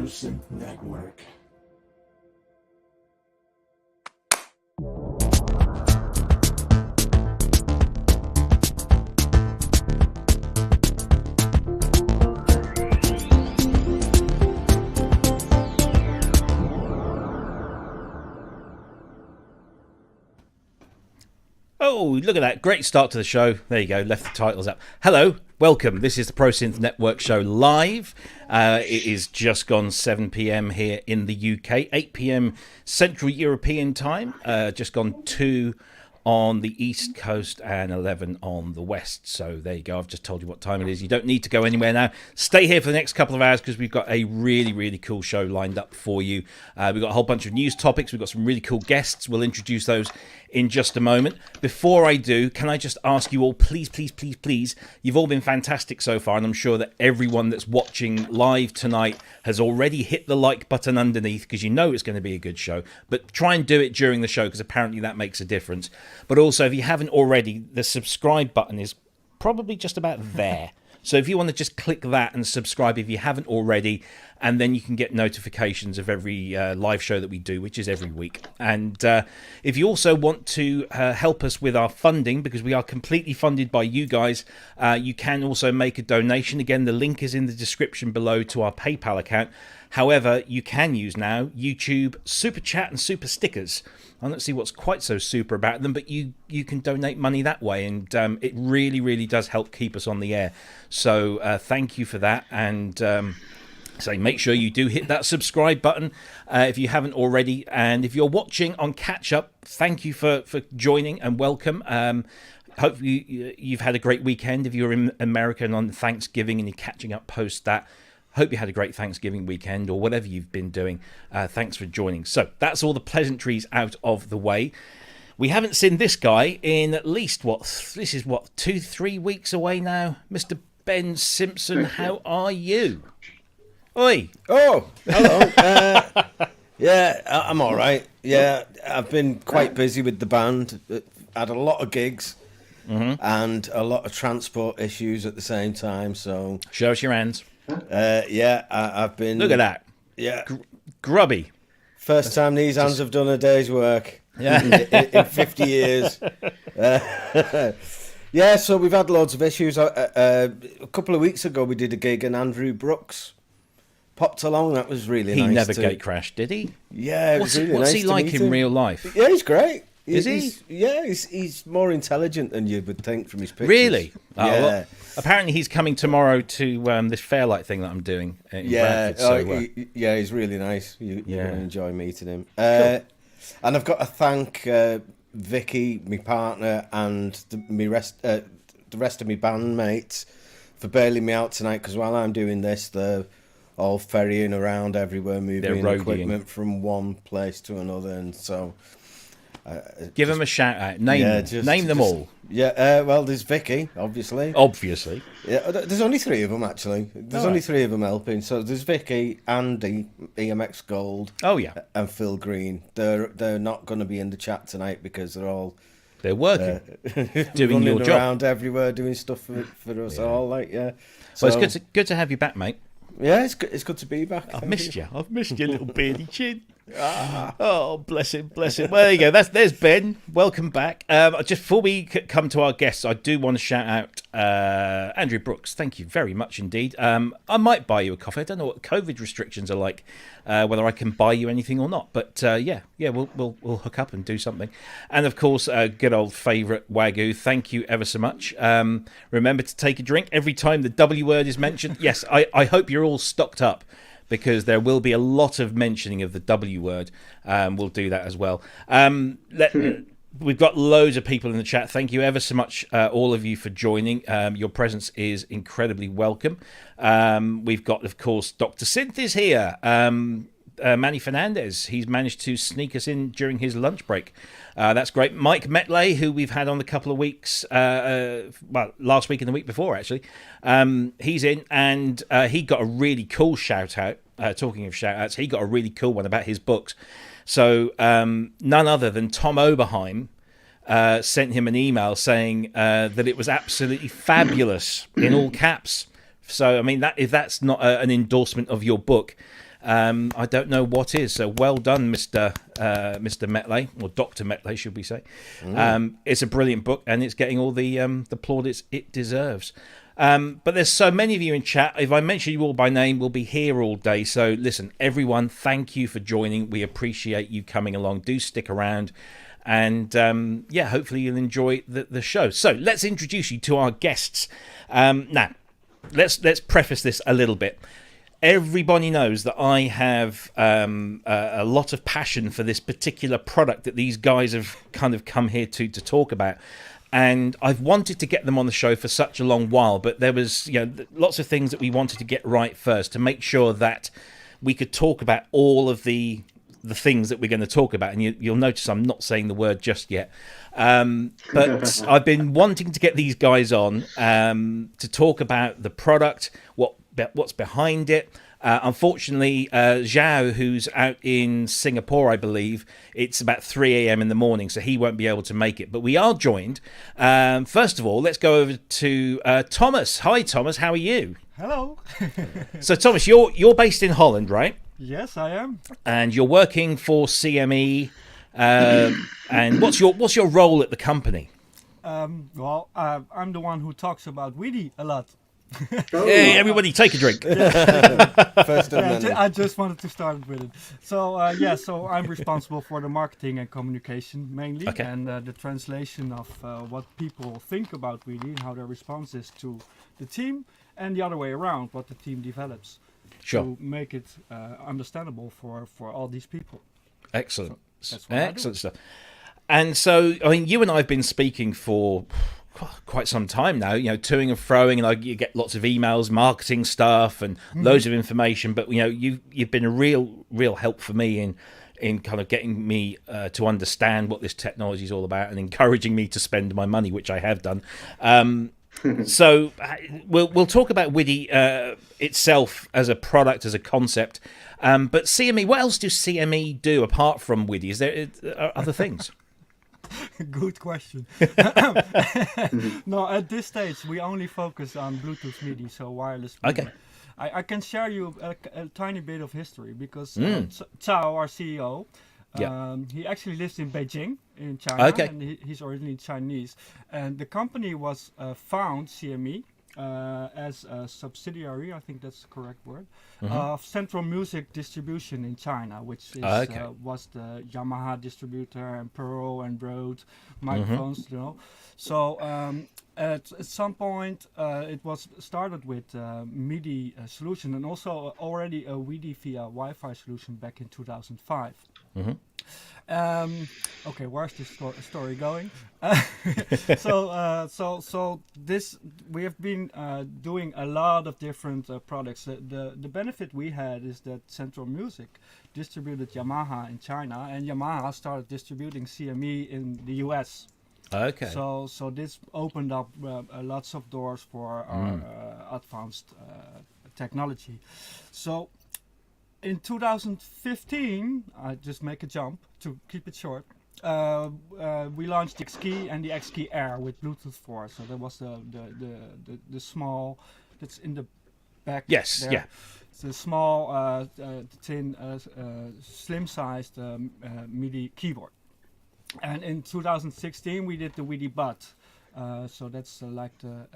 Synth Network. Oh, look at that. Great start to the show. There you go. Left the titles up. Hello. Welcome. This is the Pro Synth Network show live. It is just gone 7 p.m. here in the UK, 8 p.m. Central European time, just gone 2 on the East Coast and 11 on the West. So there you go. I've just told you what time it is. You don't need to go anywhere now. Stay here for the next couple of hours because we've got a really, really cool show lined up for you. We've got a whole bunch of news topics. We've got some really cool guests. We'll introduce those in just a moment. Before I do, can I just ask you all, please, please, please, please, you've all been fantastic so far, and I'm sure that everyone that's watching live tonight has already hit the like button underneath because you know it's going to be a good show. But try and do it during the show because apparently that makes a difference. But also, if you haven't already, the subscribe button is probably just about there. So if you want to just click that and subscribe if you haven't already, and then you can get notifications of every live show that we do, which is every week. And if you also want to help us with our funding, because we are completely funded by you guys, you can also make a donation. Again, the link is in the description below to our PayPal account. However, you can use now YouTube Super Chat and Super Stickers. I don't see what's quite so super about them, but you can donate money that way, and it really, really does help keep us on the air. So thank you for that, and so make sure you do hit that subscribe button if you haven't already. And if you're watching on catch up, thank you for joining and welcome. Hopefully you've had a great weekend. If you're in America and on Thanksgiving and you're catching up post that, hope you had a great Thanksgiving weekend or whatever you've been doing. Thanks for joining. So that's all the pleasantries out of the way. We haven't seen this guy in at least, this is 2-3 weeks away now. Mr. Ben Simpson, how are you? Oi. Oh, hello. Yeah, I'm all right. Yeah, I've been quite busy with the band. Had a lot of gigs and a lot of transport issues at the same time. So show us your hands. Yeah, I've been... Look at that. Yeah. Grubby. First time these hands have done a day's work in 50 years. Yeah, so we've had loads of issues. A couple of weeks ago, we did a gig and Andrew Brooks popped along. That was really nice. He never gate crashed, did he? Yeah, what's he like in real life? Yeah, he's great. Is he? He's more intelligent than you would think from his pictures. Really? Yeah. Well, apparently he's coming tomorrow to this Fairlight thing that I'm doing in Bradford. So, he's really nice. You're going to enjoy meeting him. Sure. And I've got to thank Vicky, my partner, and the rest of my bandmates for bailing me out tonight, because while I'm doing this, they're all ferrying around everywhere, moving equipment from one place to another, and so... give them a shout out. Name them all. Yeah, well, there's Vicky, obviously. Yeah, there's only 3 of them, actually. There's only 3 of them helping. So there's Vicky, Andy, EMX Gold, and Phil Green. They're not going to be in the chat tonight because they're working, doing your job around everywhere, doing stuff for us all. So, well, it's good to have you back, mate. Yeah, it's good to be back. I've missed you, little beardy chin. Oh, bless him. Well, there you go. There's Ben. Welcome back. Just before we come to our guests, I do want to shout out Andrew Brooks. Thank you very much indeed. I might buy you a coffee. I don't know what COVID restrictions are like, whether I can buy you anything or not. But we'll hook up and do something. And of course, good old favourite Wagyu. Thank you ever so much. Remember to take a drink every time the W word is mentioned. Yes, I hope you're all stocked up, because there will be a lot of mentioning of the W word. We'll do that as well. We've got loads of people in the chat. Thank you ever so much, all of you, for joining. Your presence is incredibly welcome. We've got, of course, Dr. Synth is here. Manny Fernandez, he's managed to sneak us in during his lunch break. That's great. Mike Metley, who we've had on a couple of weeks, last week and the week before, actually. He's in, and he got a really cool shout-out. Talking of shout-outs, he got a really cool one about his books. So none other than Tom Oberheim sent him an email saying that it was absolutely fabulous in all caps. So, I mean, if that's not an endorsement of your book, I don't know what is. So well done, Mr. Metley, or Dr. Metley, should we say. It's a brilliant book, and it's getting all the plaudits it deserves. But there's so many of you in chat. If I mention you all by name, we'll be here all day. So listen, everyone, thank you for joining. We appreciate you coming along. Do stick around. And hopefully you'll enjoy the show. So let's introduce you to our guests. Now, let's preface this a little bit. Everybody knows that I have a lot of passion for this particular product that these guys have kind of come here to talk about. And I've wanted to get them on the show for such a long while, but there was lots of things that we wanted to get right first to make sure that we could talk about all of the things that we're going to talk about. And you'll notice I'm not saying the word just yet. But I've been wanting to get these guys on to talk about the product, what's behind it. Unfortunately, Zhao, who's out in Singapore, I believe, it's about 3 a.m. in the morning, so he won't be able to make it. But we are joined. First of all, let's go over to Thomas. Hi, Thomas. How are you? Hello. So, Thomas, you're based in Holland, right? Yes, I am. And you're working for CME. And what's your role at the company? I'm the one who talks about WIDI a lot. Hey, everybody, take a drink. First amendment. I just wanted to start with it. So so I'm responsible for the marketing and communication mainly, and the translation of what people think about WIDI and how their response is to the team, and the other way around, what the team develops to make it understandable for all these people. Excellent. So that's what excellent stuff. And so, I mean, you and I have been speaking for quite some time now, toing and froing, and you get lots of emails, marketing stuff, and loads of information. But you've been a real help for me in kind of getting me to understand what this technology is all about, and encouraging me to spend my money, which I have done. So we'll talk about WIDI itself as a product, as a concept. But CME, what else do CME do apart from WIDI? Is there other things? Good question. No, at this stage we only focus on Bluetooth MIDI, so wireless MIDI. Okay. I can share you a tiny bit of history because Cao, our CEO, he actually lives in Beijing in China, and he's originally Chinese. And the company was found, CME, as a subsidiary, I think that's the correct word, of Central Music Distribution in China, which is, was the Yamaha distributor and Pearl and Rode microphones, So at some point it was started with MIDI solution, and also already a WIDI via Wi-Fi solution back in 2005. Okay, where's this story going? So this we have been doing a lot of different products. The benefit we had is that Central Music distributed Yamaha in China, and Yamaha started distributing CME in the US. Okay. So this opened up lots of doors for our advanced technology. So in 2015, I just make a jump to keep it short. We launched the X-Key and the X-Key Air with Bluetooth 4. So that was the small that's in the back. Yes, there. yeah. It's a small, thin, slim-sized MIDI keyboard. And in 2016, we did the WIDI Bud. So that's like the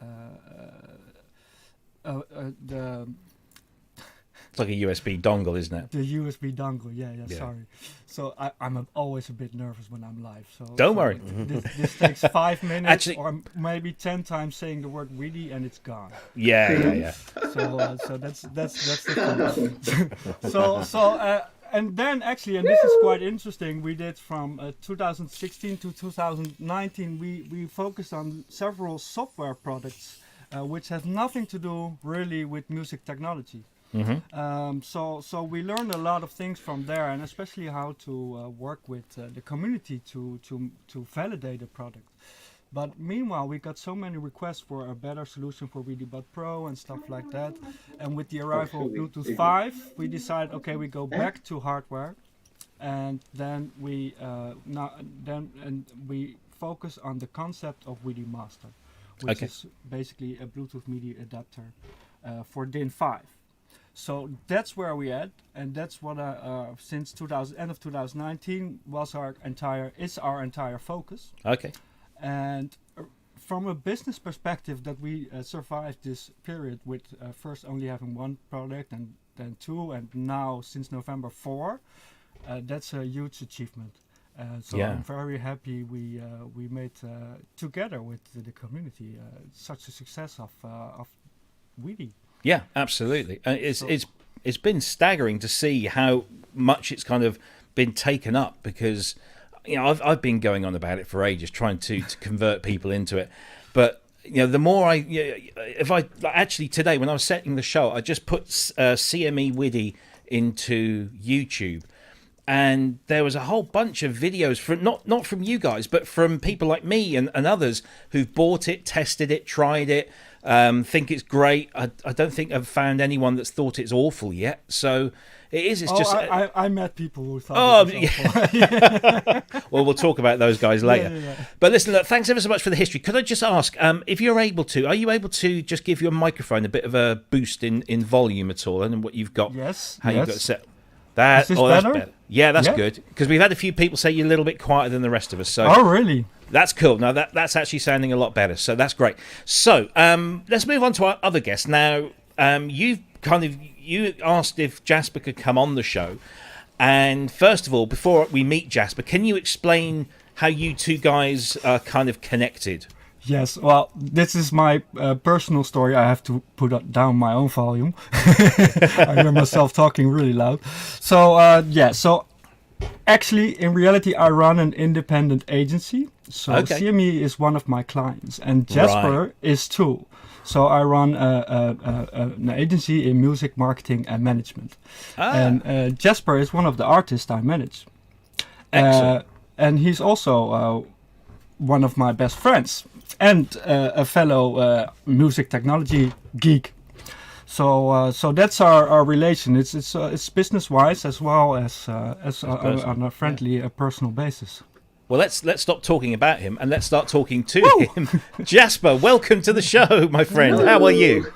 It's like a USB dongle, isn't it? The USB dongle, yeah. Sorry. So I'm always a bit nervous when I'm live. So don't worry. This takes 5 minutes, Actually, or maybe 10 times saying the word WIDI, and it's gone. Yeah. So that's the fun. So and then actually, and this is quite interesting, we did from 2016 to 2019, we focused on several software products which have nothing to do really with music technology. So we learned a lot of things from there, and especially how to work with the community to validate a product. But meanwhile, we got so many requests for a better solution for WIDI Bot Pro and stuff like that. And with the arrival of Bluetooth 5, we decided, okay, we go back to hardware, and then we we focus on the concept of WIDI Master, which is basically a Bluetooth MIDI adapter for DIN 5. So that's where we at, and that's what since end of 2019 is our entire focus. Okay. And from a business perspective, that we survived this period with first only having one product, and then two, and now since November 4, that's a huge achievement. So I'm very happy we made together with the community such a success of WIDI. Yeah, absolutely. It's been staggering to see how much it's kind of been taken up, because I've been going on about it for ages, trying to convert people into it. But the more if I actually today when I was setting the show, I just put CME WIDI into YouTube, and there was a whole bunch of videos from not from you guys, but from people like me and others who've bought it, tested it, tried it. Think it's great. I don't think I've found anyone that's thought it's awful yet. So it's just. I met people who thought it was awful. Well, we'll talk about those guys later. Yeah. But listen, look, thanks ever so much for the history. Could I just ask, if you're able to, are you able to just give your microphone a bit of a boost in volume at all, and what you've got? Yes. How you've got it set. That's better. Yeah, that's good, because we've had a few people say you're a little bit quieter than the rest of us. So. Oh, really? That's cool. Now that's actually sounding a lot better. So that's great. So let's move on to our other guest. Now you asked if Jasper could come on the show, and first of all, before we meet Jasper, can you explain how you two guys are kind of connected? Yes, well, this is my personal story. I have to put down my own volume. I hear myself talking really loud. So actually, in reality, I run an independent agency. So CME is one of my clients, and Jasper is too. So I run an agency in music marketing and management. And Jasper is one of the artists I manage. And he's also one of my best friends and a fellow music technology geek. So that's our relation. It's business wise as well as on a friendly personal basis. Well, let's stop talking about him and let's start talking to him. Jasper, welcome to the show, my friend. Hello. How are you?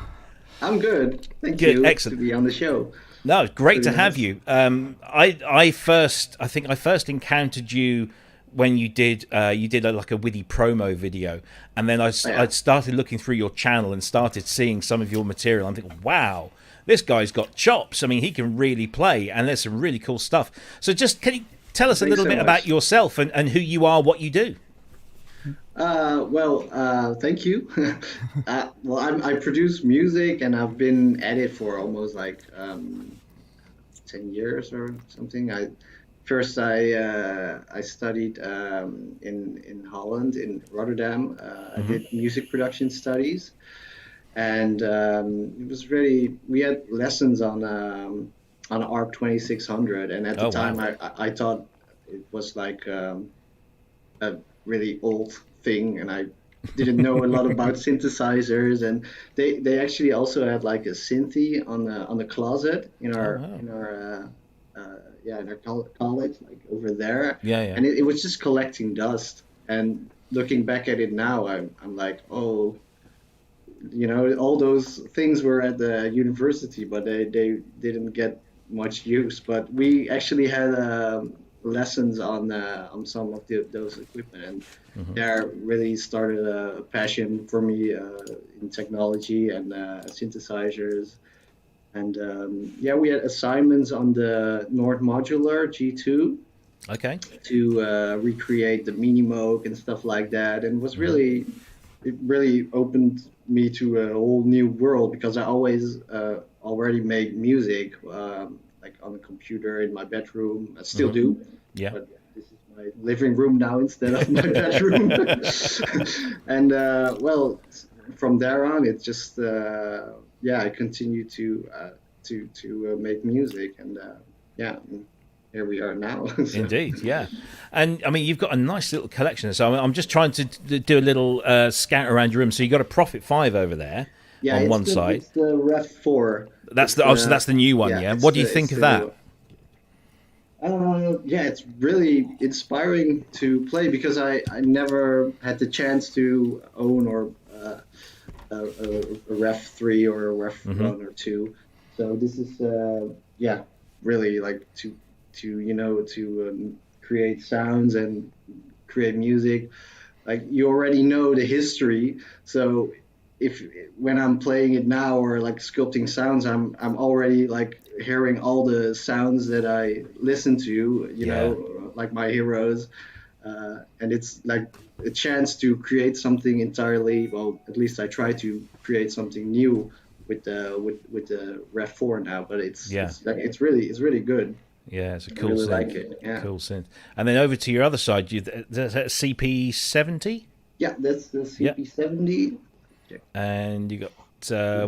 I'm good. Thank you. Excellent. To be on the show. No, it's great to have you. I think I first encountered you when you did like a WIDI promo video, and then I started looking through your channel and started seeing some of your material. I'm thinking, wow, this guy's got chops. I mean, he can really play, and there's some really cool stuff. So just can you tell us a little bit about yourself and who you are, what you do? Thank you. I produce music, and I've been at it for almost like 10 years or something. First, I studied in Holland, in Rotterdam. I did music production studies, and it was really, we had lessons on ARP 2600, and at the time I thought it was like a really old thing, and I didn't know a lot about synthesizers, and they actually also had like a synthy on the closet in our college, like over there. And it was just collecting dust. And looking back at it now, I'm like, oh, all those things were at the university, but they didn't get much use. But we actually had lessons on some of those equipment, and there really started a passion for me in technology and synthesizers. And we had assignments on the Nord Modular G2 to recreate the mini Moog and stuff like that. And it really opened me to a whole new world, because I always already made music like on the computer in my bedroom. I still do. Yeah. But this is my living room now instead of my bedroom. And well, from there on, it just I continue to make music, and here we are now. So. Indeed, yeah. And I mean, you've got a nice little collection. So I'm just trying to do a little scout around your room. So you've got a Prophet 5 over there on one side. It's the Rev 4. That's so that's the new one, yeah. What do you think of that? It's really inspiring to play, because I never had the chance to own or a Rev 3 or a Rev 1 or 2. So this is really like to create sounds and create music. Like, you already know the history, so when I'm playing it now or like sculpting sounds, I'm already like hearing all the sounds that I listen to, you know, like my heroes, and it's like a chance to create something entirely. Well, at least I try to create something new with the Rev 4 now, but it's really good. Yeah, it's a cool I really synth. like it. Yeah. Cool synth. And then over to your other side, that's a CP70? Yeah, that's the CP70. And you got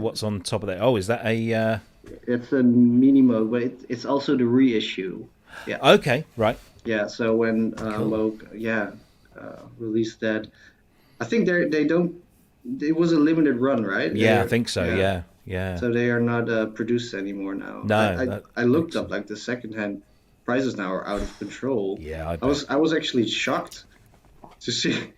what's on top of that? Oh, is that a? It's a mini Moog, but it's also the reissue. Yeah. Okay. Right. Yeah. So when Moog, released that, I think they don't. It was a limited run, right? Yeah, I think so. Yeah. So they are not produced anymore now. No. I looked up, like, the secondhand prices now are out of control. Yeah. I was actually shocked to see.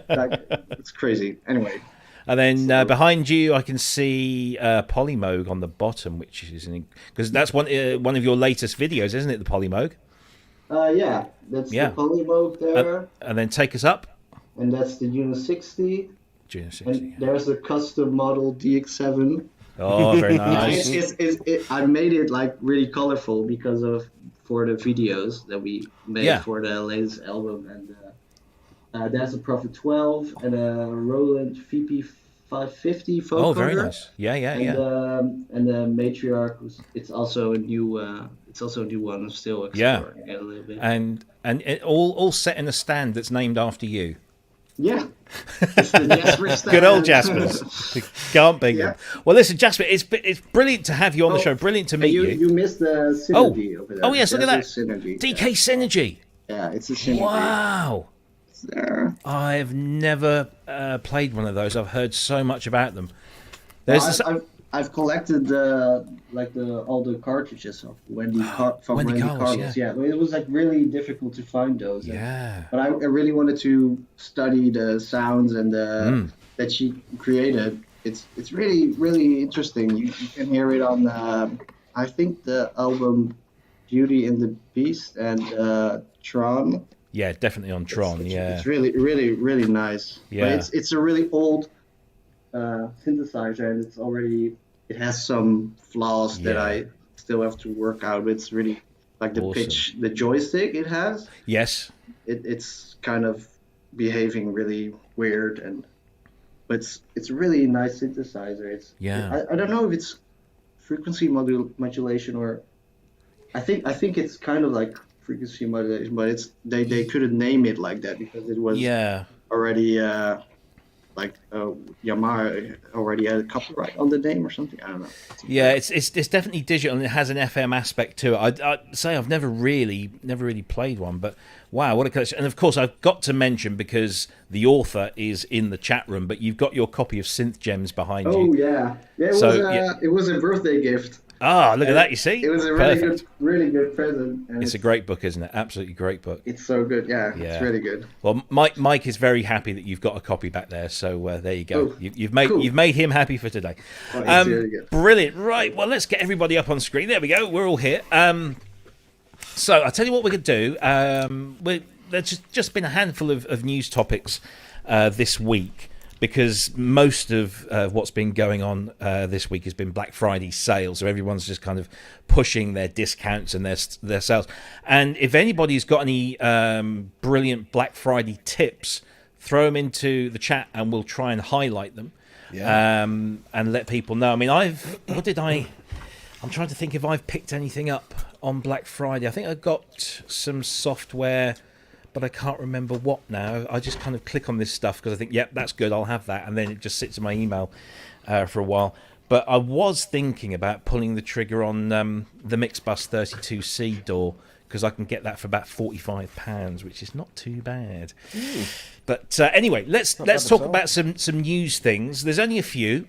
Like, it's crazy. Anyway. And then behind you, I can see Polymoog on the bottom, which is because that's one of your latest videos, isn't it? The Polymoog. That's the Polymoog there. And then take us up. And that's the Juno 60. And there's the custom model DX7. Oh, very nice. I made it like really colorful for the videos that we made for the latest album, and there's a Prophet 12 and a Roland VP550 vocoder. Oh, very nice. Yeah. And the Matriarch, it's also a new one. I'm still exploring it a little bit. And it all set in a stand that's named after you. Yeah. It's the Jasper stand. Good old Jaspers. Can't beat them. Well, listen, Jasper, it's brilliant to have you on the show. Brilliant to meet you. You missed the Synergy over there. Oh, yes, look at that. Synergy, DK Synergy. Yeah, it's a Synergy. Wow. It's there. I've never played one of those. I've heard so much about them. I've collected all the cartridges of Wendy Carlos. Yeah, it was like really difficult to find those. But I really wanted to study the sounds and that she created. It's really, really interesting. You can hear it on I think the album Beauty and the Beast and Tron. Yeah, definitely on Tron. It's really, really, really nice. Yeah, but it's a really old synthesizer, and it has some flaws that I still have to work out. It's really like the pitch, the joystick it has. Yes, it's kind of behaving really weird, but it's a really nice synthesizer. I don't know if it's frequency modulation or I think it's kind of like frequency modulation, but they couldn't name it like that because it was already Yamaha already had a copyright on the name or something. I don't know. Yeah, it's definitely digital and it has an FM aspect to it. I'd say I've never really played one, but wow, what a collection! And of course, I've got to mention because the author is in the chat room, but you've got your copy of Synth Gems behind you. Oh yeah, it was a birthday gift. Ah, look at that! You see, it was a really good present. And it's a great book, isn't it? Absolutely great book. It's so good. Yeah, it's really good. Well, Mike is very happy that you've got a copy back there. So there you go. Oh, you've made him happy for today. Oh, it's really good. Brilliant. Right. Well, let's get everybody up on screen. There we go. We're all here. So I'll tell you what we're going to do. There's just been a handful of news topics this week. Because most of what's been going on this week has been Black Friday sales, so everyone's just kind of pushing their discounts and their sales. And if anybody's got any brilliant Black Friday tips, throw them into the chat, and we'll try and highlight them and let people know. I mean, I'm trying to think if I've picked anything up on Black Friday. I think I got some software, but I can't remember what now. I just kind of click on this stuff because I think, yep, that's good, I'll have that. And then it just sits in my email for a while. But I was thinking about pulling the trigger on the Mixbus 32C DAW, because I can get that for about £45, which is not too bad. But anyway, let's talk about some news things. There's only a few,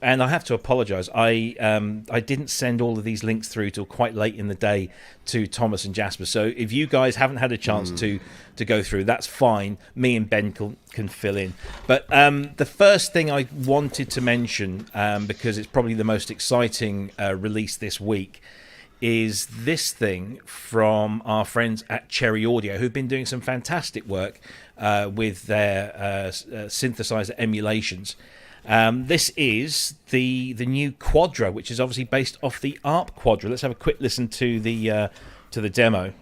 and I have to apologise. I didn't send all of these links through till quite late in the day to Thomas and Jasper. So if you guys haven't had a chance to go through, that's fine. Me and Ben can fill in. But the first thing I wanted to mention, because it's probably the most exciting release this week, is this thing from our friends at Cherry Audio, who've been doing some fantastic work with their synthesizer emulations. This is the new Quadra, which is obviously based off the ARP Quadra. Let's have a quick listen to the demo.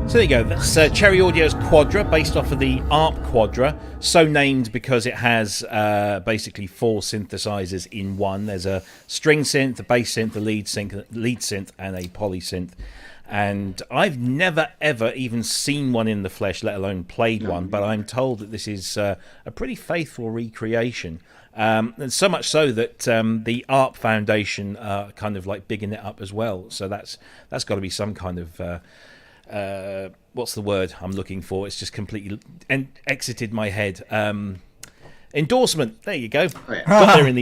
So there you go, that's Cherry Audio's Quadra, based off of the ARP Quadra, so named because it has basically 4 synthesizers in one. There's a string synth, a bass synth, a lead synth, and a polysynth. And I've never ever even seen one in the flesh, let alone played one, but I'm told that this is a pretty faithful recreation. And so much so that the ARP Foundation are kind of like bigging it up as well. So that's got to be some kind of... what's the word I'm looking for? It's just completely exited my head. Endorsement. There you go. Oh, yeah. Got there in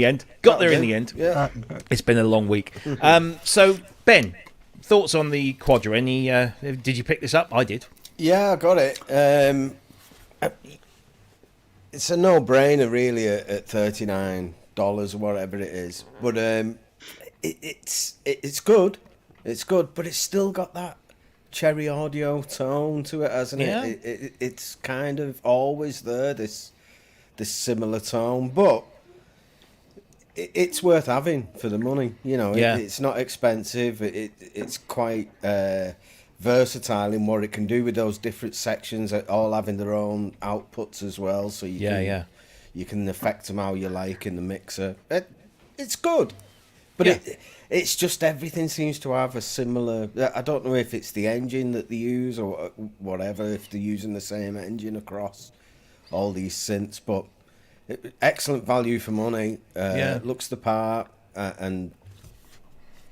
the end. Yeah. It's been a long week. So Ben, thoughts on the Quadra? Any? Did you pick this up? I did. Yeah, I got it. It's a no-brainer, really, at $39 or whatever it is. But it's good. It's good, but it's still got that Cherry Audio tone to it, hasn't it? It's kind of always there, this similar tone, but it's worth having for the money. You know, it's not expensive. It's quite versatile in what it can do with those different sections, all having their own outputs as well. So you can affect them how you like in the mixer. It's good, but it's just everything seems to have a similar... I don't know if it's the engine that they use or whatever, if they're using the same engine across all these synths, but excellent value for money. Looks the part, and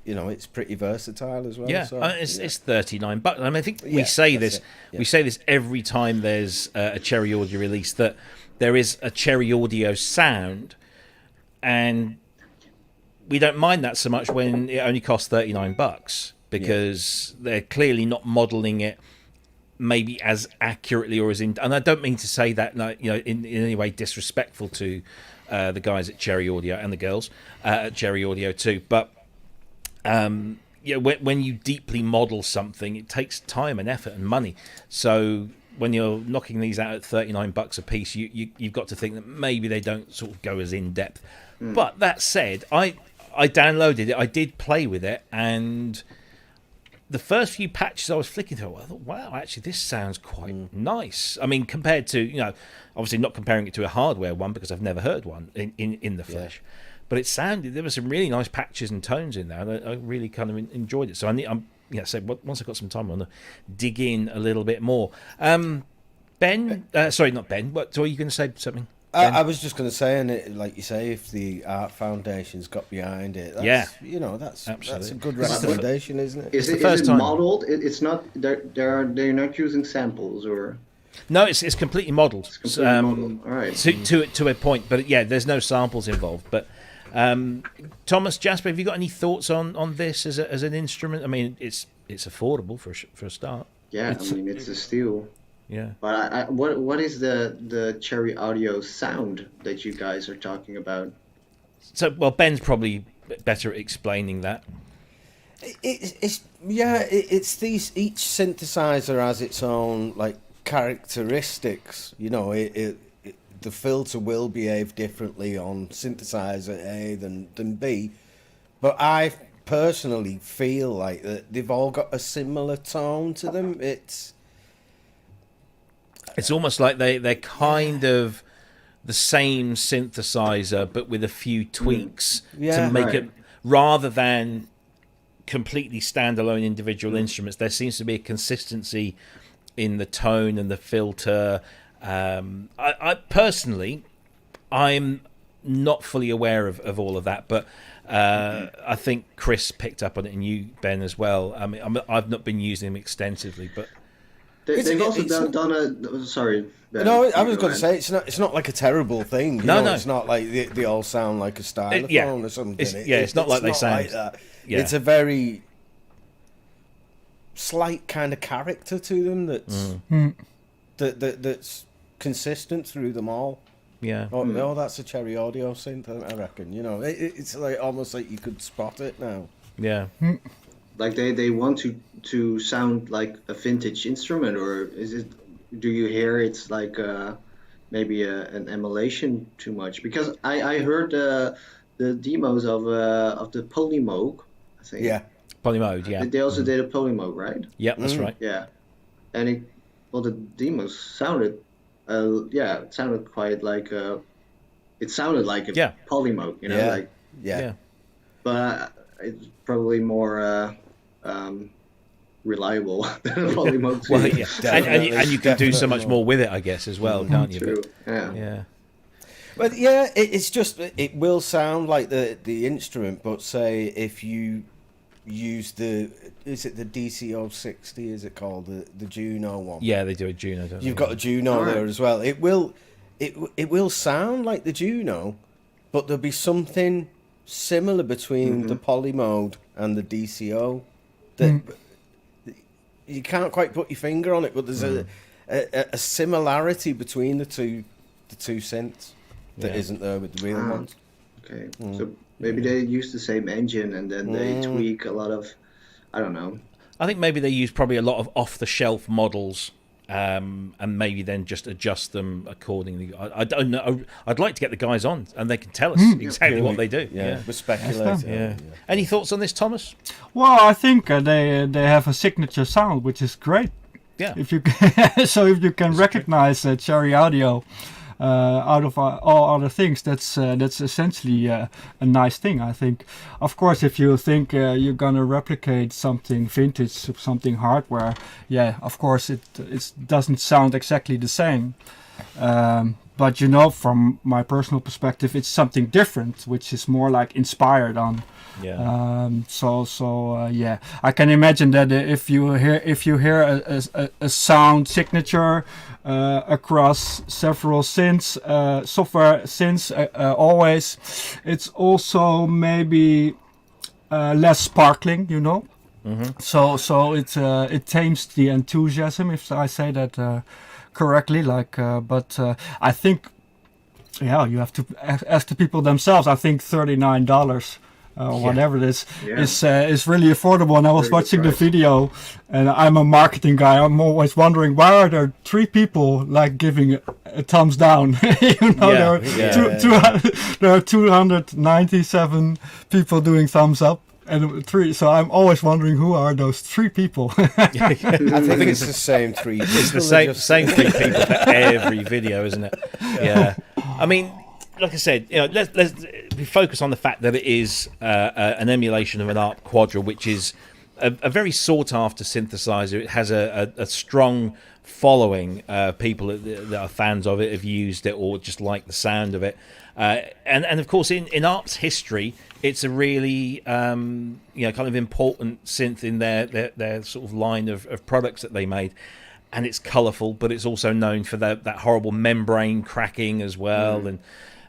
you know, it's pretty versatile as well. It's $39. I mean, I think we say this every time there's a Cherry Audio release, that there is a Cherry Audio sound, and we don't mind that so much when it only costs $39, because they're clearly not modelling it maybe as accurately or as in. And I don't mean to say that, you know, in any way disrespectful to the guys at Cherry Audio and the girls at Cherry Audio too. But when you deeply model something, it takes time and effort and money. So when you're knocking these out at $39 a piece, you've got to think that maybe they don't sort of go as in depth. But that said, I downloaded it, I did play with it, and the first few patches I was flicking through, I thought, wow, actually this sounds quite nice. I mean, compared to, you know, obviously not comparing it to a hardware one, because I've never heard one in the flesh, but it sounded, there were some really nice patches and tones in there, and I really kind of enjoyed it. So once I've got some time, I'm going to dig in a little bit more. Ben, sorry, not Ben, what were you going to say something? I was just going to say, and it, like you say, if the Art Foundation's got behind it, that's, that's a good recommendation, isn't it? Is it modeled? It's not. They're not using samples or. No, it's completely modelled. It's completely modelled. All right. To a point, but yeah, there's no samples involved. But Thomas, Jasper, have you got any thoughts on this as an instrument? I mean, it's affordable for a start. Yeah, it's a steal. Yeah. But what is the Cherry Audio sound that you guys are talking about? So, well, Ben's probably better at explaining that. It's these. Each synthesizer has its own like characteristics. You know, the filter will behave differently on synthesizer A than B, but I personally feel like that they've all got a similar tone to them. It's almost like they're kind of the same synthesizer, but with a few tweaks to make it, rather than completely standalone individual instruments. There seems to be a consistency in the tone and the filter. I personally, I'm not fully aware of all of that, but I think Chris picked up on it, and you, Ben, as well. I mean, I've not been using them extensively, but. They've also done a. Sorry. Ben, no, I was going to say it's not like a terrible thing. No, it's not like they all sound like a stylophone or something. It's not like they sound like that. Yeah. It's a very slight kind of character to them that's consistent through them all. Yeah. Oh, that's a Cherry Audio synth, I reckon. You know, it's like almost like you could spot it now. Yeah. Like they want to sound like a vintage instrument, or is it? Do you hear it's like maybe an emulation too much? Because I heard the demos of the Polymoog, I think. Yeah, Polymoog. Yeah. They also did a Polymoog, right? Yeah, that's right. Yeah, and the demos sounded, it sounded quite like it sounded like a Polymoog, you know, yeah. But it's probably more. Reliable than a Polymoog. Well, yeah, and you can do so much more with it, I guess, as well, can't you? True. Yeah. But yeah, it's just it will sound like the instrument, but say if you use is it the DCO60? Is it called the Juno one? Yeah, they do a Juno. Don't You've got a Juno there as well. It will sound like the Juno, but there'll be something similar between the Polymoog and the DCO that you can't quite put your finger on it, but there's a similarity between the two synths that isn't there with the real ones. Okay, so maybe they use the same engine and then they tweak a lot of, I don't know. I think maybe they use probably a lot of off-the-shelf models, and maybe then just adjust them accordingly. I don't know. I'd like to get the guys on, and they can tell us exactly what they do. Yeah, we're speculating. Yeah. Any thoughts on this, Thomas? Well, I think they have a signature sound, which is great. Yeah. If you can recognize Cherry Audio out of all other things, that's essentially a nice thing, I think. Of course, if you think you're gonna replicate something vintage, something hardware, of course it doesn't sound exactly the same. But you know, from my personal perspective, it's something different, which is more like inspired on. Yeah. I can imagine that if you hear a sound signature across several synths, software synths, always, it's also maybe less sparkling, you know. So it tames the enthusiasm, if I say that correctly. But I think, you have to ask the people themselves. I think $39. Whatever it is really affordable. And I was watching the video, and I'm a marketing guy. I'm always wondering, why are there 3 people like giving a thumbs down? There are 297 people doing thumbs up. And 3, so I'm always wondering, who are those 3 people? I think it's the same 3 people. It's the same 3 people for every video, isn't it? Yeah. I mean, like I said, let's focus on the fact that it is an emulation of an ARP Quadra, which is a very sought after synthesizer. It has a strong following. People that are fans of it have used it or just like the sound of it. And of course, in Arp's history, it's a really kind of important synth in their sort of line of products that they made. And it's colourful, but it's also known for that horrible membrane cracking as well. And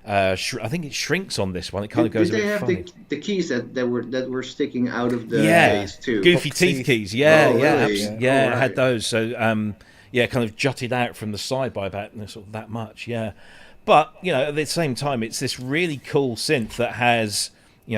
I think it shrinks on this one. It kind of goes. Did they have funny. the keys that were sticking out of the case too? Goofy teeth keys. Yeah, really? It had those. So kind of jutted out from the side by about sort of that much. Yeah, but at the same time, it's this really cool synth that has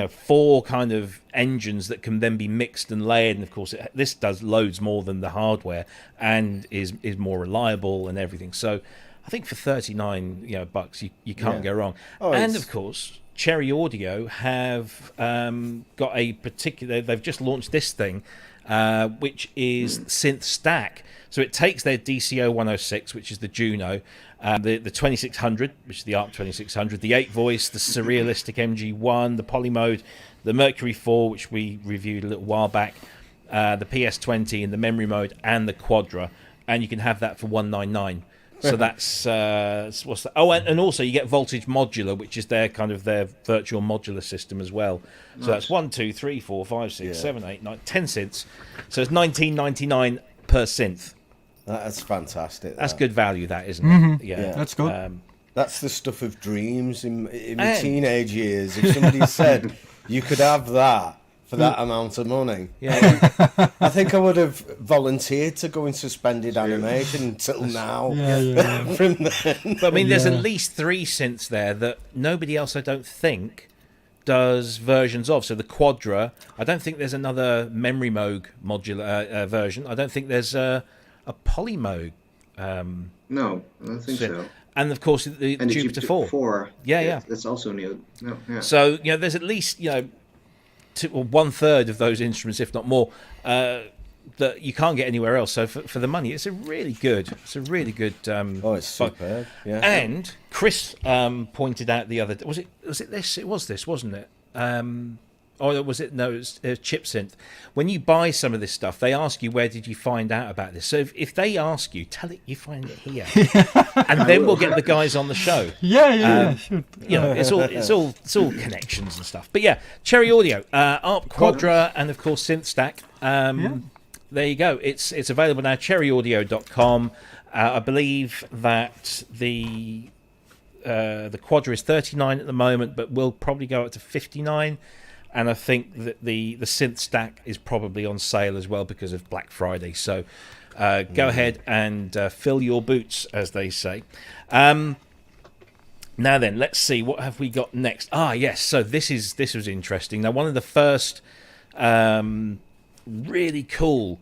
4 kind of engines that can then be mixed and layered, and of course this does loads more than the hardware and is more reliable and everything. So I think for $39 bucks you can't go wrong. And of course Cherry Audio have got a particular, they've just launched this thing which is Synth Stack. So it takes their DCO 106, which is the Juno, the 2600, which is the ARP 2600, the 8 voice, the Surrealistic MG1, the Polymode, the Mercury 4, which we reviewed a little while back, the PS20 in the memory mode, and the Quadra, and you can have that for $199. So that's what's that? Oh, and also you get Voltage Modular, which is their virtual modular system as well. So that's 1, 2, 3, 4, 5, 6, 7, 8, 9, 10 synths. So it's $19.99 per synth. That's fantastic. That's good value, that, isn't it? Yeah, that's good. That's the stuff of dreams in my teenage years. If somebody said you could have that for that amount of money, I think I would have volunteered to go in suspended animation until now. From then. But I mean, there's at least 3 synths there that nobody else, I don't think, does versions of. So the Quadra, I don't think there's another memory Moog modular version. I don't think there's a Polymoog. No, I don't think so. And of course the Jupiter 4. Yeah, that's also new. No, yeah. So there's at least 1/3 of those instruments, if not more, that you can't get anywhere else. So for the money, it's a really good. It's superb. Yeah. And Chris pointed out the other. Was it this? It was this, wasn't it? Or was it? No, it was Chip Synth. When you buy some of this stuff, they ask you, where did you find out about this? So if they ask you, tell it you find it here, and then we'll get the guys on the show. Should. It's all connections and stuff. But yeah, Cherry Audio, ARP Quadra, and of course Synth Stack. There you go. It's available now. CherryAudio.com. I believe that the Quadra is $39 at the moment, but will probably go up to $59. And I think that the Synth Stack is probably on sale as well because of Black Friday. So go ahead and fill your boots, as they say. Now then, let's see, what have we got next? Yes, so this was interesting. Now, one of the first really cool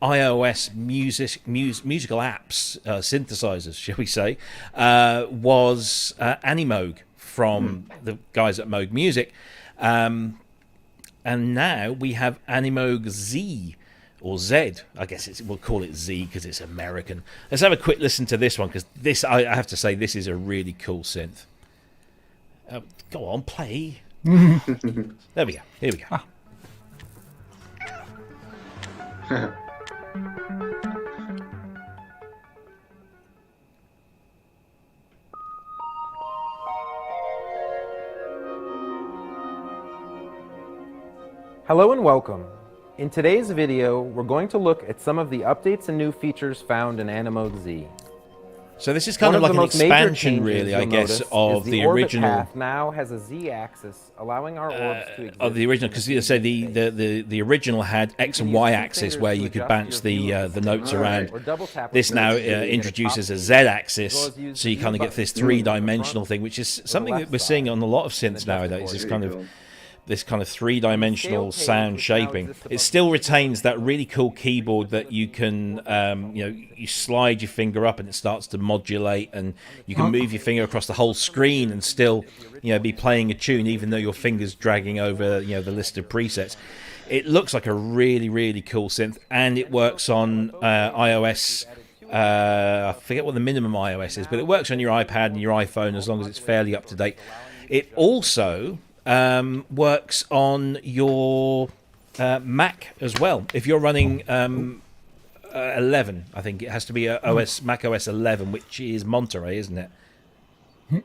iOS musical apps, synthesizers, shall we say, was Animoog from the guys at Moog Music. And now we have Animoog Z, or Z. I guess we'll call it Z because it's American. Let's have a quick listen to this one, because this, I have to say, this is a really cool synth. Go on, play. There we go. Here we go. Hello and welcome. In today's video, we're going to look at some of the updates and new features found in Animoog Z. So this is kind of like an expansion, really, I guess, of the original. Path now has a Z-axis, allowing our orbs to exist. Of the original, because the original had X and Y axis where you could bounce the notes around. This now introduces a Z axis, so you kind of get this 3-dimensional thing, which is something that we're seeing on a lot of synths nowadays. This kind of 3-dimensional sound shaping. It still retains that really cool keyboard that you can, you slide your finger up and it starts to modulate, and you can move your finger across the whole screen and still, be playing a tune, even though your finger's dragging over, the list of presets. It looks like a really, really cool synth, and it works on iOS. I forget what the minimum iOS is, but it works on your iPad and your iPhone as long as it's fairly up to date. It also works on your Mac as well. If you're running 11, I think it has to be Mac OS 11, which is Monterey, isn't it? Hang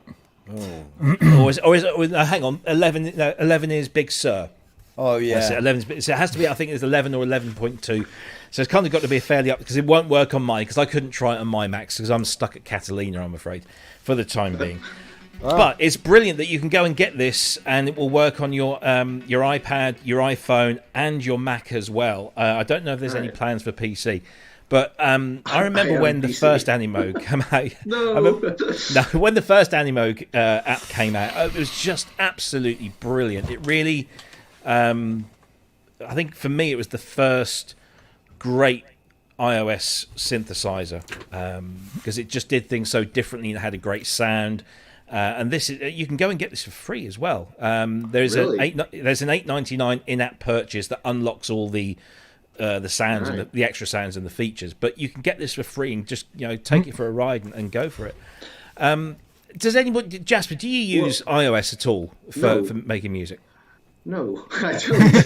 on, 11. No, 11 is Big Sur. Oh yeah. So 11. So it has to be. I think it's 11 or 11.2. So it's kind of got to be a fairly up because it won't work on mine because I couldn't try it on my Macs because I'm stuck at Catalina. I'm afraid for the time being. But it's brilliant that you can go and get this, and it will work on your iPad, your iPhone, and your Mac as well. I don't know if there's any plans for PC, but I remember when the first Animoog came out. When the first Animoog app came out, it was just absolutely brilliant. It really, I think for me, it was the first great iOS synthesizer because it just did things so differently and it had a great sound. And this is, you can go and get this for free as well. There's an $8.99 in-app purchase that unlocks all the sounds and the extra sounds and the features. But you can get this for free and just take it for a ride and go for it. Does anybody, Jasper? Do you use iOS at all for making music? No, I don't.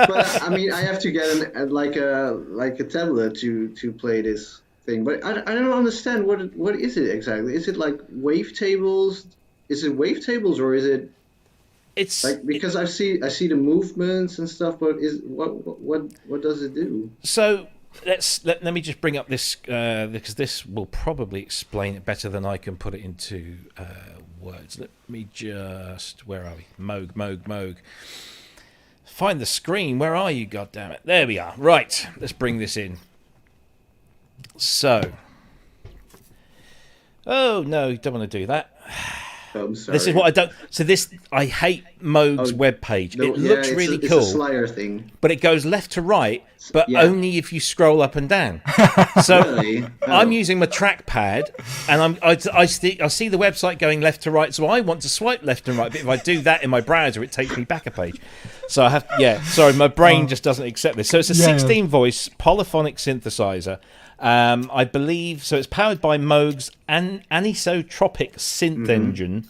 But I mean, I have to get a tablet to play this thing. But I don't understand what is it exactly? Is it like wavetables? Is it wavetables or is it? It's like because I see the movements and stuff, but what does it do? So let me just bring up this because this will probably explain it better than I can put it into words. Let me just, where are we? Moog. Find the screen. Where are you? God damn it! There we are. Right. Let's bring this in. So. Oh no! You don't want to do that. I'm sorry. This is what I don't. So I hate Moog's webpage. It looks really cool. It's a slider thing. But it goes left to right, but only if you scroll up and down. So I'm using my trackpad, and I see the website going left to right, so I want to swipe left and right. But if I do that in my browser, it takes me back a page. So I have sorry, my brain just doesn't accept this. So it's a 16-voice polyphonic synthesizer. I believe so. It's powered by Moog's anisotropic synth engine,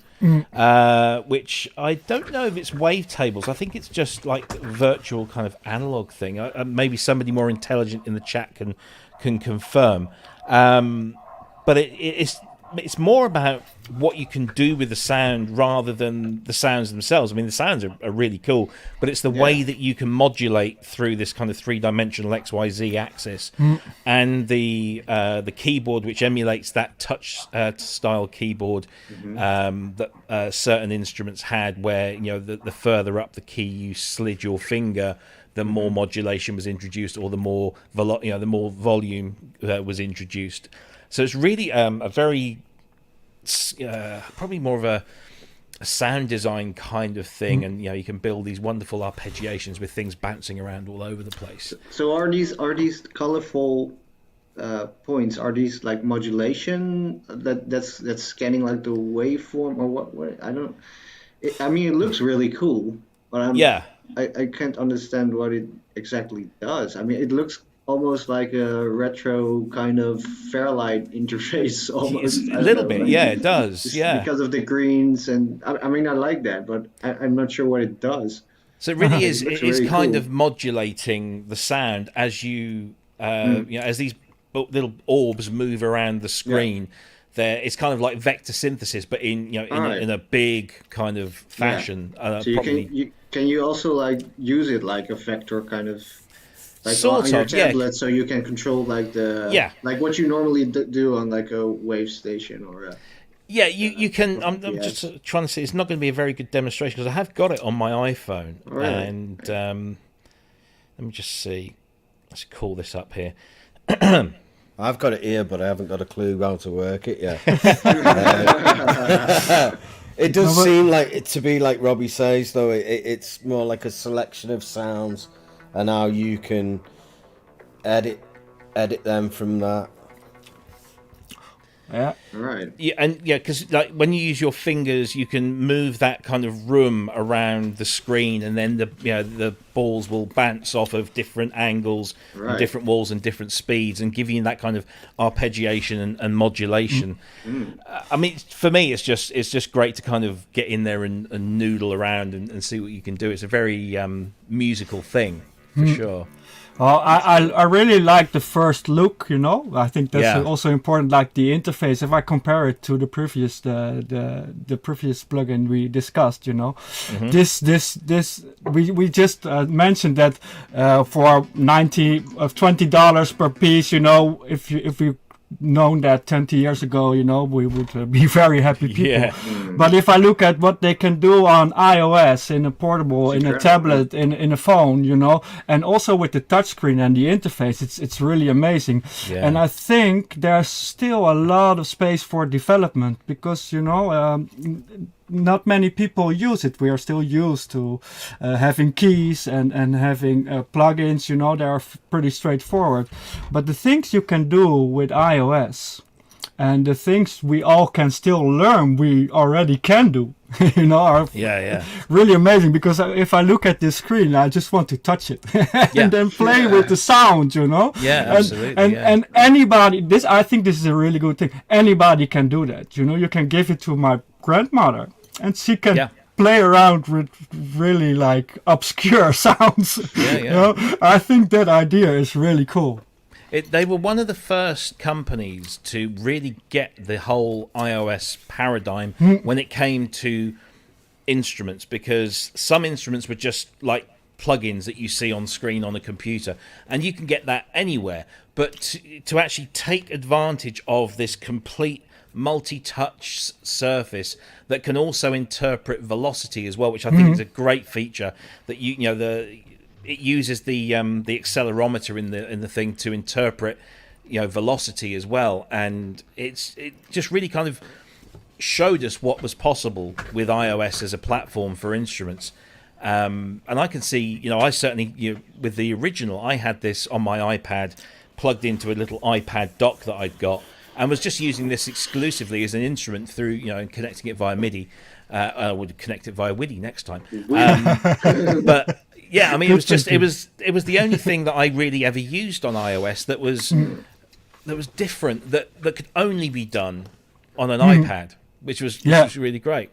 which I don't know if it's wavetables. I think it's just like a virtual kind of analog thing. Maybe somebody more intelligent in the chat can confirm. But it's more about what you can do with the sound rather than the sounds themselves. I mean, the sounds are really cool, but it's the way that you can modulate through this kind of three-dimensional XYZ axis, and the keyboard, which emulates that touch style keyboard that certain instruments had, where the further up the key you slid your finger, the more modulation was introduced, or the more the more volume was introduced. So it's really a very probably more of a sound design kind of thing, and you can build these wonderful arpeggiations with things bouncing around all over the place. So are these colorful points? Are these like modulation that's scanning like the waveform or what? I don't. I mean, it looks really cool, but I can't understand what it exactly does. I mean, it looks almost like a retro kind of Fairlight interface, almost. A little bit, it does, because of the greens, and I mean, I like that, but I'm not sure what it does. So it really is. It's kind of modulating the sound as you, as these little orbs move around the screen. There, it's kind of like vector synthesis, but in a big kind of fashion. So can you also like use it like a vector kind of. Like sort on your of, tablet, so you can control like like what you normally do on like a wave station or. You can. I'm just trying to see. It's not going to be a very good demonstration because I have got it on my iPhone, and let me just see. Let's call this up here. I've got it here, but I haven't got a clue how to work it yet. It does seem like it to be like Robbie says, though. It's more like a selection of sounds. And how you can edit them from that. Yeah. Right. Because like when you use your fingers, you can move that kind of room around the screen, and then the balls will bounce off of different angles, and different walls, and different speeds, and give you that kind of arpeggiation and modulation. I mean, for me, it's just great to kind of get in there and noodle around and see what you can do. It's a very musical thing. for sure. Well, I really like the first look, you know. I think that's also important, like the interface. If I compare it to the previous the previous plugin we discussed, you know, this we just mentioned that for $20 per piece, you know, if you known that 20 years ago, you know, we would be very happy people. Yeah. But if I look at what they can do on iOS, in a portable, in a tablet, in a phone, you know, and also with the touchscreen and the interface, it's really amazing. Yeah. And I think there's still a lot of space for development because, you know, not many people use it. We are still used to having keys and having plugins, you know, they are pretty straightforward. But the things you can do with iOS and the things we all can still learn, we already can do, you know, are really amazing. Because if I look at this screen, I just want to touch it and then play with the sound, you know. Yeah, absolutely. And anybody, I think this is a really good thing. Anybody can do that, you know. You can give it to my grandmother and she can play around with really like obscure sounds. You know? I think that idea is really cool. They were one of the first companies to really get the whole iOS paradigm when it came to instruments, because some instruments were just like plugins that you see on screen on a computer, and you can get that anywhere. But to actually take advantage of this complete multi-touch surface that can also interpret velocity as well, which I think is a great feature. That it uses the accelerometer in the thing to interpret, you know, velocity as well, and it just really kind of showed us what was possible with iOS as a platform for instruments. And I can see, you know, I certainly, you know, with the original, I had this on my iPad plugged into a little iPad dock that I'd got, and was just using this exclusively as an instrument through, you know, and connecting it via MIDI. I would connect it via WIDI next time. But yeah, I mean, it was the only thing that I really ever used on iOS that was different, that could only be done on an iPad, which was really great.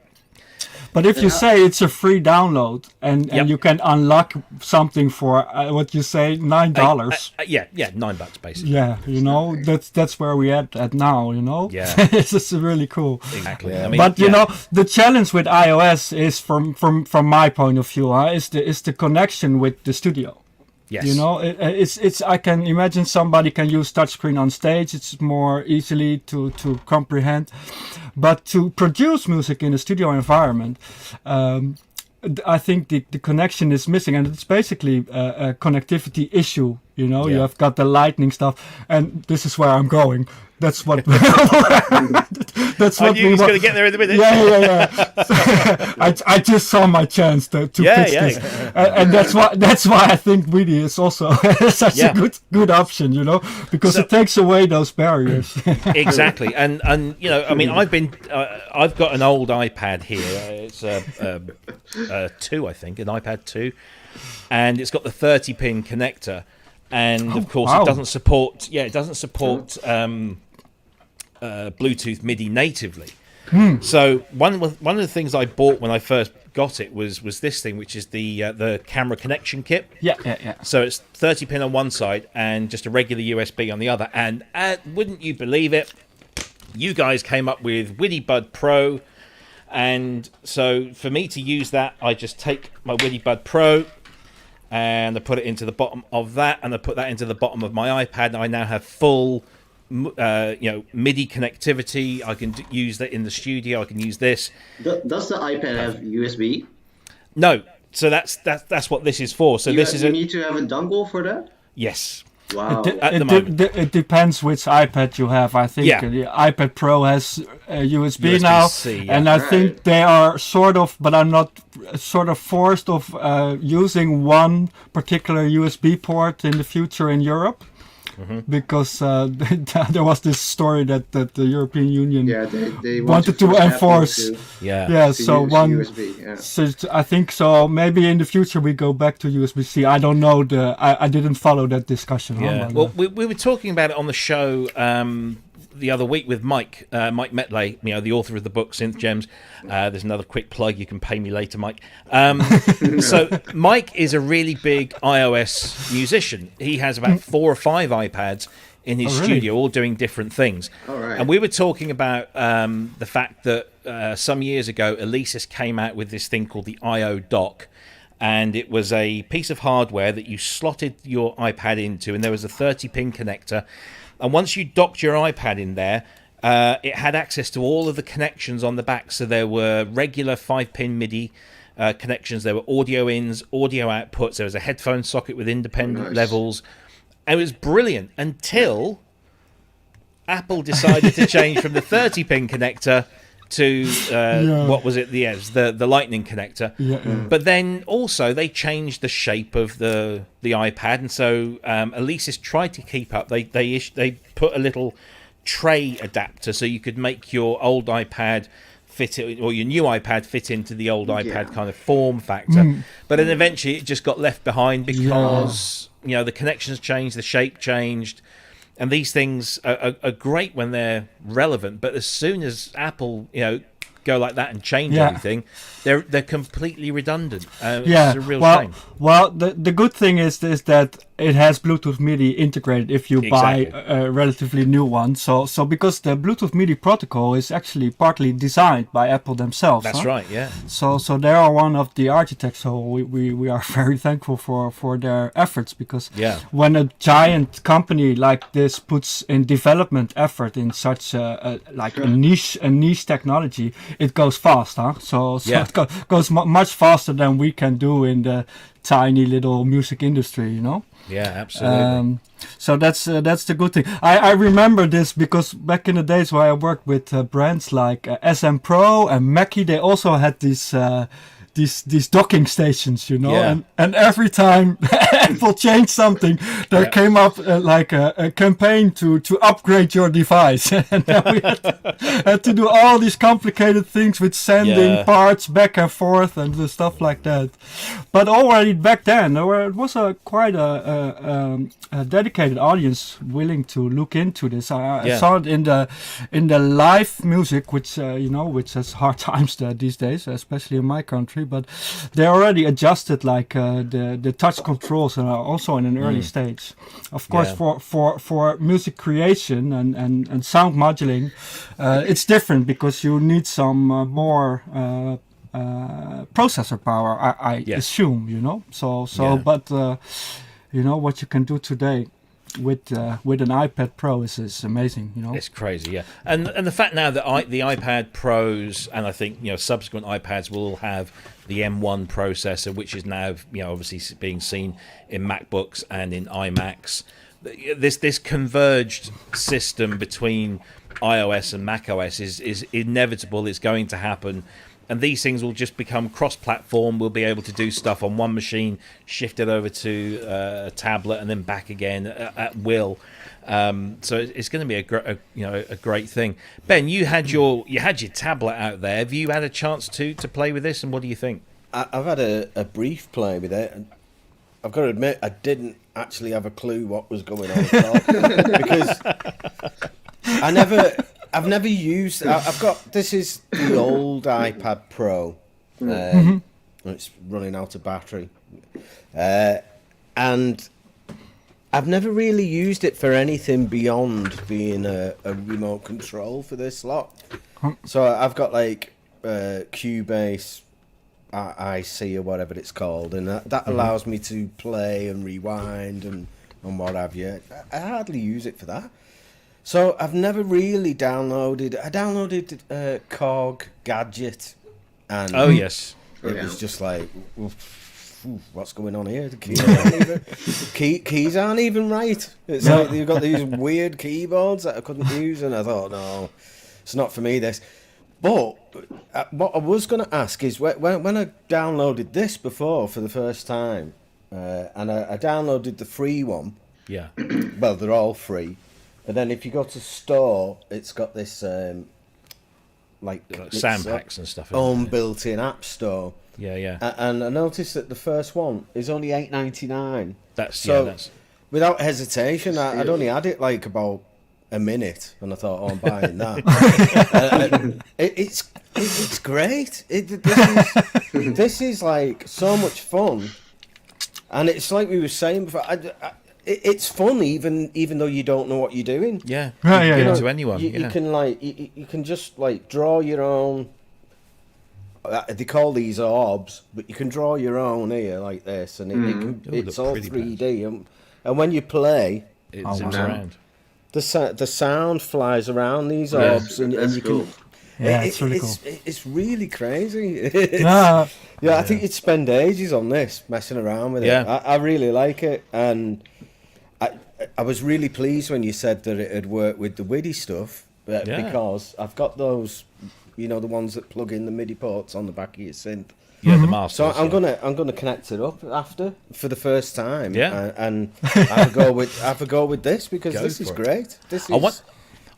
But if you say it's a free download and you can unlock something for what you say $9, $9 basically. Yeah, you know, that's where we at now, you know. Yeah, this is really cool. Exactly. I mean, but you know, the challenge with iOS is from my point of view, is the connection with the studio. Yes. You know, it's. I can imagine somebody can use touchscreen on stage. It's more easily to comprehend, but to produce music in a studio environment, I think the connection is missing, and it's basically a connectivity issue. You know, you have got the lightning stuff, and this is where I'm going. That's what. That's what I knew he was going to get there in a minute. I just saw my chance to pitch this, and that's why I think WIDI is also such a good option. You know, because it takes away those barriers. Exactly, and you know, I mean, I've got an old iPad here. It's a 2, I think, an iPad 2, and it's got the 30-pin connector. And of course, it doesn't support. Yeah, it doesn't support Bluetooth MIDI natively. So one of the things I bought when I first got it was this thing, which is the camera connection kit. Yeah. So it's 30-pin on one side and just a regular USB on the other. And wouldn't you believe it, you guys came up with WIDI Bud Pro. And so for me to use that, I just take my WIDI Bud Pro and I put it into the bottom of that, and I put that into the bottom of my iPad, and I now have full, MIDI connectivity. I can use that in the studio. I can use this. Does the iPad have USB? No. So that's what this is for. So you need to have a dongle for that? Yes. Wow. It depends which iPad you have. I think the iPad Pro has USB now, and I think they are sort of, but I'm not sort of forced of using one particular USB port in the future in Europe. Because there was this story that the European Union they wanted to enforce. So one USB, So I think so. Maybe in the future we go back to USB-C. I don't know. I didn't follow that discussion. Well, we were talking about it on the show the other week with Mike Metley, the author of the book Synth Gems. There's another quick plug. You can pay me later, Mike. So Mike is a really big iOS musician. He has about 4 or 5 iPads in his studio, all doing different things. All right. And we were talking about the fact that some years ago, Alesis came out with this thing called the IO dock. And it was a piece of hardware that you slotted your iPad into, and there was a 30-pin connector. And once you docked your iPad in there, it had access to all of the connections on the back. So there were regular 5-pin MIDI connections, there were audio ins, audio outputs, there was a headphone socket with independent levels. It was brilliant until Apple decided to change from the 30-pin connector to what was it? The Lightning connector. But then also they changed the shape of the iPad, and so Alesis tried to keep up. They put a little tray adapter so you could make your old iPad fit it, or your new iPad fit into the old iPad kind of form factor. But then eventually it just got left behind because the connections changed, the shape changed. And these things are great when they're relevant, but as soon as Apple, go like that and change everything, they're completely redundant. It's a real shame. Well, the good thing is that it has Bluetooth MIDI integrated if you buy a relatively new one. So because the Bluetooth MIDI protocol is actually partly designed by Apple themselves. That's right, yeah. So they are one of the architects. So we are very thankful for their efforts, because when a giant company like this puts in development effort in such a niche technology, it goes fast, huh? So it goes much faster than we can do in the tiny little music industry, Yeah, absolutely. So that's the good thing. I remember this because back in the days where I worked with brands like SM Pro and Mackie, they also had these docking stations, and every time Apple changed something, there came up a campaign to upgrade your device, and then we had to do all these complicated things with sending parts back and forth and the stuff like that. But already back then, it was quite a dedicated audience willing to look into this. I saw it in the live music, which which has hard times these days, especially in my country. But they already adjusted the touch controls also in an early stage. Of course, for music creation and sound modeling, it's different because you need some more processor power. I assume, But what you can do today with an iPad Pro is amazing, It's crazy, yeah. And the fact now that the iPad Pros and I think subsequent iPads will have the M1 processor, which is now obviously being seen in MacBooks and in iMacs. This converged system between iOS and macOS is inevitable. It's going to happen. And these things will just become cross-platform. We'll be able to do stuff on one machine, shift it over to a tablet, and then back again at will. So it's going to be a great thing. Ben, you had your tablet out there. Have you had a chance to play with this? And what do you think? I've had a brief play with it. I've got to admit, I didn't actually have a clue what was going on at all because I've never used. This is the old iPad Pro. It's running out of battery, and I've never really used it for anything beyond being a remote control for this lot. So I've got Cubase IC or whatever it's called, and that allows me to play and rewind and what have you. I hardly use it for that. So I've never really downloaded. I downloaded Korg Gadget, and it was just like, what's going on here? The keys aren't even right. It's like you've got these weird keyboards that I couldn't use, and I thought, no, it's not for me. This, but what I was going to ask is when I downloaded this before for the first time, and I downloaded the free one. Yeah. Well, they're all free. But then if you go to store, it's got this sound packs and stuff. Own built-in app store. Yeah. And I noticed that the first one is only $8.99. That's without hesitation. I'd only had it about a minute, and I thought, oh, I'm buying that. It's great. This is like so much fun, and it's like we were saying before. It's fun even though you don't know what you're doing. Yeah, to anyone. You can like you can just like draw your own. They call these orbs, but you can draw your own here like this, and it's all 3D. And when you play, it zooms around. The sound flies around these orbs, and you can. Yeah, it's really cool. It's really crazy. Yeah, I think you'd spend ages on this messing around with it. I really like it, and I was really pleased when you said that it had worked with the WIDI stuff, because I've got those, the ones that plug in the MIDI ports on the back of your synth. Yeah, the masters. So I'm gonna connect it up after for the first time. Yeah, and have a go with this because this is great. This is.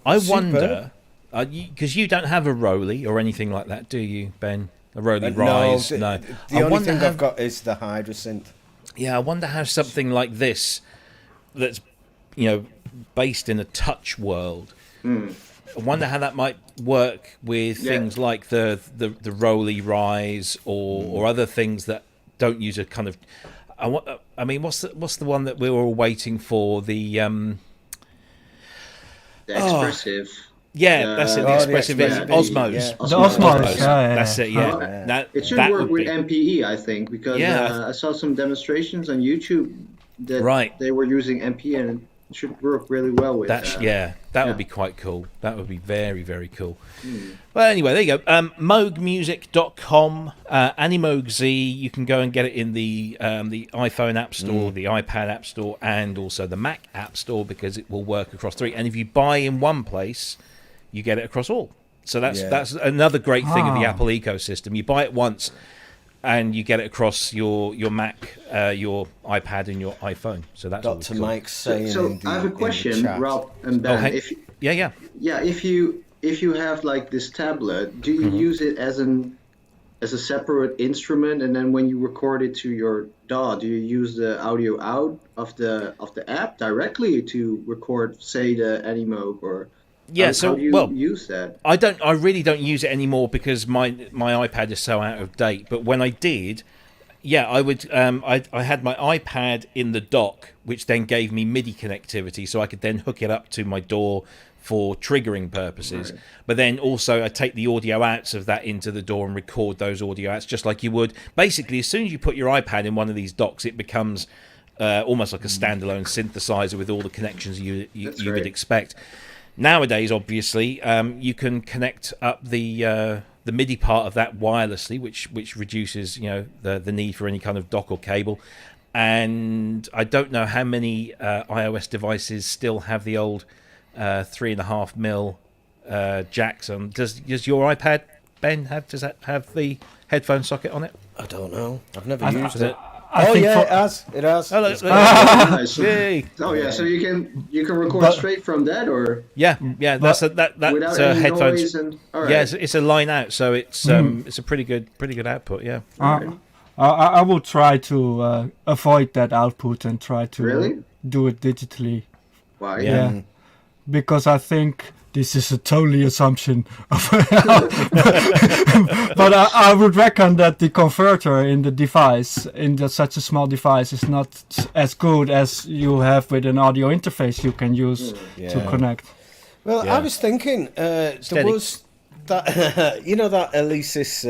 I wonder, because you don't have a Rolly or anything like that, do you, Ben? A Rolly Rise? No. The only thing I've got is the Hydra synth. Yeah, I wonder how something like this, that's based in a touch world. I wonder how that might work with things like the Rolly Rise or other things that don't use a kind of. I mean, what's the one that we were all waiting for? The expressive. Yeah, that's it. The expressive is Osmos. The Osmos. That's it. Yeah. It should work with MPE, I think, because I saw some demonstrations on YouTube that they were using MPE, and it should work really well with that. Yeah, that would be quite cool. That would be very, very cool. Well, anyway, there you go. Moogmusic.com, Animoog Z. You can go and get it in the iPhone App Store, the iPad App Store, and also the Mac App Store, because it will work across 3. And if you buy in one place, you get it across all. So that's another great thing of the Apple ecosystem. You buy it once, and you get it across your Mac, your iPad, and your iPhone. So that's Dr. Cool. Mike's saying. So I have a question, Rob and Ben. If you have like this tablet, do you use it as a separate instrument, and then when you record it to your DAW, do you use the audio out of the app directly to record, say, the Animoog, or? Yeah, how do you use that? I really don't use it anymore because my iPad is so out of date. But when I did, I would. I had my iPad in the dock, which then gave me MIDI connectivity, so I could then hook it up to my DAW for triggering purposes. Right. But then also I take the audio outs of that into the DAW and record those audio outs just like you would. Basically, as soon as you put your iPad in one of these docks, it becomes almost like a standalone synthesizer with all the connections you would expect. Nowadays, obviously, you can connect up the MIDI part of that wirelessly, which reduces the need for any kind of dock or cable. And I don't know how many iOS devices still have the old 3.5mm jacks on. Does your iPad, Ben, does that have the headphone socket on it? I don't know. I've never used it. It has. It has. Oh, Yay. So you can record straight from that, or that's a headphones. It's a line out, so it's a pretty good output. Yeah. I will try to avoid that output and try to do it digitally. Why? Yeah. Because I think this is a totally assumption. But I would reckon that the converter in the device, such a small device, is not as good as you have with an audio interface you can use to connect. Well, I was thinking there was that, that Alesis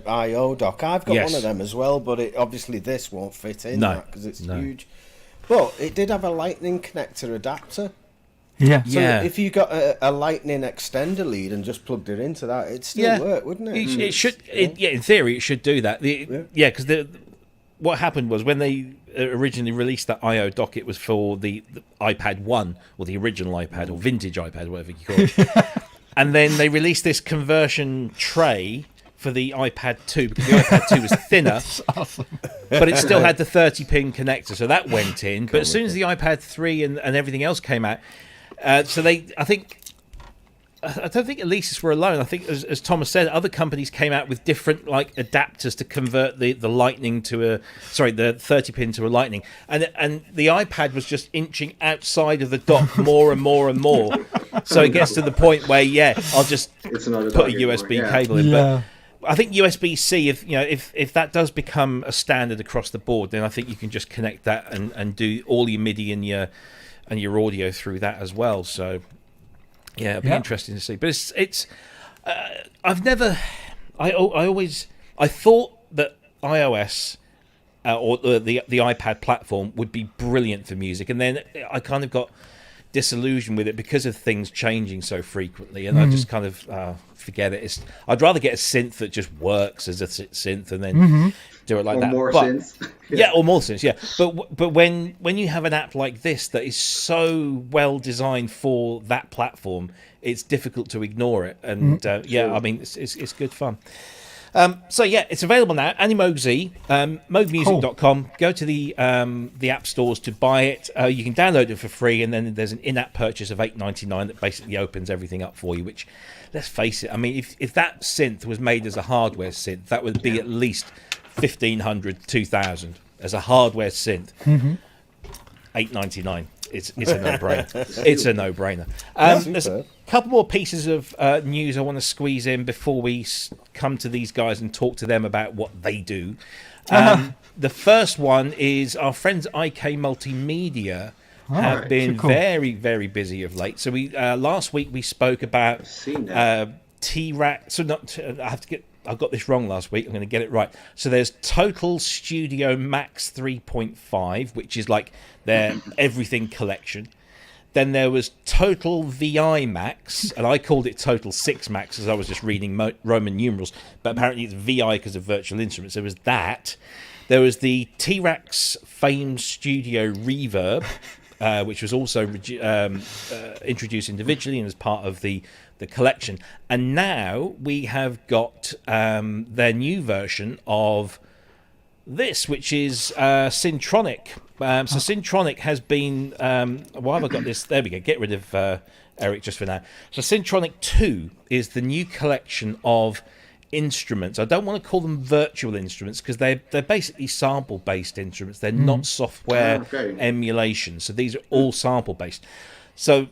I/O dock. I've got one of them as well, but obviously this won't fit in that because it's huge. But it did have a lightning connector adapter. Yeah. So if you got a lightning extender lead and just plugged it into that, it'd still work, wouldn't it? It should. In theory, it should do that. Because what happened was when they originally released that I/O dock, it was for the iPad 1 or the original iPad or vintage iPad, whatever you call it. And then they released this conversion tray for the iPad 2 because the iPad 2 was thinner, awesome. But it still had the 30-pin connector, so that went in. But as soon as the iPad 3 and everything else came out. So I think I don't think Alesis were alone. I think, as Thomas said, other companies came out with different like adapters to convert the lightning to the 30-pin to a lightning, and the iPad was just inching outside of the dock more and more and more. So it gets to the point where I'll just put a USB cable in. But I think USB-C, if that does become a standard across the board, then I think you can just connect that and do all your MIDI and your audio through that as well. So. Yeah, it'll be interesting to see. But it's I thought that iOS or the iPad platform would be brilliant for music, and then I kind of got disillusioned with it because of things changing so frequently, and I just kind of forget it. I'd rather get a synth that just works as a synth and then do it like that. More synths. Or more synths. Yeah, but when you have an app like this that is so well designed for that platform, it's difficult to ignore it. And I mean, it's good fun. So it's available now. Animoog Z, moogmusic.com. Cool. Go to the app stores to buy it. You can download it for free, and then there's an in-app purchase of $8.99 that basically opens everything up for you. Which, let's face it, I mean, if that synth was made as a hardware synth, that would be at least $1,500 to $2,000 as a hardware synth. $8.99. It's a no-brainer. It's a no-brainer. There's a couple more pieces of news I want to squeeze in before we come to these guys and talk to them about what they do. The first one is our friends IK Multimedia have been very, very busy of late. So we last week we spoke about T-Rack. So I got this wrong last week. I'm going to get it right. So there's Total Studio Max 3.5, which is like their everything collection. Then there was Total VI Max, and I called it Total 6 Max as I was just reading Roman numerals, but apparently it's VI because of virtual instruments. There was that. There was the T-Rax Fame Studio Reverb, which was also introduced individually and as part of the collection. And now we have got their new version of this, which is Syntronik. So Syntronik has been... why have I got this? There we go. Get rid of Eric just for now. So Syntronik 2 is the new collection of instruments. I don't want to call them virtual instruments because they're basically sample-based instruments. They're not software emulation. So these are all sample-based. So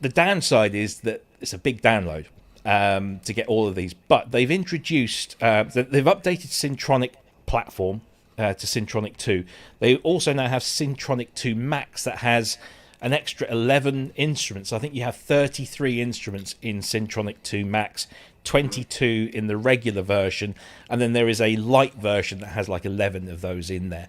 the downside is that it's a big download to get all of these. But they've introduced... they've updated Syntronik platform to Syntronik 2. They also now have Syntronik 2 Max that has an extra 11 instruments. I think you have 33 instruments in Syntronik 2 Max, 22 in the regular version, and then there is a light version that has like 11 of those in there.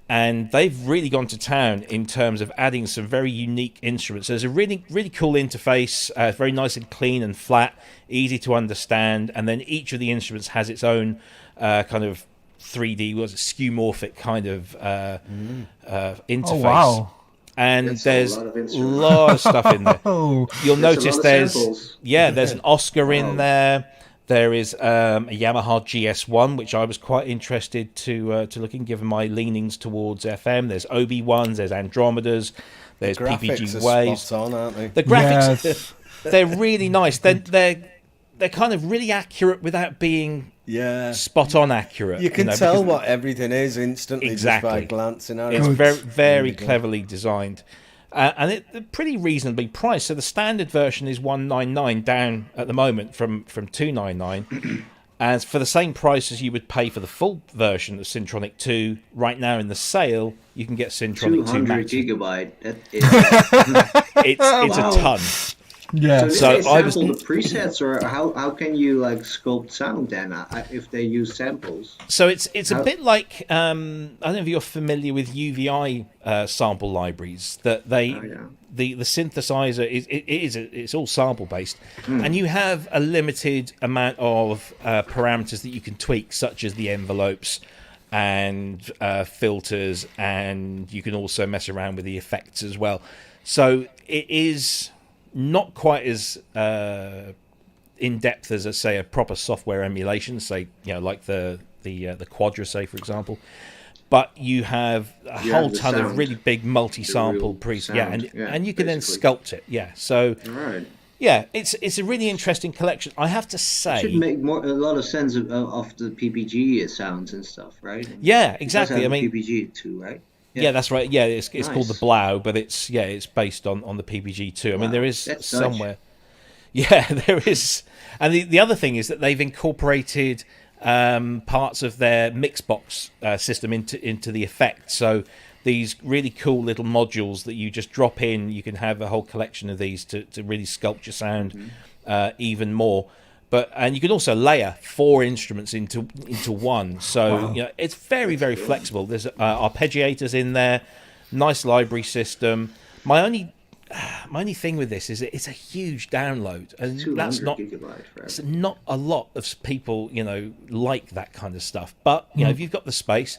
And they've really gone to town in terms of adding some very unique instruments. There's a really, really cool interface, very nice and clean and flat, easy to understand, and then each of the instruments has its own kind of 3D, skeuomorphic kind of interface. Oh, wow. And there's a lot of stuff in there. You'll notice there's an Oscar in there. There is a Yamaha GS1, which I was quite interested to look in, given my leanings towards FM. There's Obi-Wans, there's Andromedas, there's PPG Waves. Spot on, aren't they? The graphics, they're really nice. They're kind of really accurate without being spot on accurate. You can tell what everything is instantly just by glancing at it. It's very, very cleverly designed. And they're pretty reasonably priced. So the standard version is $199 down at the moment from $299. And for the same price as you would pay for the full version of Syntronik 2, right now in the sale, you can get Syntronik 2 Max. 200 gigabyte. That is... it's a ton. Yeah. So they sample the presets, or how can you like sculpt sound then if they use samples? So it's a bit like I don't know if you're familiar with UVI sample libraries. That the synthesizer it's all sample based, and you have a limited amount of parameters that you can tweak, such as the envelopes and filters, and you can also mess around with the effects as well. So it is not quite as in depth as, let's say, a proper software emulation, say, like the Quadra, say, for example. But you have a whole ton of really big multi-sample presets, and you can then sculpt it. Yeah, so Yeah, it's a really interesting collection. I have to say, it should make a lot of sense of the PPG sounds and stuff, right? And yeah, exactly. I mean, PPG too, right? Yeah, that's right. Yeah, it's Nice. called the Blau, but it's based on the PPG too. I mean, there is that's somewhere. Dutch. Yeah, there is. And the other thing is that they've incorporated parts of their mixbox system into the effect. So these really cool little modules that you just drop in, you can have a whole collection of these to really sculpt your sound even more. And you can also layer 4 instruments into one. So it's very, very flexible. There's arpeggiators in there, nice library system. My only thing with this is it's a huge download, and that's not it's not a lot of people like that kind of stuff. But if you've got the space,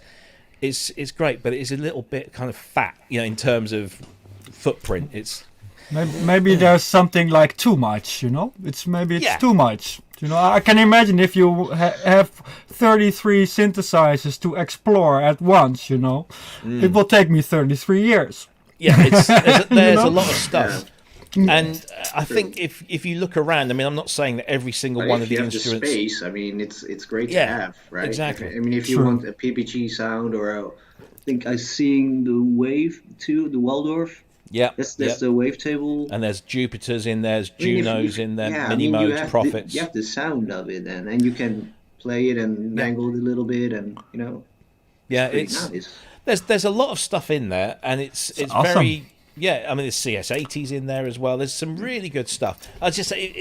it's great. But it is a little bit kind of fat, in terms of footprint. It's maybe there's something like too much, It's too much. I can imagine if you have 33 synthesizers to explore at once, it will take me 33 years. Yeah, there's a lot of stuff. Yeah. And I think if you look around, I mean, I'm not saying that every single one of the instruments. The space, I mean, it's great to have, right? Exactly. I mean, if you want a PPG sound, or I think I've seen the Wave too, the Waldorf. Yeah, that's the wavetable. And there's Jupiters in there, there's Junos in there, mini modes, Prophets. You have the sound of it, and you can play it and mangle it a little bit, and Yeah, it's nice. There's a lot of stuff in there, and it's awesome. very I mean, there's CS80s in there as well. There's some really good stuff. I just say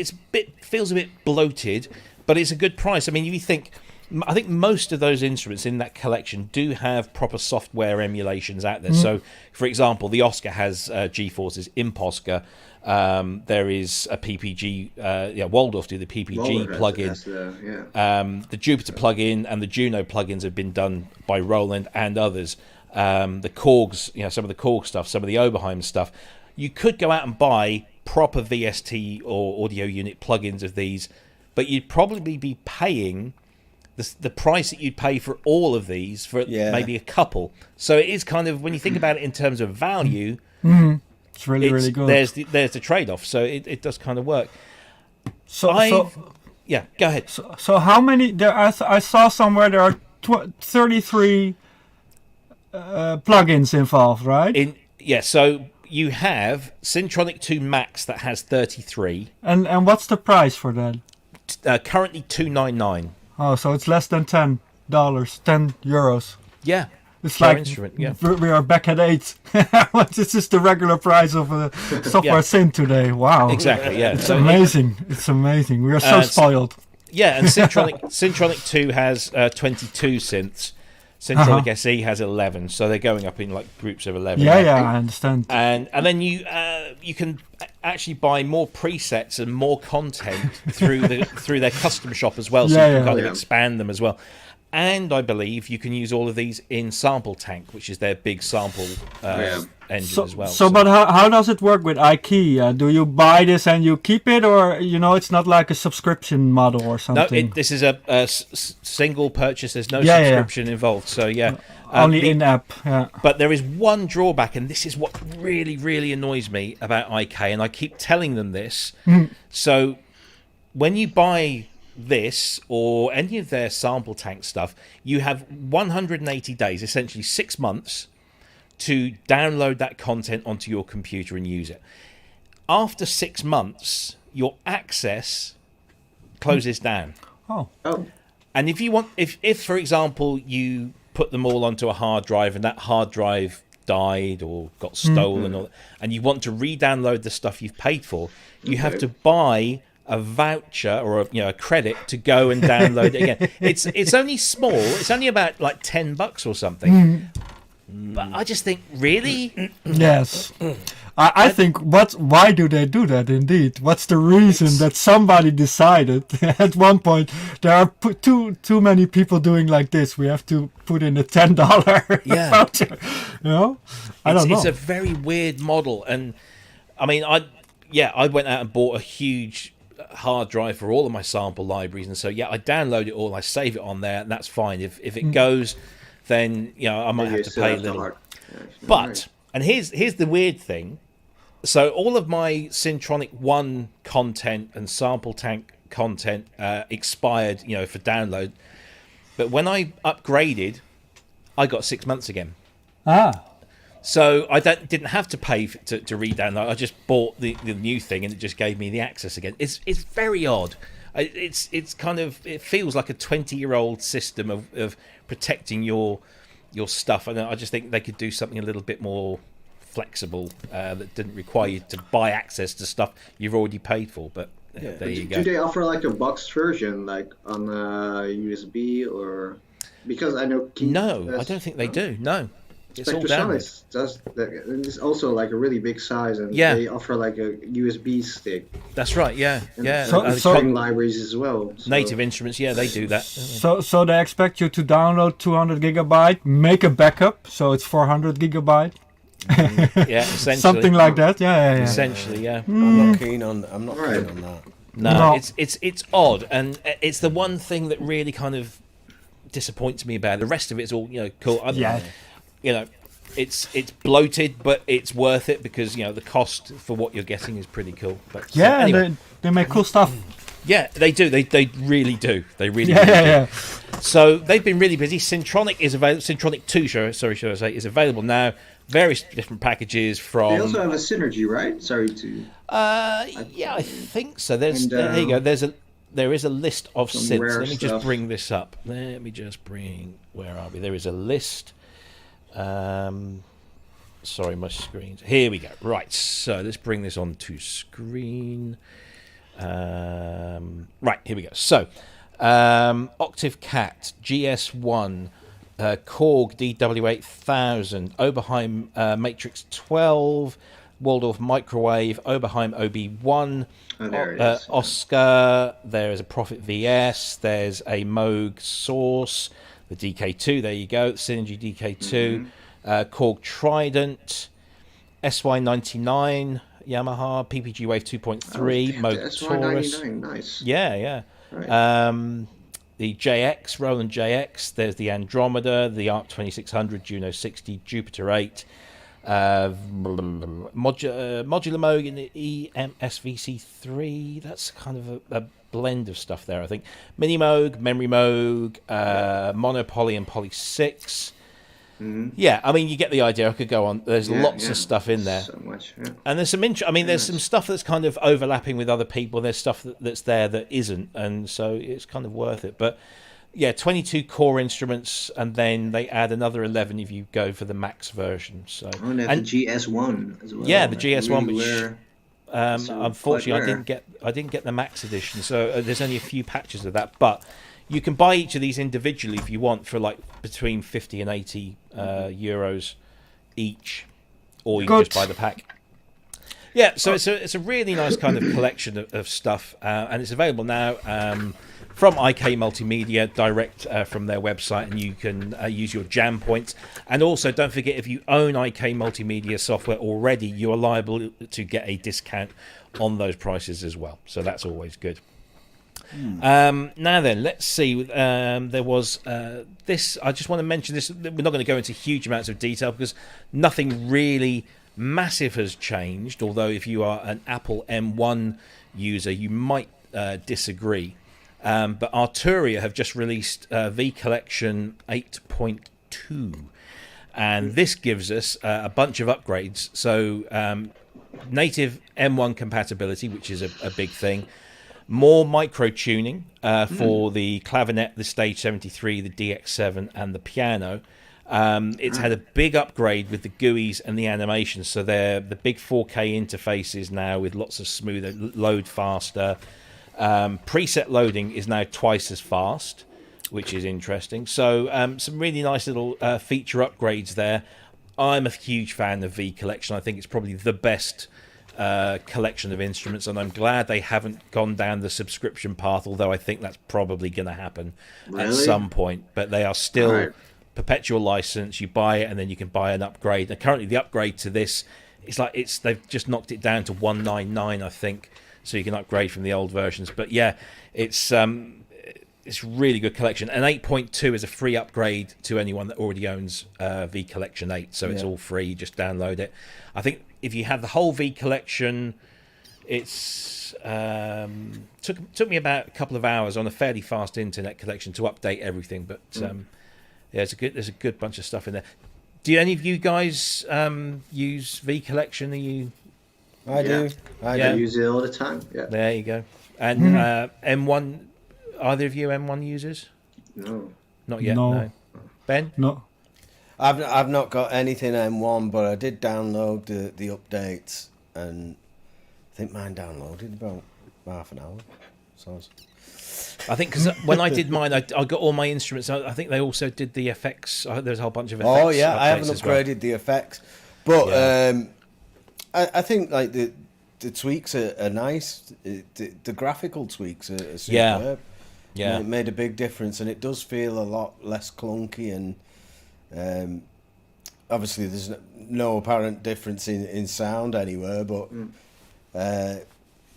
feels a bit bloated, but it's a good price. I mean, if you think. I think most of those instruments in that collection do have proper software emulations out there. So, for example, the Oscar has GeForce's Imp Oscar. There is a PPG, Waldorf do the PPG plugin. The Jupiter plugin and the Juno plugins have been done by Roland and others. The Korgs, some of the Korg stuff, some of the Oberheim stuff. You could go out and buy proper VST or audio unit plugins of these, but you'd probably be paying the price that you'd pay for all of these for maybe a couple. So it is kind of, when you think about it in terms of value, it's really good. There's the trade-off. So it does kind of work. So go ahead. So how many? I saw somewhere there are 33 plugins involved, right? So you have Syntronik 2 Max that has 33. And what's the price for that? Currently $299. Oh, so it's less than $10, €10. Yeah. It's like instrument, we are back at 8. This is the regular price of a software synth today. Wow. Exactly, yeah. It's amazing. It's amazing. We are so spoiled. Yeah, and Syntronik 2 has 22 synths. Syntronik SE has 11, so they're going up in like groups of 11. Yeah, I understand. And then you can actually buy more presets and more content through their custom shop as well, so you can kind of expand them as well. And I believe you can use all of these in Sample Tank, which is their big sample engine as well. So, but how does it work with IKEA? Do you buy this and you keep it, or it's not like a subscription model or something? No, this is a single purchase. There's no subscription involved. So only in-app. Yeah. But there is one drawback, and this is what really, really annoys me about IK, and I keep telling them this. So when you buy this or any of their Sample Tank stuff, you have 180 days, essentially 6 months, to download that content onto your computer and use it. After 6 months, your access closes down. Oh. And if you want, if for example you put them all onto a hard drive and that hard drive died or got stolen, and you want to re-download the stuff you've paid for, you have to buy a voucher or a credit to go and download it again. It's only small. It's only about like $10 or something. But I just think, really? Yes. I think, why do they do that indeed? What's the reason that somebody decided at one point, there are too many people doing like this, we have to put in a $10 voucher? I don't know. It's a very weird model. And I mean, I went out and bought a huge hard drive for all of my sample libraries, and so I download it all, I save it on there, and that's fine. If it goes, then I might have to pay a little. But and here's the weird thing: So all of my Syntronik 1 content and sample tank content expired, for download. But when I upgraded, I got 6 months again. So I didn't have to pay to re-download. I just bought the new thing, and it just gave me the access again. It's very odd. It's kind of, it feels like a 20-year-old system of protecting your stuff, and I just think they could do something a little bit more flexible that didn't require you to buy access to stuff you've already paid for. But there you go. Do they offer like a boxed version, like on USB, or because I know No, I don't think they do. No. It's all Spectrasonics does that, and it's also like a really big size, and they offer like a USB stick. That's right, yeah. Coding libraries as well. So. Native Instruments, they do that. So they expect you to download 200 gigabyte, make a backup, so it's 400 gigabyte. Yeah, essentially. Something like that. Yeah. Essentially, yeah. I'm not keen on that. No, it's odd, and it's the one thing that really kind of disappoints me about it. The rest of it's all cool. It's bloated, but it's worth it because the cost for what you're getting is pretty cool. But anyway. they make cool stuff. Yeah, they do. They really do. They really do. So they've been really busy. Syntronik is available. Syntronik 2, should I say, is available now. Various different packages from. They also have a Synergy, right? Sorry to. I think so. There you go. There is a list of synths. Let me just bring this up. Where are we? There is a list. Sorry, my screen. Here we go. Right, so let's bring this onto screen. Right, here we go. So, Octave Cat, GS1, Korg DW8000, Oberheim Matrix 12, Waldorf Microwave, Oberheim OB1, Oscar. There is a Prophet VS. There's a Moog Source. The DK2, there you go, Synergy DK2, Korg Trident, SY99, Yamaha, PPG Wave 2.3, Moog Taurus. Nice. Yeah. Right. The JX, Roland JX, there's the Andromeda, the ARC 2600, Juno 60, Jupiter 8, Modular Moog in the EMSVC3, that's kind of a blend of stuff there, I think. Mini Moog, Memory Moog, Monopoly and Poly 6. Yeah, I mean, you get the idea. I could go on. There's lots of stuff in there. So much, and there's some there's some stuff that's kind of overlapping with other people. There's stuff that's there that isn't, and so it's kind of worth it. But yeah, 22 core instruments, and then they add another 11 if you go for the max version. So and the GS1 as well. Yeah, the GS1, which unfortunately I didn't get the max edition. So there's only a few patches of that, but you can buy each of these individually if you want for like between 50 and 80 euros each, or you can just buy the pack. Yeah, so it's a really nice kind of collection of stuff, and it's available now from IK Multimedia direct from their website, and you can use your jam points. And also, don't forget, if you own IK Multimedia software already, you are liable to get a discount on those prices as well. So that's always good. Now then, let's see. There was this. I just want to mention this. We're not going to go into huge amounts of detail because nothing really massive has changed. Although if you are an Apple M1 user, you might disagree. But Arturia have just released V Collection 8.2, and this gives us a bunch of upgrades. So native M1 compatibility, which is a big thing. More micro tuning for the clavinet, the Stage 73, the DX7, and the piano. It's had a big upgrade with the GUIs and the animations. So they're the big 4K interfaces now with lots of smoother, load faster. Preset loading is now twice as fast, which is interesting. So some really nice little feature upgrades there. I'm a huge fan of V Collection. I think it's probably the best collection of instruments, and I'm glad they haven't gone down the subscription path, although I think that's probably going to happen at some point. But they are still perpetual license. You buy it and then you can buy an upgrade. And currently the upgrade to this, they've just knocked it down to 199, I think, so you can upgrade from the old versions. But yeah, it's it's really good collection. And 8.2 is a free upgrade to anyone that already owns V Collection 8, so it's all free. Just download it. I think if you have the whole V Collection, it's took me about a couple of hours on a fairly fast internet connection to update everything. But there's a good bunch of stuff in there. Do any of you guys use V Collection? Are you? I do. I use it all the time. Yeah. There you go. And M1, either of you M1 users? No. Not yet. No. Ben? No. I've not got anything M1, but I did download the updates, and I think mine downloaded about half an hour. So I think because when I did mine, I got all my instruments. I think they also did the effects. There's a whole bunch of effects. Oh yeah, I haven't upgraded the effects, but I think like the tweaks are nice. The graphical tweaks are superb. Yeah, it made a big difference, and it does feel a lot less clunky. And obviously, there's no apparent difference in sound anywhere, but.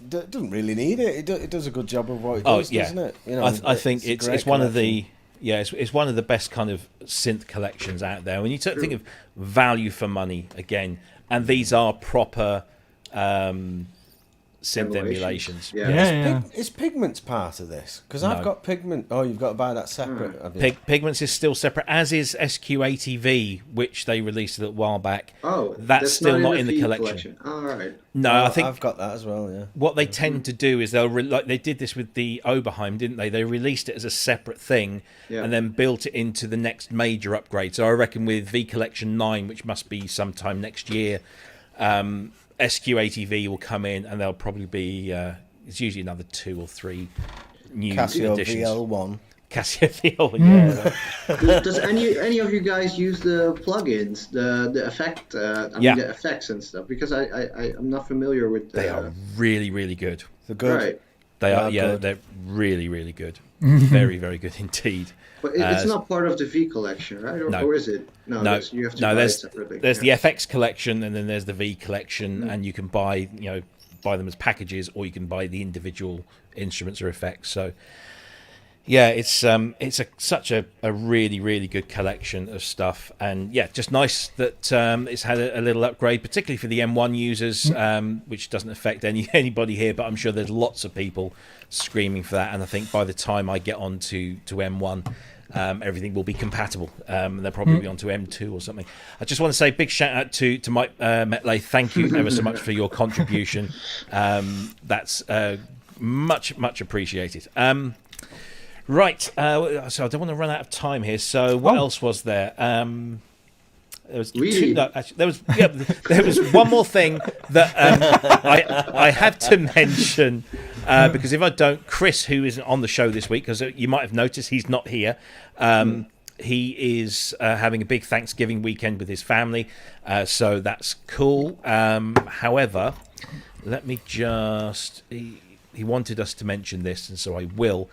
Doesn't really need it. It does a good job of what it does, doesn't it? You know, I think it's one of the it's one of the best kind of synth collections out there. When you think of value for money again, and these are proper synth emulations. Is Pigments part of this? Because I've got Pigment. Oh, you've got to buy that separate. Pigments is still separate, as is SQ80V, which they released a little while back. Oh, that's still not in the collection. All right. No, I think I've got that as well. Yeah. What they tend to do is like they did this with the Oberheim, didn't they? They released it as a separate thing and then built it into the next major upgrade. So I reckon with V Collection 9, which must be sometime next year. SQ80V will come in, and there'll probably be it's usually another 2 or 3 new Casio additions. VL1. Casio VL1, yeah. Does any of you guys use the plugins, the effect, the effects and stuff? Because I'm not familiar with. They are really, really good. They're good. Right. They are, good. They're really, really good. Very, very good indeed. But it's not part of the V collection, right? Or is it? No, you have to buy it separately. There's the FX collection, and then there's the V collection, and you can buy them as packages, or you can buy the individual instruments or effects. So, it's such a really, really good collection of stuff, and just nice that it's had a little upgrade, particularly for the M1 users, which doesn't affect anybody here, but I'm sure there's lots of people screaming for that, and I think by the time I get on to M1, everything will be compatible, and they'll probably be on to M2 or something. I just want to say big shout out to Mike Metley. Thank you ever so much for your contribution. That's much appreciated. Right, so I don't want to run out of time here. So what else was there? There was there was one more thing that I have to mention because if I don't, Chris, who isn't on the show this week, because you might have noticed he's not here. He is having a big Thanksgiving weekend with his family, so that's cool. However, let me just. He wanted us to mention this, and so I will.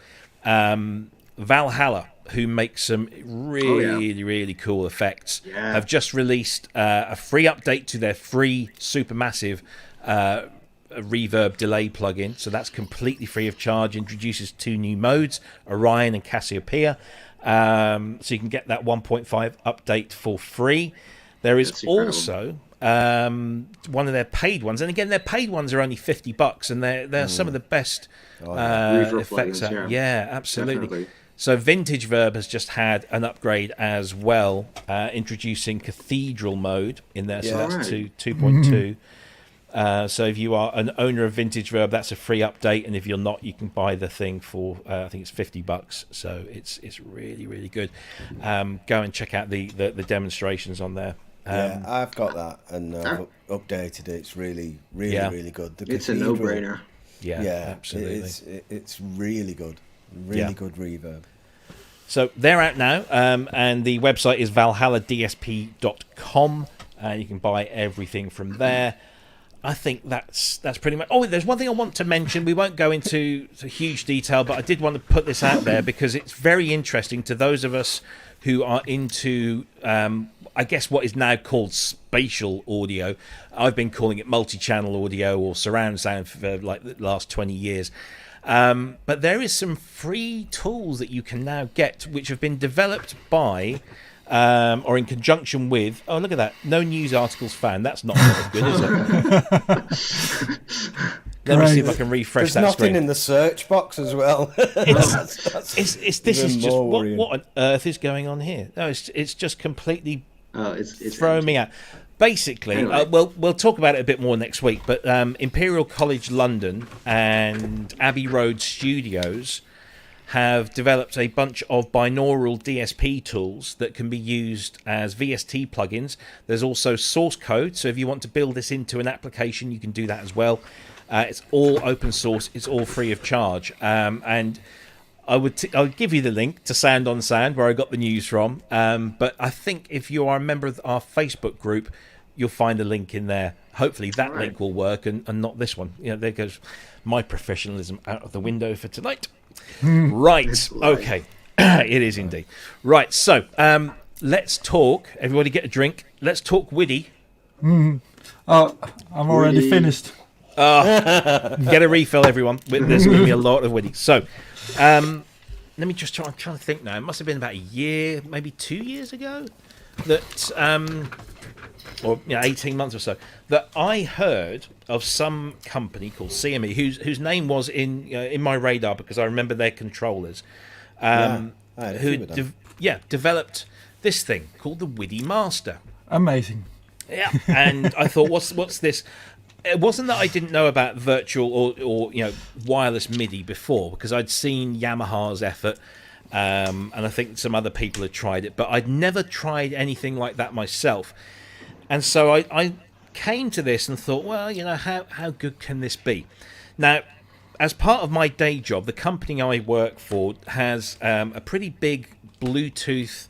Valhalla, who makes some really cool effects, have just released a free update to their free Supermassive reverb delay plugin. So that's completely free of charge, introduces 2 new modes, Orion and Cassiopeia. So you can get that 1.5 update for free. There is also one of their paid ones, and again, their paid ones are only $50, and they're some of the best effects. Absolutely. Definitely. So Vintageverb has just had an upgrade as well, introducing Cathedral mode in there. So that's 2.2. So if you are an owner of Vintageverb, that's a free update, and if you're not, you can buy the thing for I think it's $50. So it's really, really good. Go and check out the demonstrations on there. I've got that, and I've updated it. It's really good. It's a no-brainer. Yeah, absolutely. It's really good. Really good reverb. So they're out now, and the website is valhalladsp.com, and you can buy everything from there. I think that's pretty much. Oh, there's one thing I want to mention. We won't go into huge detail, but I did want to put this out there because it's very interesting to those of us who are into, I guess, what is now called spatial audio. I've been calling it multi-channel audio or surround sound for like the last 20 years. But there is some free tools that you can now get, which have been developed by or in conjunction with. Oh, look at that! No news articles found. That's not very good, is it? Let me see if I can refresh that screen. There's nothing in the search box as well. This is just what on earth is going on here? No, it's just completely throwing me out. Basically, anyway. We'll talk about it a bit more next week. But Imperial College London and Abbey Road Studios have developed a bunch of binaural DSP tools that can be used as VST plugins. There's also source code, so if you want to build this into an application, you can do that as well. It's all open source. It's all free of charge. And I would give you the link to Sound on Sound, where I got the news from. But I think if you are a member of our Facebook group, you'll find a link in there. Hopefully that link will work and not this one. There goes my professionalism out of the window for tonight. Right. Okay. It is indeed. Right. So let's talk. Everybody get a drink. Let's talk WIDI. I'm already finished. Get a refill, everyone. There's going to be a lot of WIDI. So, let me just try. I'm trying to think now. It must have been about a year, maybe 2 years ago, that, or 18 months or so, that I heard of some company called CME, whose name was in my radar because I remember their controllers, who developed this thing called the WIDI Master. Amazing. Yeah, and I thought, what's this? It wasn't that I didn't know about virtual or wireless MIDI before, because I'd seen Yamaha's effort, and I think some other people had tried it, but I'd never tried anything like that myself. And so I came to this and thought, well, how good can this be? Now, as part of my day job, the company I work for has a pretty big Bluetooth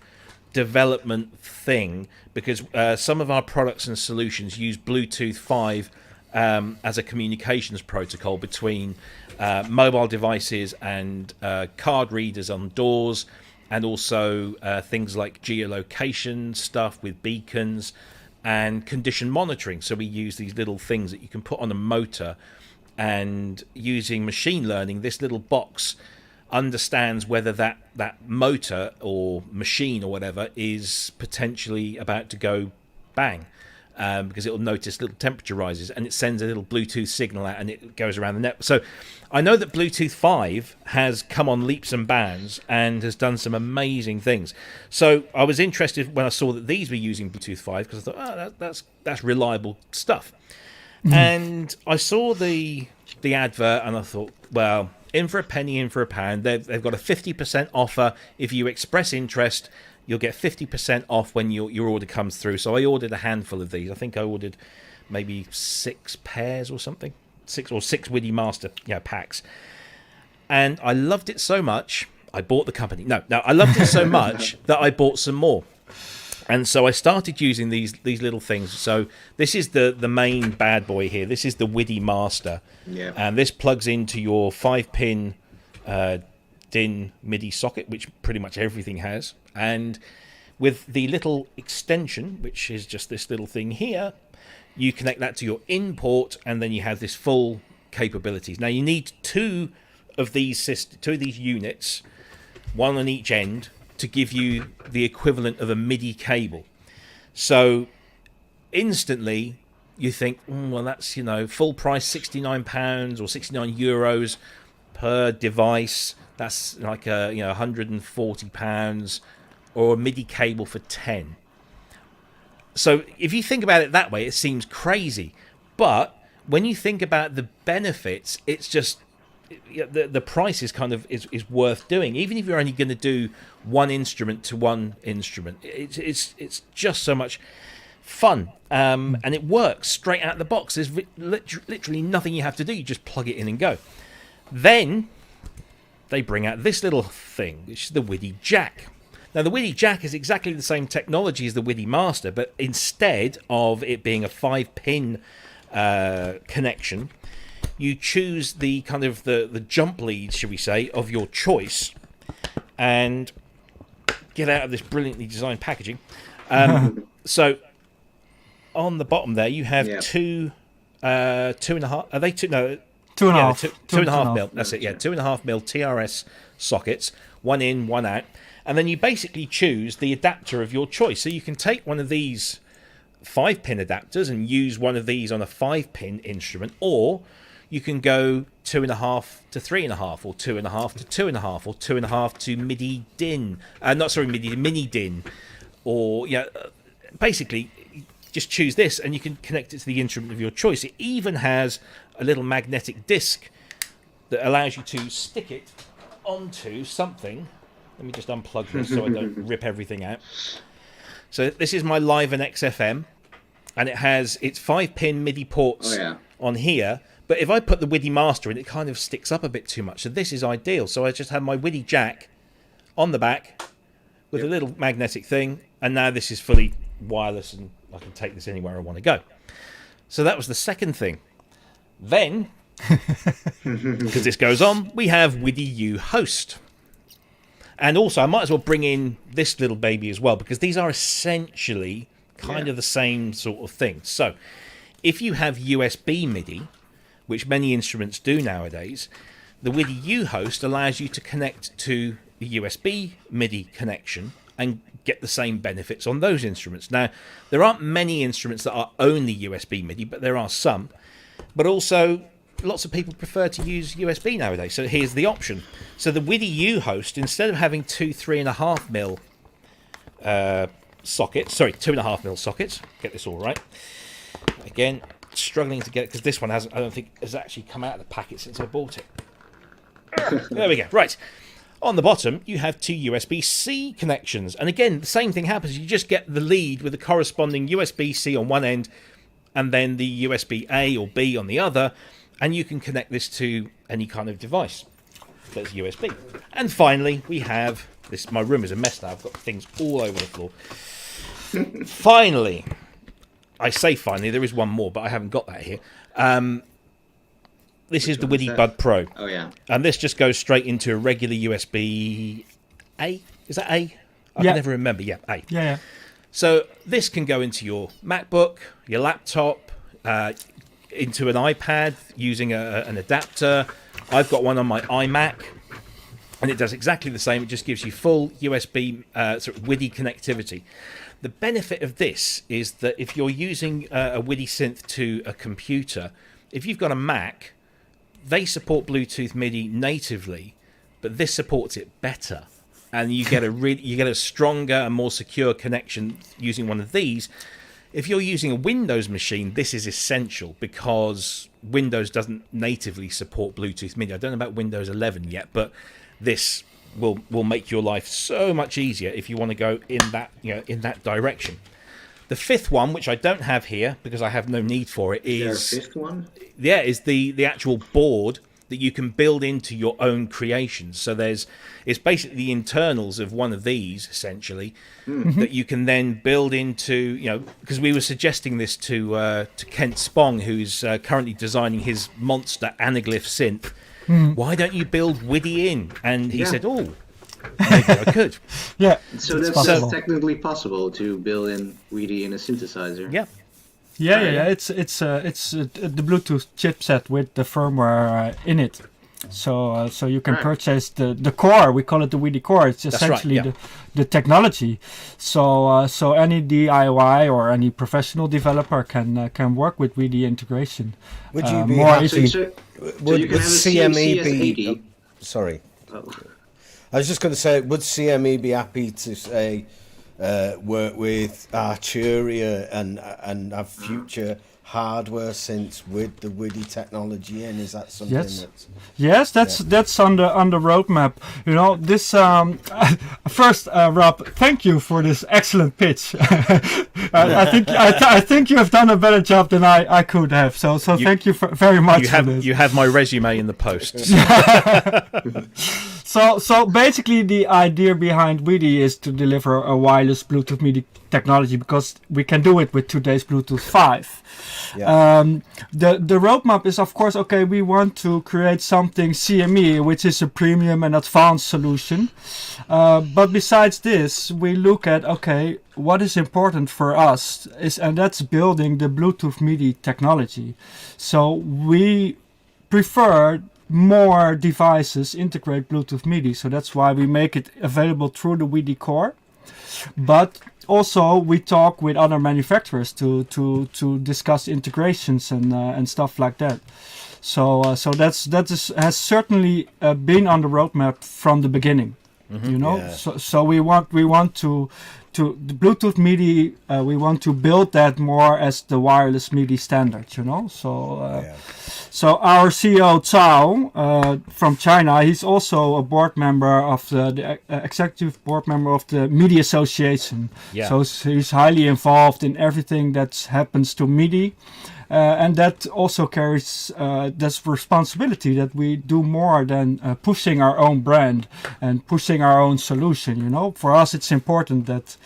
development thing, because some of our products and solutions use Bluetooth 5 as a communications protocol between mobile devices and card readers on doors, and also things like geolocation stuff with beacons and condition monitoring. So we use these little things that you can put on a motor, and using machine learning, this little box understands whether that motor or machine or whatever is potentially about to go bang. Because it will notice little temperature rises, and it sends a little Bluetooth signal out, and it goes around the network. So I know that Bluetooth 5 has come on leaps and bounds and has done some amazing things. So I was interested when I saw that these were using Bluetooth 5, because I thought, that's reliable stuff. And I saw the advert, and I thought, well, in for a penny, in for a pound. They've got a 50% offer. If you express interest, you'll get 50% off when your order comes through. So I ordered a handful of these. I think I ordered maybe 6 pairs or something. 6 WIDI Master packs. And I loved it so much, I bought the company. No, I loved it so much that I bought some more. And so I started using these little things. So this is the main bad boy here. This is the WIDI Master. Yeah. And this plugs into your 5-pin DIN MIDI socket, which pretty much everything has. And with the little extension, which is just this little thing here, you connect that to your in port, and then you have this full capabilities. Now you need two of these units, one on each end, to give you the equivalent of a MIDI cable. So instantly you think, well, that's full price £69 or €69 per device. That's like £140, or a MIDI cable for 10. So if you think about it that way, it seems crazy. But when you think about the benefits, it's just the price is kind of is worth doing. Even if you're only going to do one instrument to one instrument, it's just so much fun, and it works straight out of the box. There's literally nothing you have to do. You just plug it in and go. Then they bring out this little thing, which is the WIDI Jack. Now, the WIDI Jack is exactly the same technology as the WIDI Master, but instead of it being a 5-pin connection, you choose the kind of the jump lead, should we say, of your choice, and get out of this brilliantly designed packaging. So on the bottom there, you have 2.5. Are they two? No, Two and a half. Two and a half mil. That's it. Yeah, 2.5 mil TRS sockets, one in, one out, and then you basically choose the adapter of your choice. So you can take one of these 5-pin adapters and use one of these on a 5-pin instrument, or you can go 2.5 to 3.5, or 2.5 to 2.5, or 2.5 to MIDI DIN. Mini DIN, or basically just choose this, and you can connect it to the instrument of your choice. It even has a little magnetic disc that allows you to stick it onto something. Let me just unplug this so I don't rip everything out. So this is my Live and XFM, and it has its 5-pin MIDI ports on here. But if I put the WIDI master in, it kind of sticks up a bit too much. So this is ideal. So I just have my WIDI jack on the back with a little magnetic thing, and now this is fully wireless, and I can take this anywhere I want to go. So that was the second thing. Then, because this goes on, we have WIDI U host. And also, I might as well bring in this little baby as well, because these are essentially kind of the same sort of thing. So, if you have USB MIDI, which many instruments do nowadays, the WIDI U host allows you to connect to the USB MIDI connection and get the same benefits on those instruments. Now, there aren't many instruments that are only USB MIDI, but there are some. But also, lots of people prefer to use USB nowadays. So here's the option. So the WIDI U host, instead of having 3.5 mil sockets, 2.5 mil sockets, get this all right. Again, struggling to get it because this one hasn't, I don't think, has actually come out of the packet since I bought it. There we go. Right. On the bottom, you have 2 USB-C connections. And again, the same thing happens. You just get the lead with the corresponding USB-C on one end and then the USB-A or B on the other. And you can connect this to any kind of device that's USB. And finally, we have this. My room is a mess now. I've got things all over the floor. Finally, I say finally, there is one more, but I haven't got that here. This is the WIDI Bud Pro. Oh, yeah. And this just goes straight into a regular USB-A. Is that A? I can never remember. Yeah, A. Yeah. So this can go into your MacBook, your laptop, into an iPad using an adapter. I've got one on my iMac, and it does exactly the same. It just gives you full USB sort of WIDI connectivity. The benefit of this is that if you're using a WIDI synth to a computer, if you've got a Mac, they support Bluetooth MIDI natively, but this supports it better, and you get a stronger and more secure connection using one of these. If you're using a Windows machine, this is essential because Windows doesn't natively support Bluetooth MIDI. I don't know about Windows 11 yet, but this will make your life so much easier if you want to go in that direction. The fifth one, which I don't have here because I have no need for it, is there a fifth one? Yeah, is the actual board that you can build into your own creations. So it's basically the internals of one of these essentially that you can then build into, because we were suggesting this to Kent Spong, who's currently designing his monster anaglyph synth. Why don't you build WIDI in? And he said, "Oh, maybe I could." Yeah. So that's technically possible to build in WIDI in a synthesizer. Yeah. Yeah. It's the Bluetooth chipset with the firmware in it. So you can purchase the core. We call it the WIDI core. It's essentially the technology. So any DIY or any professional developer can work with WIDI integration. Would you be more happy? easily? Would you can have a CME be? CS80. Sorry, Oh. I was just going to say, would CME be happy to say work with Arturia and have future hardware synths with the WIDI technology in? Is that something Yes, that's on the roadmap. This first, Rob, thank you for this excellent pitch. I think you have done a better job than I could have. So thank you very much for this. You have my resume in the post. So basically, the idea behind WIDI is to deliver a wireless Bluetooth MIDI technology because we can do it with today's Bluetooth 5. Yeah. The roadmap is, of course, okay, we want to create something CME, which is a premium and advanced solution. But besides this, we look at, okay, what is important for us and that's building the Bluetooth MIDI technology. So we prefer more devices integrate Bluetooth MIDI, so that's why we make it available through the WIDI core. But also we talk with other manufacturers to discuss integrations and stuff like that. So has certainly been on the roadmap from the beginning. You know, so we want to the Bluetooth MIDI, we want to build that more as the wireless MIDI standard, you know. So our CEO Cao from China, he's also a board member of the executive board member of the MIDI Association. Yeah. So he's highly involved in everything that happens to MIDI. And that also carries this responsibility that we do more than pushing our own brand and pushing our own solution. You know, for us it's important that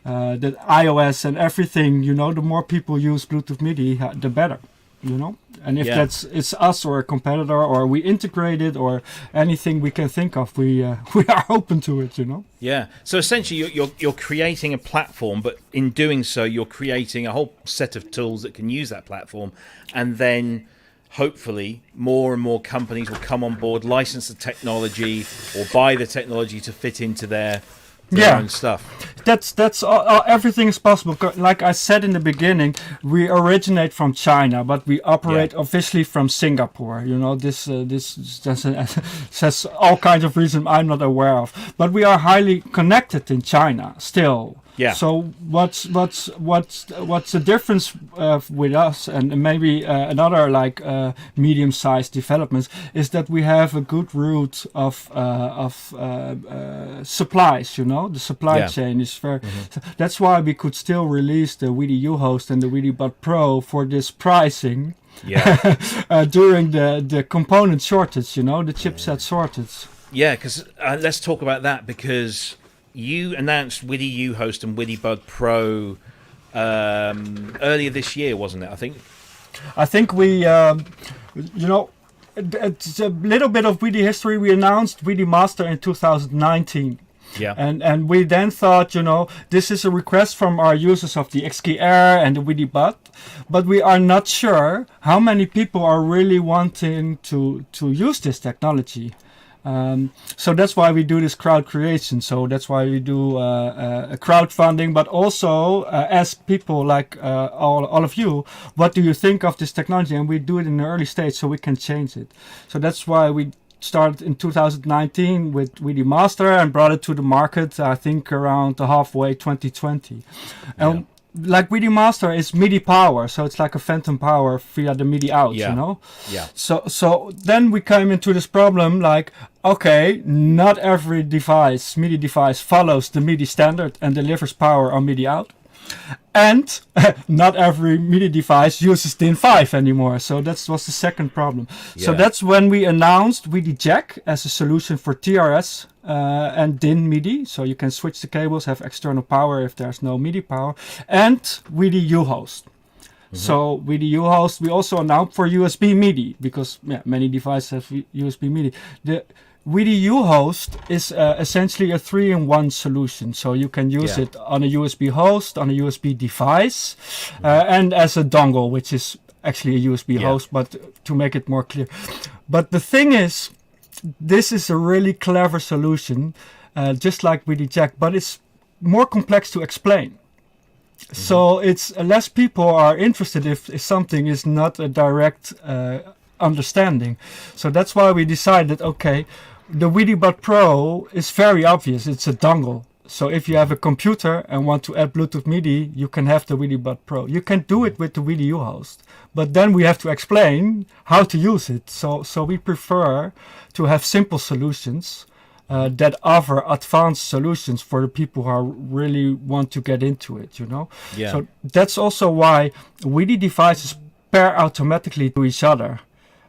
that iOS and everything. You know, the more people use Bluetooth MIDI, the better. You know, and if it's us or a competitor or we integrate it or anything we can think of, we are open to it. You know. Yeah. So essentially, you're creating a platform, but in doing so, you're creating a whole set of tools that can use that platform, and then hopefully more and more companies will come on board, license the technology, or buy the technology to fit into their own stuff. That's everything is possible. Like I said in the beginning, we originate from China, but we operate officially from Singapore. You know, this says all kinds of reasons I'm not aware of. But we are highly connected in China still. Yeah. So what's the difference with us and maybe another like medium-sized developments is that we have a good route of supplies. You know, the supply chain is very. That's why we could still release the WIDI U-Host and the WIDI Bud Pro for this pricing. Yeah. During the component shortage, you know, the chipset shortage. Yeah, because let's talk about that because you announced WIDI U-Host and WIDI Bud Pro earlier this year, wasn't it? I think we, you know, it's a little bit of WIDI history. We announced WIDI Master in 2019. Yeah. And we then thought, you know, this is a request from our users of the XKey Air and the WIDI Bud, but we are not sure how many people are really wanting to use this technology. So that's why we do this crowd creation. So that's why we do a crowdfunding, but also ask people like all of you, what do you think of this technology? And we do it in an early stage so we can change it. So that's why we started in 2019 with WIDI Master and brought it to the market, I think around the halfway 2020. And like WIDI Master is MIDI power, so it's like a phantom power via the MIDI out, you know? Yeah. So then we came into this problem like, okay, not every device, MIDI device, follows the MIDI standard and delivers power on MIDI out. And not every MIDI device uses DIN 5 anymore. So that was the second problem. Yeah. So that's when we announced WIDI Jack as a solution for TRS and DIN MIDI. So you can switch the cables, have external power if there's no MIDI power. And WIDI U-Host. So WIDI U-Host, we also announced for USB MIDI because many devices have USB MIDI. The WIDI U-Host is essentially a 3-in-1 solution. So you can use it on a USB host, on a USB device, and as a dongle, which is actually a USB host, but to make it more clear. But the thing is, this is a really clever solution, just like WIDI Jack, but it's more complex to explain. So it's less people are interested if something is not a direct understanding. So that's why we decided, okay, the WIDI Bud Pro is very obvious. It's a dongle. So if you have a computer and want to add Bluetooth MIDI, you can have the WIDI Bud Pro. You can do it with the WIDI U-Host, but then we have to explain how to use it. So we prefer to have simple solutions that offer advanced solutions for the people who really want to get into it, you know? Yeah. So that's also why WIDI devices pair automatically to each other.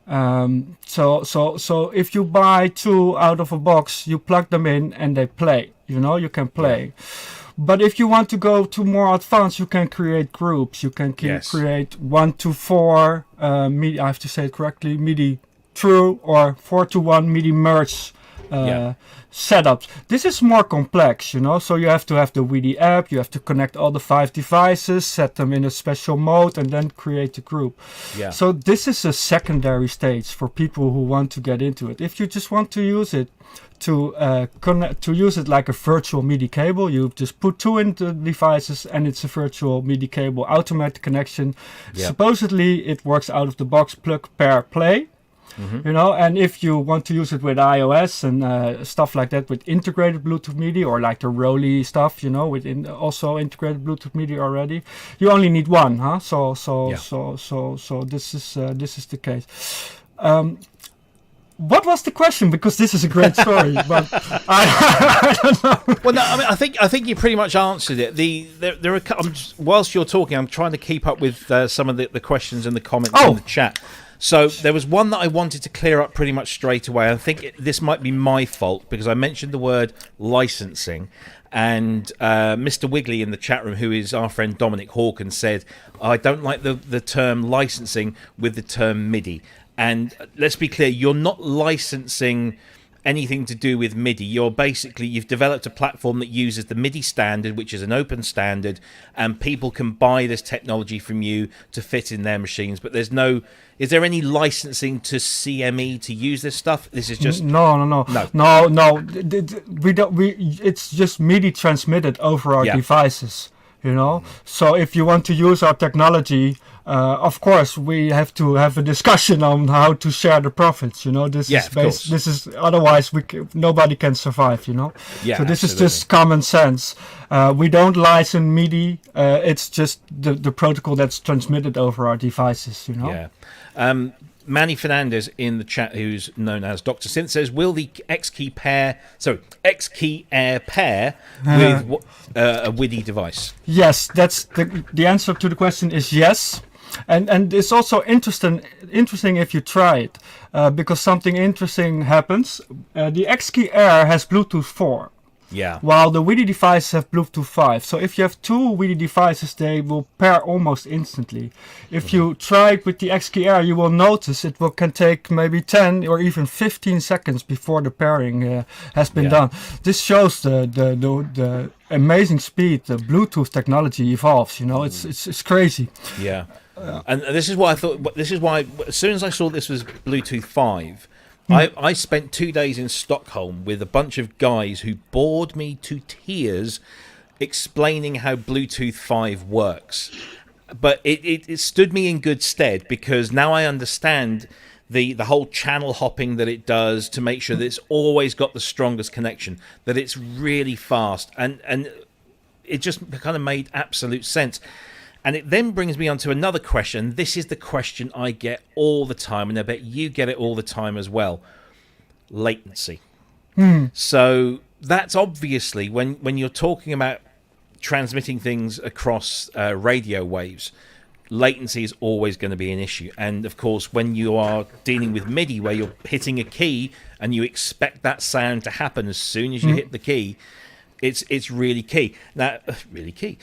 So if you buy two out of a box, you plug them in and they play, you know, you can play. But if you want to go to more advanced, you can create groups. You can create 1 to 4 MIDI, I have to say it correctly, MIDI through or 4 to 1 MIDI merge setups. This is more complex, you know, so you have to have the WIDI app, you have to connect all the 5 devices, set them in a special mode, and then create the group. Yeah. So this is a secondary stage for people who want to get into it. If you just want to use it to connect, to use it like a virtual MIDI cable, you just put 2 into devices and it's a virtual MIDI cable, automatic connection. Yep. Supposedly it works out of the box, plug, pair, play. You know, and if you want to use it with iOS and stuff like that, with integrated Bluetooth MIDI, or like the Roly stuff, you know, with also integrated Bluetooth MIDI already, you only need one, huh? So this is the case. What was the question? Because this is a great story, but I don't know. Well, no, I mean, I think you pretty much answered it. There are whilst you're talking, I'm trying to keep up with some of the questions and the comments in the chat. So there was one that I wanted to clear up pretty much straight away. I think this might be my fault because I mentioned the word licensing, and Mr. Wiggly in the chat room, who is our friend Dominic Hawkins, said, I don't like the term licensing with the term MIDI. And let's be clear, you're not licensing anything to do with MIDI. You've developed a platform that uses the MIDI standard, which is an open standard, and people can buy this technology from you to fit in their machines. But is there any licensing to CME to use this stuff? This is just no. We don't. It's just MIDI transmitted over our devices. You know, so if you want to use our technology, of course we have to have a discussion on how to share the profits. You know, this is otherwise nobody can survive. You know, so this is just common sense. We don't license MIDI. It's just the protocol that's transmitted over our devices. You know. Yeah. Manny Fernandez in the chat, who's known as Dr. Synth, says, will the X-Key Air pair with a WIDI device? Yes, that's the answer to the question is yes. And it's also interesting if you try it, because something interesting happens. The X-Key Air has Bluetooth 4. Yeah. While the WIDI devices have Bluetooth 5. So if you have 2 WIDI devices, they will pair almost instantly. If you try it with the X-Key Air, you will notice can take maybe 10 or even 15 seconds before the pairing has been done. This shows the amazing speed the Bluetooth technology evolves. You know, it's crazy. Yeah. And this is why as soon as I saw this was Bluetooth 5, I spent 2 days in Stockholm with a bunch of guys who bored me to tears explaining how Bluetooth 5 works. But it stood me in good stead because now I understand the whole channel hopping that it does to make sure that it's always got the strongest connection, that it's really fast. And it just kind of made absolute sense. And it then brings me on to another question. This is the question I get all the time, and I bet you get it all the time as well. Latency. So that's obviously, when you're talking about transmitting things across radio waves, latency is always going to be an issue. And, of course, when you are dealing with MIDI, where you're hitting a key and you expect that sound to happen as soon as you hit the key, it's really key. Now, really key.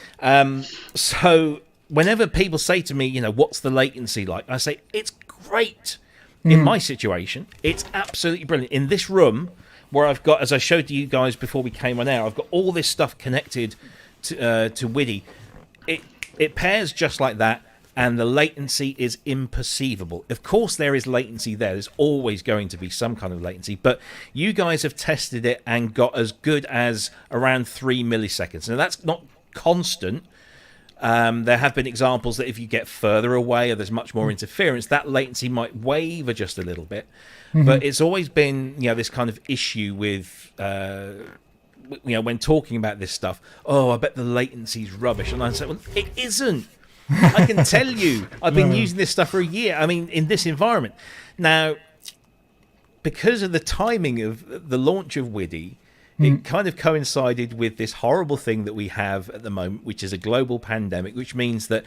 So whenever people say to me, you know, what's the latency like? I say, it's great. In my situation, it's absolutely brilliant. In this room, where I've got, as I showed you guys before we came on air, I've got all this stuff connected to WIDI. It pairs just like that, and the latency is imperceivable. Of course, there is latency there. There's always going to be some kind of latency, but you guys have tested it and got as good as around 3 milliseconds. Now, that's not constant. There have been examples that if you get further away or there's much more interference, that latency might waver just a little bit. But it's always been, you know, this kind of issue with, you know, when talking about this stuff. Oh, I bet the latency's rubbish. And I say, well, it isn't. I can tell you. I've been using this stuff for a year. I mean, in this environment. Now, because of the timing of the launch of WIDI, it kind of coincided with this horrible thing that we have at the moment, which is a global pandemic, which means that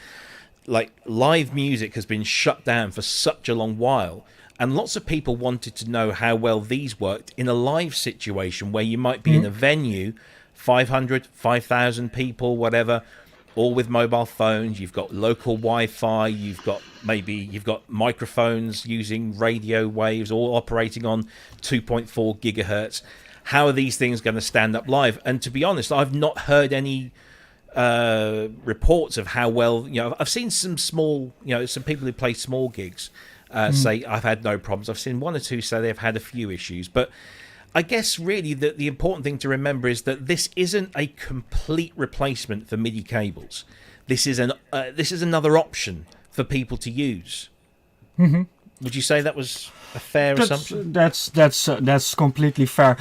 like live music has been shut down for such a long while. And lots of people wanted to know how well these worked in a live situation where you might be in a venue, 500, 5,000 people, whatever, all with mobile phones. You've got local Wi-Fi. You've got microphones using radio waves, all operating on 2.4 gigahertz. How are these things going to stand up live? And to be honest, I've not heard any reports of how well. I've seen some small, some people who play small gigs say I've had no problems. I've seen one or two say they've had a few issues, but I guess really the important thing to remember is that this isn't a complete replacement for MIDI cables. This is another option for people to use. Mm-hmm. Would you say that was a fair assumption? That's completely fair.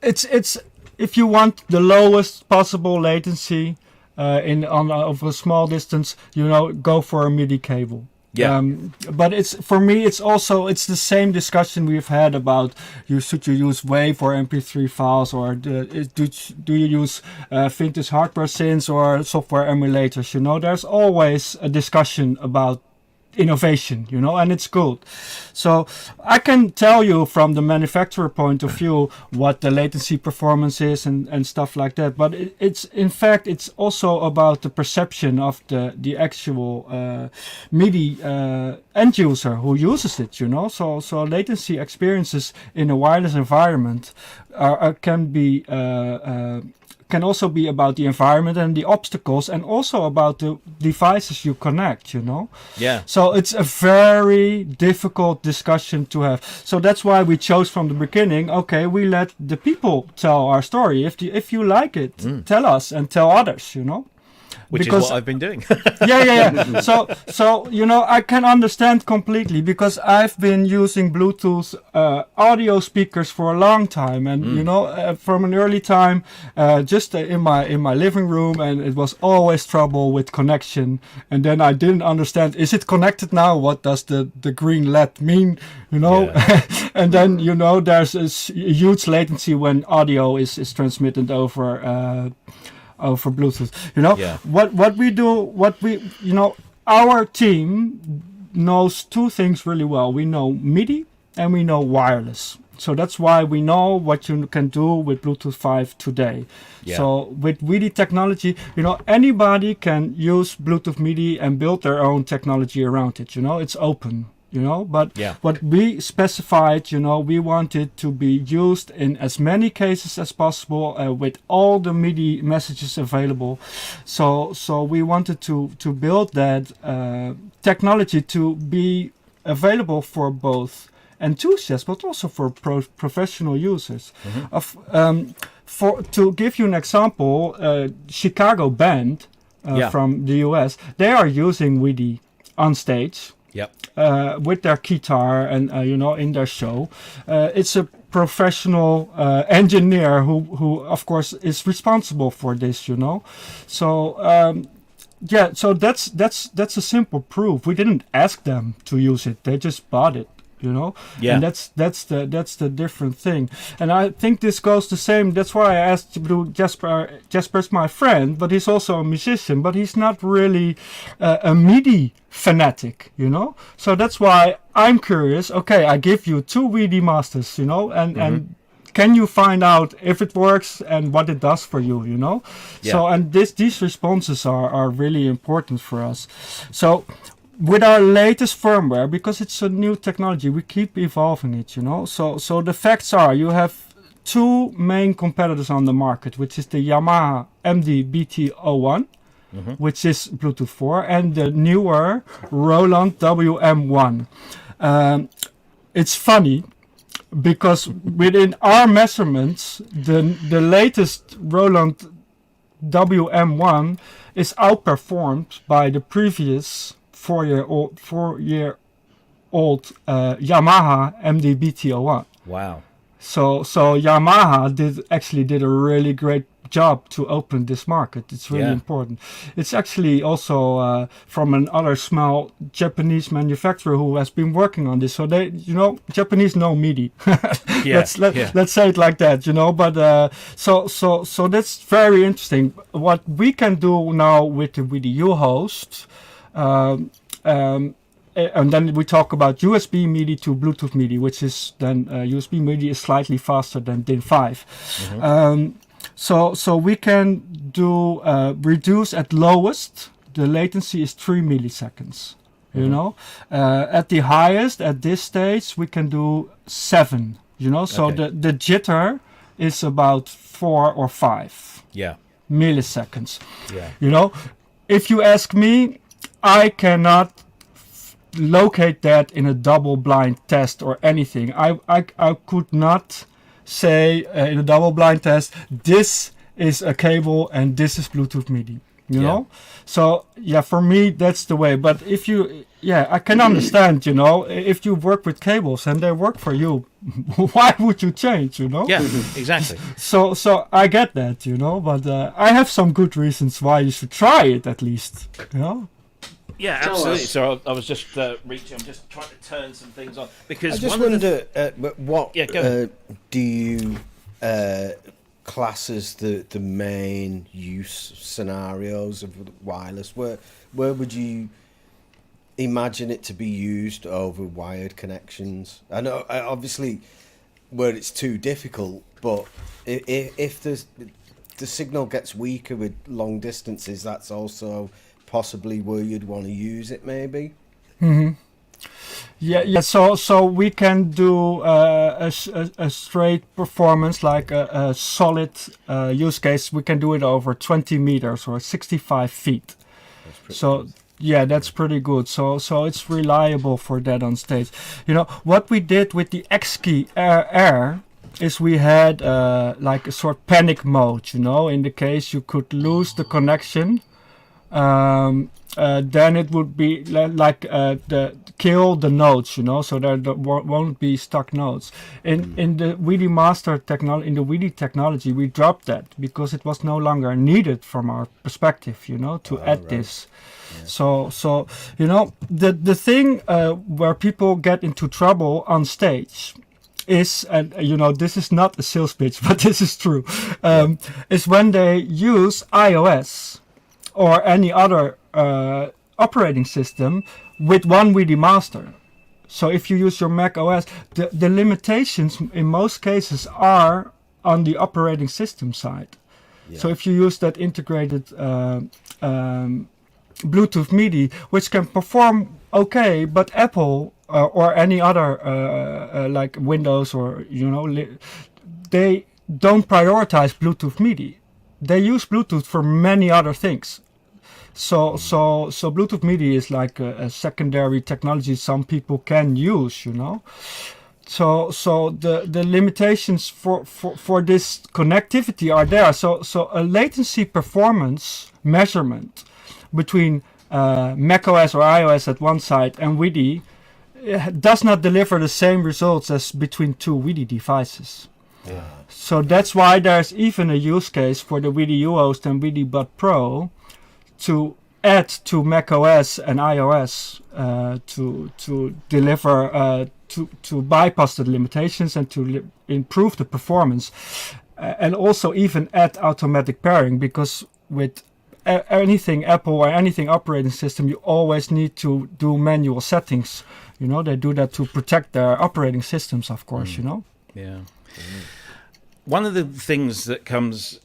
It's if you want the lowest possible latency over a small distance, go for a MIDI cable. Yeah. But it's the same discussion we've had about should you use WAV or MP3 files, or do you use vintage hardware synths or software emulators? There's always a discussion about innovation, and it's good. So I can tell you from the manufacturer point of view what the latency performance is and stuff like that, but it's also about the perception of the actual MIDI end user who uses it. So latency experiences in a wireless environment can also be about the environment and the obstacles, and also about the devices you connect, Yeah. So it's a very difficult discussion to have. So that's why we chose from the beginning, okay, we let the people tell our story. If you like it, tell us and tell others, Which is what I've been doing. Yeah. So I can understand completely, because I've been using Bluetooth audio speakers for a long time, and from an early time, just in my living room, and it was always trouble with connection. And then I didn't understand: is it connected now? What does the green LED mean? Yeah. And then there's a huge latency when audio is transmitted over Bluetooth. Yeah. What we do, our team knows two things really well. We know MIDI and we know wireless. So that's why we know what you can do with Bluetooth 5 today. Yeah. So with WIDI technology, anybody can use Bluetooth MIDI and build their own technology around it. It's open. But what we specified, we wanted to be used in as many cases as possible with all the MIDI messages available. So we wanted to build that technology to be available for both enthusiasts, but also for professional users. To give you an example, Chicago band from the US, they are using WIDI on stage. Yep. With their guitar and in their show. It's a professional engineer who of course is responsible for this. So so that's a simple proof. We didn't ask them to use it; they just bought it. Yeah. And that's the different thing. And I think this goes the same. That's why I asked Jasper. Jasper's my friend, but he's also a musician, but he's not really a MIDI fanatic, So that's why I'm curious. Okay, I give you 2 WIDI masters, and can you find out if it works and what it does for you, Yeah. So and these responses are really important for us. So with our latest firmware, because it's a new technology, we keep evolving it, So the facts are, you have 2 main competitors on the market, which is the Yamaha MD-BT01, which is Bluetooth 4, and the newer Roland WM1. It's funny, because within our measurements, the latest Roland WM1 is outperformed by the previous 4-year-old Yamaha MD-BT01. Wow. So Yamaha did a really great job to open this market. It's really important. It's actually also from another small Japanese manufacturer who has been working on this. So they, Japanese know MIDI. Let's say it like that, But so that's very interesting. What we can do now with the WIDI U-host. And then we talk about USB MIDI to Bluetooth MIDI, which is then USB MIDI is slightly faster than DIN 5. So we can do reduce at lowest. The latency is 3 milliseconds. You know, at the highest at this stage we can do 7. You know, so the jitter is about 4 or 5 milliseconds. Yeah. You know, if you ask me, I cannot locate that in a double-blind test or anything. I could not say in a double-blind test, this is a cable and this is Bluetooth MIDI. You know, so for me that's the way. But if you, I can understand. You know, if you work with cables and they work for you, why would you change? You know. Yeah, exactly. So I get that. You know, but I have some good reasons why you should try it at least. You know. Yeah, absolutely. So I was just reaching. I'm just trying to turn some things on because I just wonder what do you class as the main use scenarios of wireless? Where would you imagine it to be used over wired connections? I know obviously where it's too difficult, but if the signal gets weaker with long distances, that's also possibly where you'd want to use it, maybe. Yeah. So we can do a straight performance, like a solid use case. We can do it over 20 meters or 65 feet. So good. That's pretty good. So it's reliable for that on stage. You know what we did with the X-Key Air is we had like a sort of panic mode. You know, in the case you could lose the connection. Then it would be like kill the nodes, you know, so there won't be stuck nodes. In the WIDI master technology, in the WIDI technology, we dropped that because it was no longer needed from our perspective, you know, to add this. Yeah. So you know, the thing where people get into trouble on stage is, and you know, this is not a sales pitch, but this is true, is when they use iOS or any other operating system with one WIDI master. So if you use your Mac OS, the limitations in most cases are on the operating system side. Yeah. So if you use that integrated Bluetooth MIDI, which can perform okay, but Apple or any other like Windows or, you know, they don't prioritize Bluetooth MIDI. They use Bluetooth for many other things. So Bluetooth MIDI is like a secondary technology some people can use, you know. So the limitations for this connectivity are there. So a latency performance measurement between macOS or iOS at one side and WIDI does not deliver the same results as between two WIDI devices. Yeah. So that's why there's even a use case for the WIDI U-host and WIDI Bud Pro to add to macOS and iOS to deliver to bypass the limitations and to improve the performance, and also even add automatic pairing, because with anything Apple or anything operating system you always need to do manual settings. You know, they do that to protect their operating systems, of course. You know. Yeah. One of the things that comes,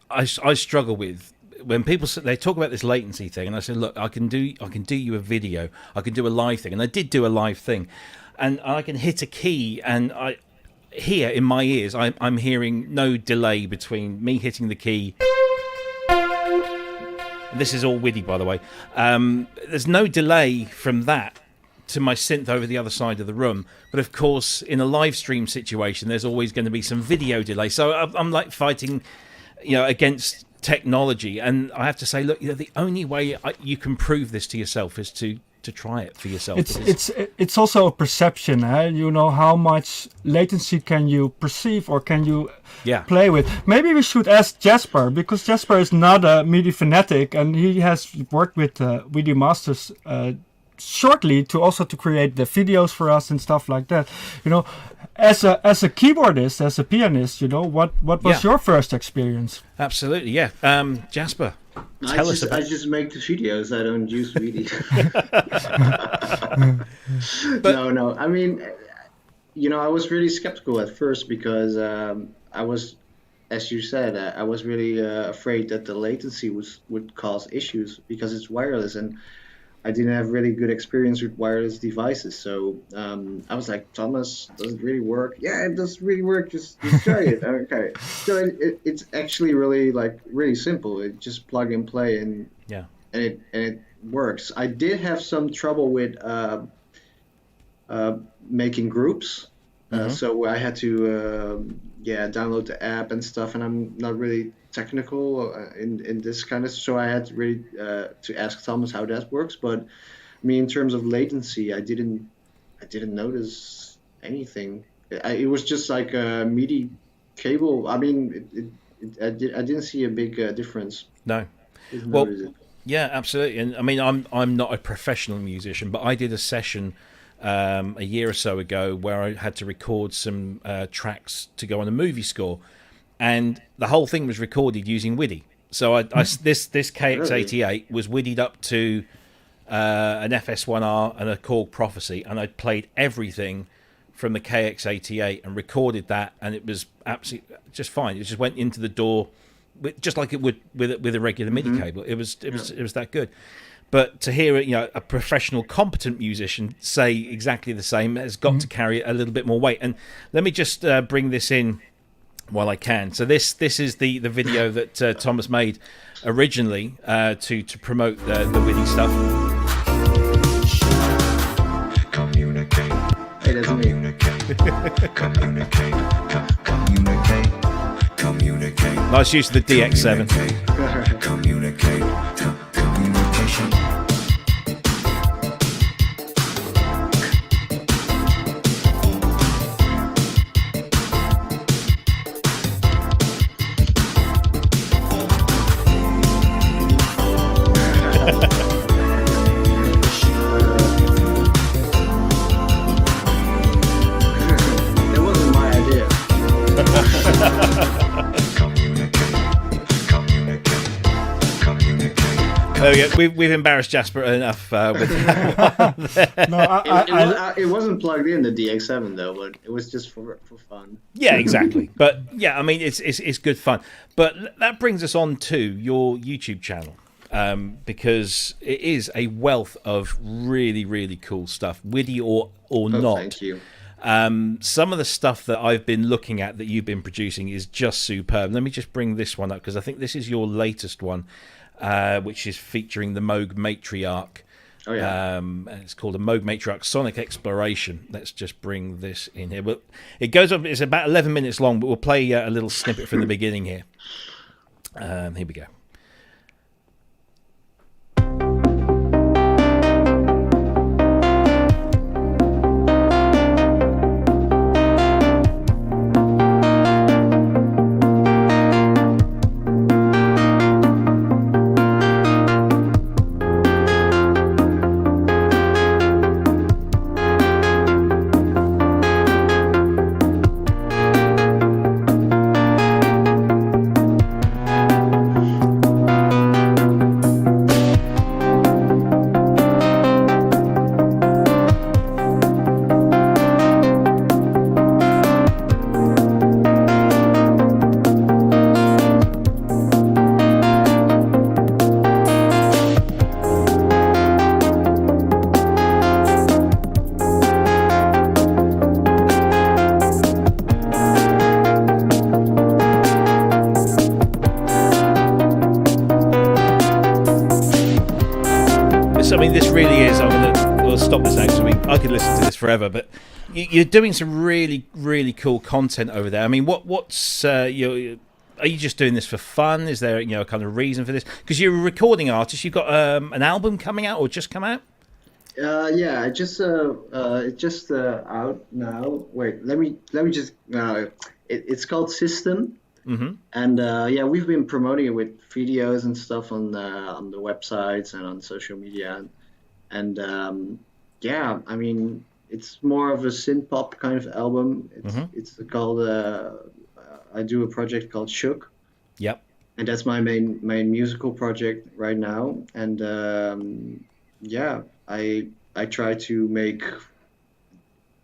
I struggle with. When people they talk about this latency thing, and I said, look, I can do you a video, I can do a live thing, and I did do a live thing, and I can hit a key, and I hear in my ears, I'm hearing no delay between me hitting the key. This is all WIDI, by the way. There's no delay from that to my synth over the other side of the room, but of course, in a live stream situation, there's always going to be some video delay. So I'm like fighting, you know, against technology, and I have to say, look, you know, the only way you can prove this to yourself is to try it for yourself. It's also a perception, you know, how much latency can you perceive or can you play with. Maybe we should ask Jasper, because Jasper is not a MIDI fanatic, and he has worked with WIDI masters shortly to create the videos for us and stuff like that. You know, as a keyboardist, as a pianist, you know, what was your first experience? Absolutely, yeah. Jasper, tell us about. I just make the videos. I don't use MIDI. No. I mean, you know, I was really skeptical at first because I was as you said, I was really afraid that the latency would cause issues because it's wireless, and I didn't have really good experience with wireless devices. So I was like, Thomas, does it really work? Yeah, it does really work. Just try it. Okay. So it's actually really simple. It just plug and play, and it works. I did have some trouble with making groups. So I had to download the app and stuff, and I'm not really technical in this kind of, so I had really to ask Thomas how that works. But I mean, in terms of latency, I didn't notice anything. It was just like a MIDI cable. I mean, I didn't see a big difference. No. Well, yeah, absolutely. And I mean, I'm not a professional musician, but I did a session a year or so ago where I had to record some tracks to go on a movie score, and the whole thing was recorded using WIDI. So this KX88 was WIDI'd up to an FS1R and a Korg Prophecy, and I played everything from the KX88 and recorded that, and it was absolutely just fine. It just went into the DAW just like it would with a regular MIDI cable. It was that good. But to hear a professional, competent musician say exactly the same has got to carry a little bit more weight. And let me just bring this in while I can. So this is the video that Thomas made originally to promote the WIDI stuff. Hey, that's me. Nice use of the DX7. We've embarrassed Jasper enough with that. No, it wasn't plugged in the DX7 though, but it was just for fun. Yeah, exactly. But yeah, I mean, it's good fun. But that brings us on to your YouTube channel, because it is a wealth of really, really cool stuff, WIDI or not. Thank you. Some of the stuff that I've been looking at that you've been producing is just superb. Let me just bring this one up because I think this is your latest one. Which is featuring the Moog Matriarch. Oh, yeah. And it's called a Moog Matriarch Sonic Exploration. Let's just bring this in here. But it goes on. It's about 11 minutes long, but we'll play a little snippet from the beginning here. Here we go. Stop this now, so I could listen to this forever. But you're doing some really, really cool content over there. I mean, what's are you just doing this for fun? Is there a kind of reason for this? Because you're a recording artist. You've got an album coming out or just come out? Yeah, it's just out now. Wait, let me just. It's called System. And we've been promoting it with videos and stuff on the websites and on social media. And I mean, it's more of a synth pop kind of album. It's called I do a project called Shook. Yep. And that's my main musical project right now. And I try to make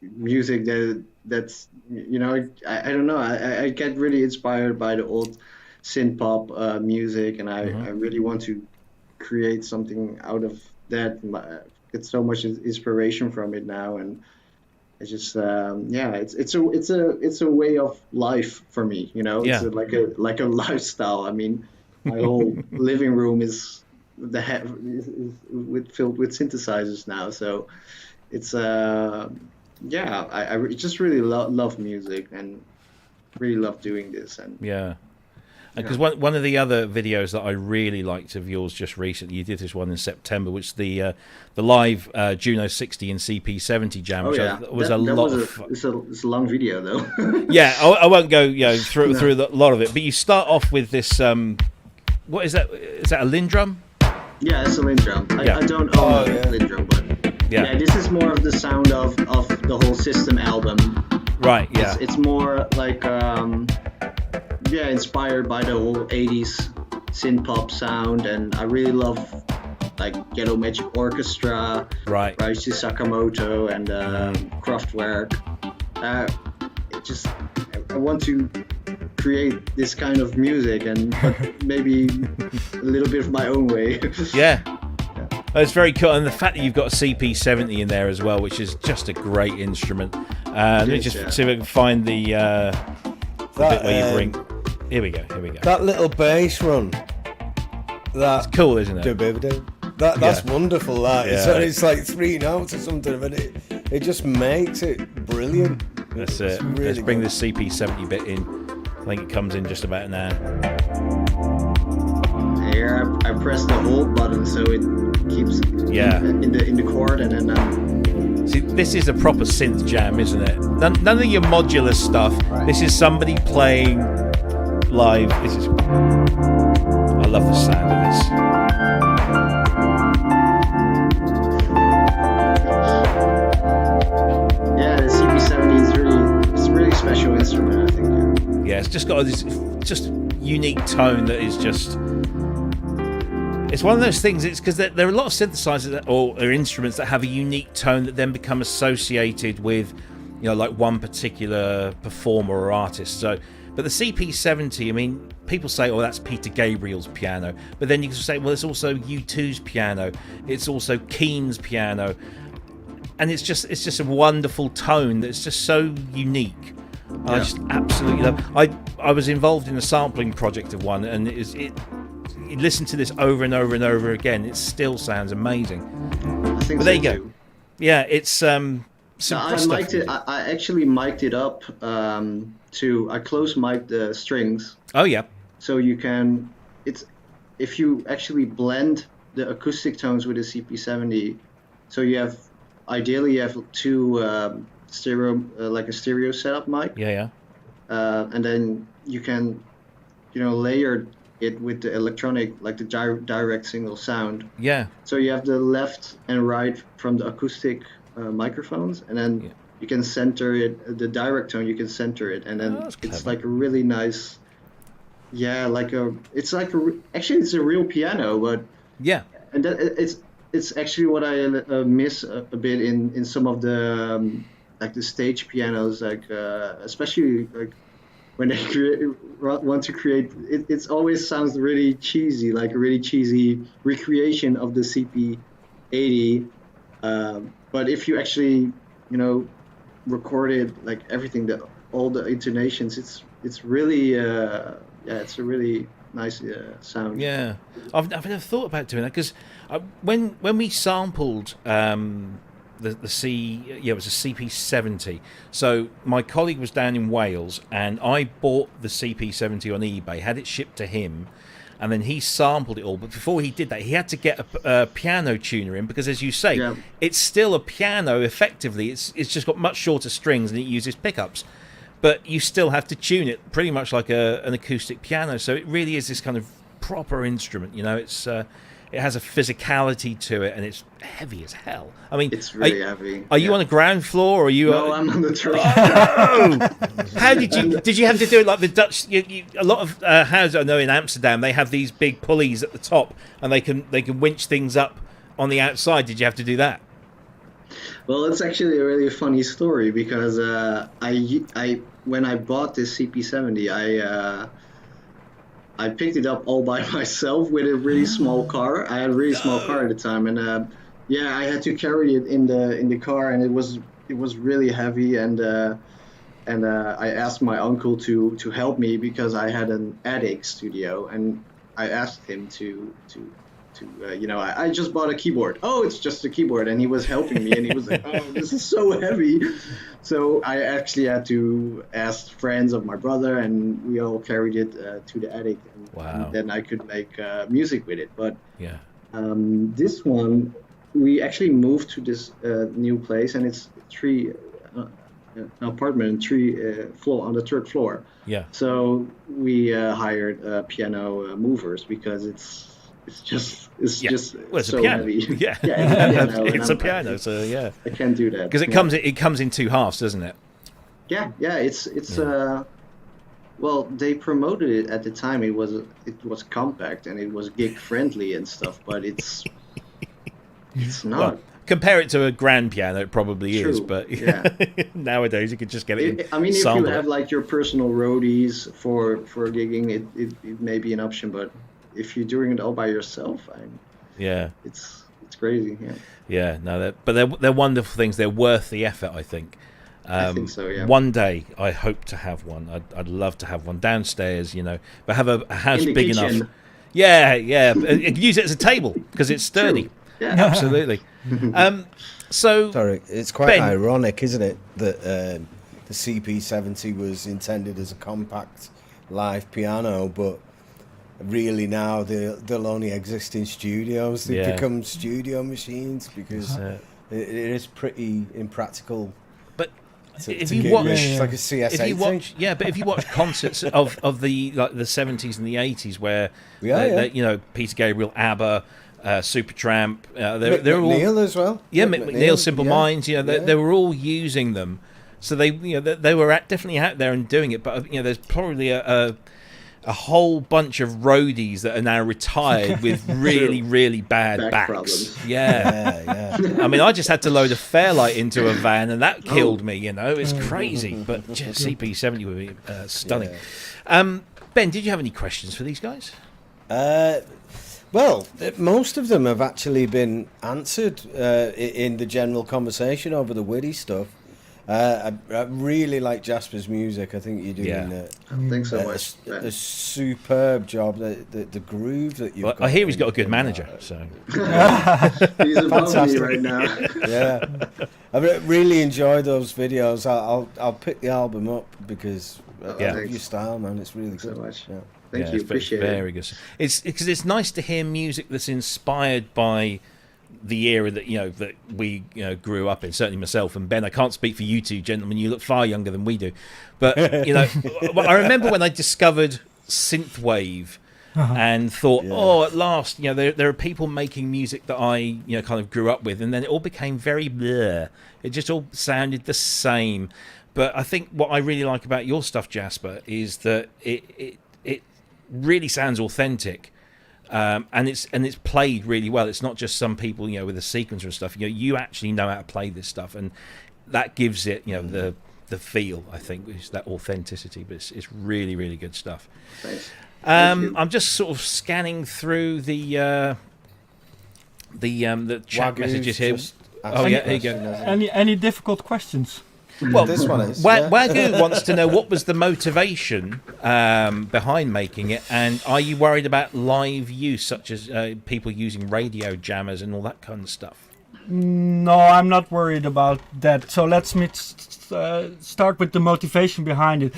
music that that's, you know, I don't know. I get really inspired by the old synth pop music, and I really want to create something out of that. Get so much inspiration from it now, and it's just it's a way of life for me, you know. It's like a lifestyle. I mean, my whole living room is filled with synthesizers now, so it's I just really love music and really love doing this. And because one of the other videos that I really liked of yours just recently, you did this one in September, which the live Juno 60 and CP70 jam, which was a lot of fun. It's a long video though. Yeah, I won't go through a lot of it, but you start off with this. What is that? Is that a Lindrum? Yeah, it's a Lindrum. I don't own a Lindrum, but this is more of the sound of the whole System album. Right. Yeah. It's more like inspired by the whole 80s synth pop sound, and I really love like Ghetto Magic Orchestra, Ryuichi Sakamoto, and Kraftwerk. I want to create this kind of music, but maybe a little bit of my own way. It's very cool, and the fact that you've got a CP70 in there as well, which is just a great instrument. Let me just see if I can find the bit where you bring. Here we go. That little bass run. That's cool, isn't it? That's wonderful. It's like 3 notes or something, but it just makes it brilliant. That's it. Really Let's bring this CP70 bit in. I think it comes in just about now. Here, I press the hold button so it keeps in the chord, and then. See, this is a proper synth jam, isn't it? None of your modular stuff. This is somebody playing live. I love the sound of this. Yeah, the CP70 is a really special instrument, I think. Yeah, it's just got this just unique tone that is just. It's one of those things. It's because there are a lot of synthesizers or instruments that have a unique tone that then become associated with, like one particular performer or artist. So, but the CP70, I mean, people say, "Oh, that's Peter Gabriel's piano," but then you can say, "Well, it's also U2's piano. It's also Keen's piano," and it's just a wonderful tone that's just so unique. I just absolutely love. I was involved in a sampling project of one, and you listen to this over and over and over again, it still sounds amazing. I think but there you go. Yeah, it's some I mic'd it. I actually mic'd it up I close mic'd the strings. Oh yeah. So you can if you actually blend the acoustic tones with the CP70, so ideally you have 2 stereo like a stereo setup mic. Yeah. And then you can layer it with the electronic, like the direct single sound. Yeah. So you have the left and right from the acoustic microphones, and then you can center it. The direct tone, you can center it, and then it's like a really nice. Yeah, it's a real piano, but and it's actually what I miss a bit in some of the like the stage pianos, especially like. When they want to create, it always sounds really cheesy, like a really cheesy recreation of the CP80. But if you actually, recorded like everything, all the intonations, it's really, it's a really nice sound. Yeah, I've never thought about doing that because when we sampled. It was a CP70. So my colleague was down in Wales, and I bought the CP70 on eBay, had it shipped to him, and then he sampled it all. But before he did that, he had to get a piano tuner in because, as you say, it's still a piano. Effectively, it's just got much shorter strings and it uses pickups, but you still have to tune it pretty much like an acoustic piano. So it really is this kind of proper instrument. It's. It has a physicality to it, and it's heavy as hell. I mean, it's really heavy. Are you on the ground floor, or are you? No, I'm on the top. Oh! How did you have to do it like the Dutch? A lot of houses I know in Amsterdam, they have these big pulleys at the top, and they can winch things up on the outside. Did you have to do that? Well, it's actually a really funny story because I when I bought this CP70, I picked it up all by myself with a really small car. I had a really small car at the time, and I had to carry it in the car, and it was really heavy, and I asked my uncle to help me because I had an attic studio, and I asked him to I just bought a keyboard. Oh, it's just a keyboard, and he was helping me, and he was like, oh, this is so heavy. So I actually had to ask friends of my brother, and we all carried it to the attic, and then I could make music with it. But this one, we actually moved to this new place, and it's an apartment in floor on the third floor. Yeah. So we hired piano movers because it's just so a piano. heavy. Yeah, it's a piano. So I can't do that because it comes in two halves, doesn't it? Yeah. It's well, they promoted it at the time. It was compact and it was gig friendly and stuff, but it's not. Well, compare it to a grand piano, it probably True. is, but nowadays you could just get it. I mean, if you have like your personal roadies for gigging, it may be an option, but if you're doing it all by yourself, it's crazy. But they're wonderful things. They're worth the effort, I think. I think so. Yeah. One day, I hope to have one. I'd love to have one downstairs, but have a house big kitchen. enough. Yeah. Use it as a table because it's sturdy. True. Yeah, absolutely. Sorry, it's quite Ben, ironic, isn't it, that the CP70 was intended as a compact live piano, but really now they'll only exist in studios. They've become studio machines because it is pretty impractical. But if you watch, it's like a CS80. If you watch concerts of the 70s and the 80s where Peter Gabriel, ABBA, Supertramp, they're all McNeil as well. Yeah, McNeil, Simple Minds. They were all using them, so they were definitely out there and doing it. But there's probably a whole bunch of roadies that are now retired with really, really bad backs. Problems. Yeah. I mean, I just had to load a Fairlight into a van, and that killed me. It's crazy, but CP70 would be stunning. Yeah. Ben, did you have any questions for these guys? Well, most of them have actually been answered in the general conversation over the WIDI stuff. I really like Jasper's music. I think you're doing thanks so much. A superb job. The groove that you've got. I hear he's got a good manager. So he's above me right now. Yeah, I really enjoyed those videos. I'll pick the album up because of your style, man. It's really good. So much. Yeah. Thank you. Appreciate it. Very good. It's because it's nice to hear music that's inspired by the era that that we grew up in. Certainly myself and Ben. I can't speak for you two gentlemen. You look far younger than we do, but I remember when I discovered synthwave and thought, at last, there are people making music that I kind of grew up with, and then it all became very blur. It just all sounded the same. But I think what I really like about your stuff, Jasper, is that it really sounds authentic. And it's played really well. It's not just some people, with a sequencer and stuff. You actually know how to play this stuff, and that gives it, the feel. I think is that authenticity. But it's really, really good stuff. Thanks. I'm just sort of scanning through the chat messages here. Here you go. Any difficult questions? Well, this one is. Wagyu wants to know what was the motivation behind making it, and are you worried about live use, such as people using radio jammers and all that kind of stuff? No, I'm not worried about that. So let's start with the motivation behind it.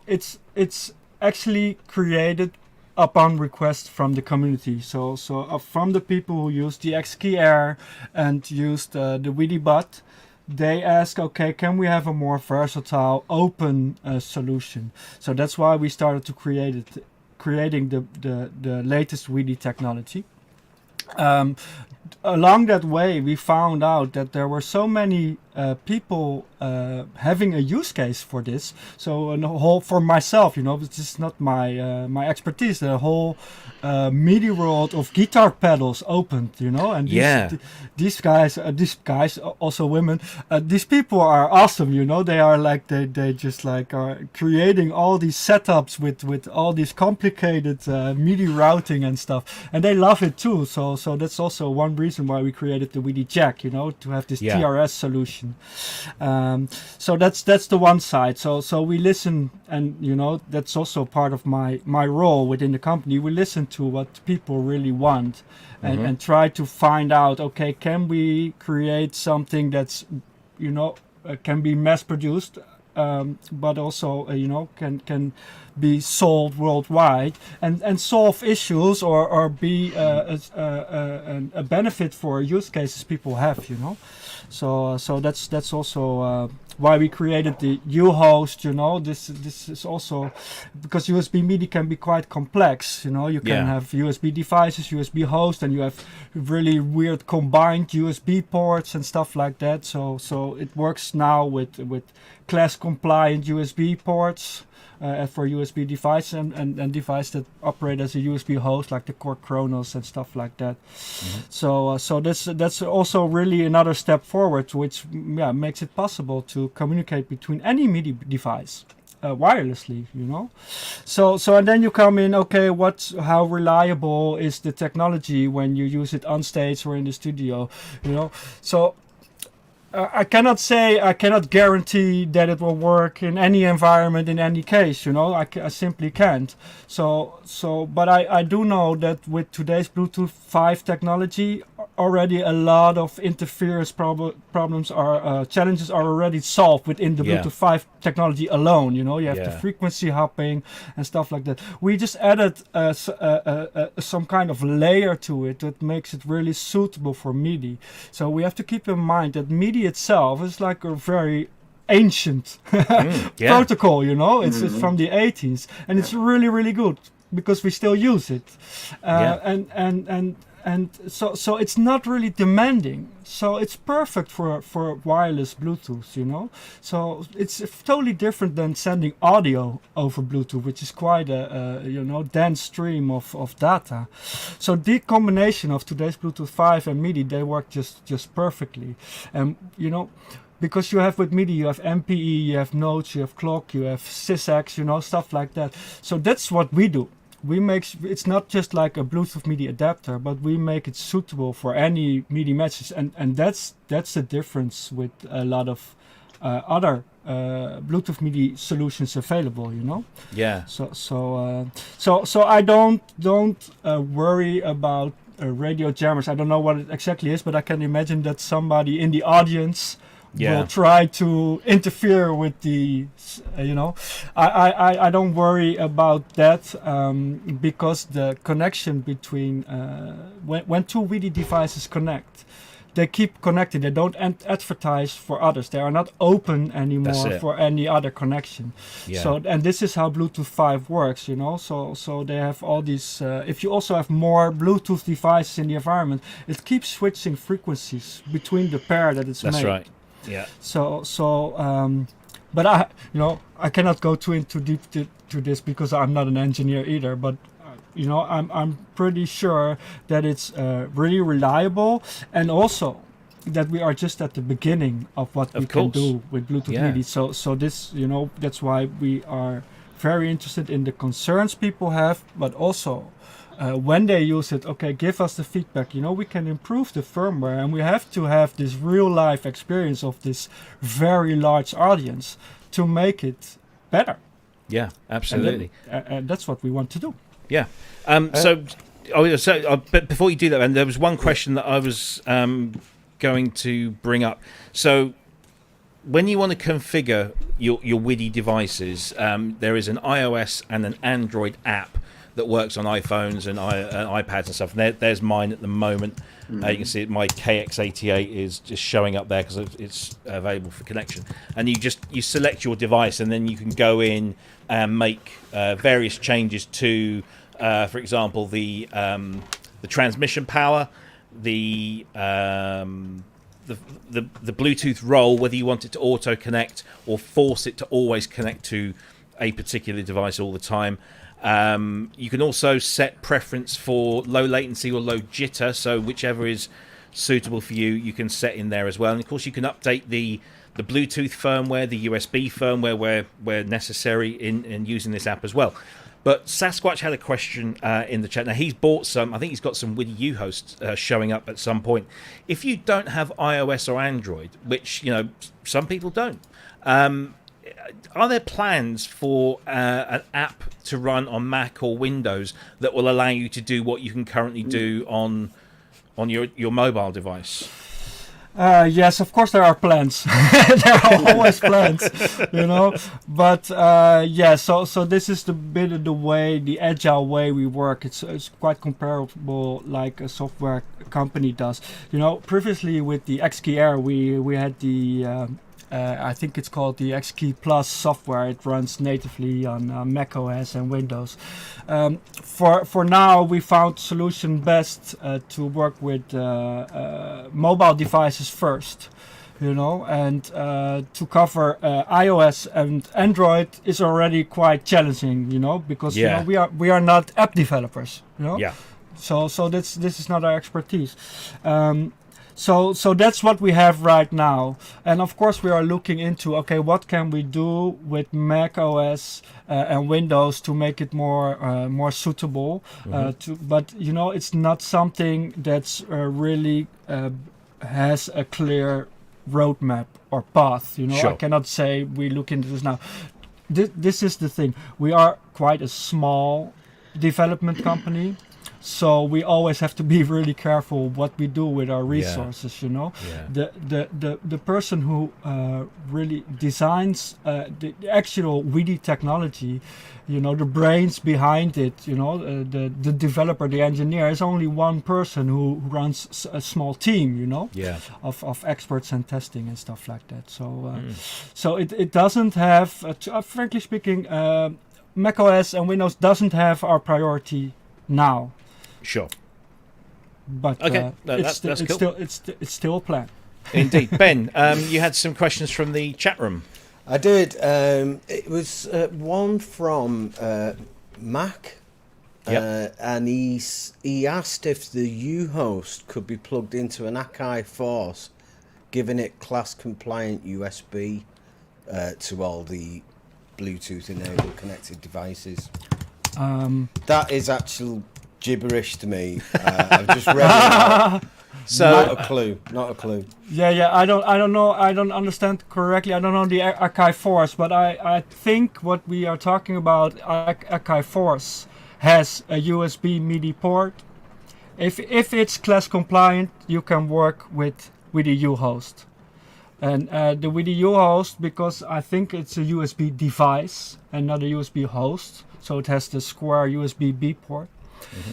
It's actually created upon request from the community. So from the people who use the X-Key Air and used the WIDI bot. They ask, okay, can we have a more versatile, open solution? So that's why we started to creating the latest WIDI technology. Along that way, we found out that there were so many people having a use case for this. So a whole for myself, this is not my expertise. The whole MIDI world of guitar pedals opened, and these guys, also women, these people are awesome. They are like they just like are creating all these setups with all these complicated MIDI routing and stuff, and they love it too. So that's also one reason why we created the WIDI Jack, to have this TRS solution. So that's the one side. So we listen, and that's also part of my role within the company. We listen to what people really want, and try to find out, okay, can we create something that's can be mass produced, but also can be sold worldwide and solve issues or be a benefit for use cases people have. So that's also why we created the U-host. This is also because USB MIDI can be quite complex. You can have USB devices, USB host, and you have really weird combined USB ports and stuff like that. So it works now with class compliant USB ports for USB devices and devices that operate as a USB host, like the Core Chronos and stuff like that. So that's also really another step forward, which makes it possible to communicate between any MIDI device wirelessly. So and then you come in, okay, how reliable is the technology when you use it on stage or in the studio? So I cannot guarantee that it will work in any environment, in any case. I simply can't. But I do know that with today's Bluetooth 5 technology, already a lot of interference problems challenges are already solved within the Bluetooth 5 technology alone. You have the frequency hopping and stuff like that. We just added some kind of layer to it that makes it really suitable for MIDI. So we have to keep in mind that MIDI itself is like a very ancient protocol. It's from the 80s, and it's really, really good because we still use it. And so it's not really demanding. So it's perfect for wireless Bluetooth, So it's totally different than sending audio over Bluetooth, which is quite a dense stream of data. So the combination of today's Bluetooth 5 and MIDI, they work just perfectly. And because you have with MIDI, you have MPE, you have notes, you have clock, you have SysX, stuff like that. So that's what we do. It's not just like a Bluetooth MIDI adapter, but we make it suitable for any MIDI message, and that's the difference with a lot of other Bluetooth MIDI solutions available. Yeah. So I don't worry about radio jammers. I don't know what it exactly is, but I can imagine that somebody in the audience will try to interfere with the, I don't worry about that because the connection between, when two WIDI devices connect, they keep connected. They don't advertise for others. They are not open anymore for any other connection. Yeah. So, and this is how Bluetooth 5 works, So they have all these. If you also have more Bluetooth devices in the environment, it keeps switching frequencies between the pair that it's made. That's right. Yeah. But I cannot go too deep to this because I'm not an engineer either. But I'm pretty sure that it's really reliable, and also that we are just at the beginning of what we can do with Bluetooth MIDI. So this, that's why we are very interested in the concerns people have, but also. When they use it, okay, give us the feedback. We can improve the firmware, and we have to have this real life experience of this very large audience to make it better. Yeah, absolutely. And that's what we want to do. Yeah. But before you do that, and there was one question that I was going to bring up. So, when you want to configure your WIDI devices, there is an iOS and an Android app that works on iPhones and iPads and stuff. And there's mine at the moment. You can see my KX88 is just showing up there because it's available for connection. And you select your device, and then you can go in and make various changes to, for example, the transmission power, the the Bluetooth role, whether you want it to auto connect or force it to always connect to a particular device all the time. You can also set preference for low latency or low jitter, so whichever is suitable for you, you can set in there as well. And of course, you can update the Bluetooth firmware, the USB firmware where necessary in using this app as well. But Sasquatch had a question in the chat. Now, he's bought some, I think he's got some WIDI U-hosts showing up at some point. If you don't have iOS or Android, which, some people don't, are there plans for an app to run on Mac or Windows that will allow you to do what you can currently do on your mobile device? Yes, of course there are plans. There are always plans, But so this is the agile way we work. It's quite comparable like a software company does. Previously with the XKey Air, we had the I think it's called the XKey Plus software. It runs natively on Mac OS and Windows. For now, we found solution best to work with mobile devices first, and to cover iOS and Android is already quite challenging, because we are not app developers, Yeah. So this is not our expertise. So that's what we have right now, and of course we are looking into what can we do with Mac OS and Windows to make it more suitable. But it's not something that's really has a clear roadmap or path. Sure. I cannot say we look into this now. This is the thing. We are quite a small development company. So we always have to be really careful what we do with our resources, Yeah. The person who really designs the actual WIDI technology, the brains behind it, the developer, the engineer, is only one person who runs a small team, of experts and testing and stuff like that. So it doesn't have, frankly speaking, macOS and Windows doesn't have our priority now. Sure. But okay, that's cool. It's still a plan. Indeed. Ben, you had some questions from the chat room. I did. It was one from Mac, and he asked if the U-host could be plugged into an Akai Force, giving it class-compliant USB to all the Bluetooth-enabled connected devices. That is actual gibberish to me. I've just read it out. So not a clue. Yeah. I don't know. I don't understand correctly. I don't know the Akai Force, but I think what we are talking about, Akai Force has a USB MIDI port. If it's class compliant, you can work with WIDI U-host. And the WIDI U-host, because I think it's a USB device and not a USB host, so it has the square USB-B port.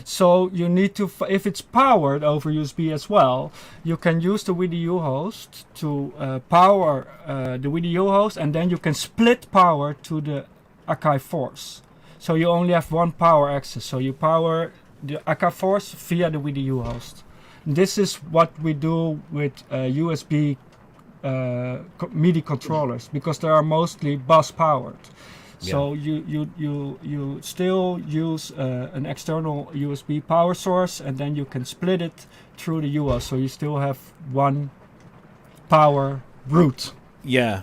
So you need to, if it's powered over USB as well, you can use the WIDI U-host to power the WIDI U-host, and then you can split power to the Akai Force. So you only have one power access. So you power the Akai Force via the WIDI U-host. This is what we do with USB MIDI controllers, because they are mostly bus powered. So you still use an external USB power source, and then you can split it through the U-host. So you still have one power route. Yeah,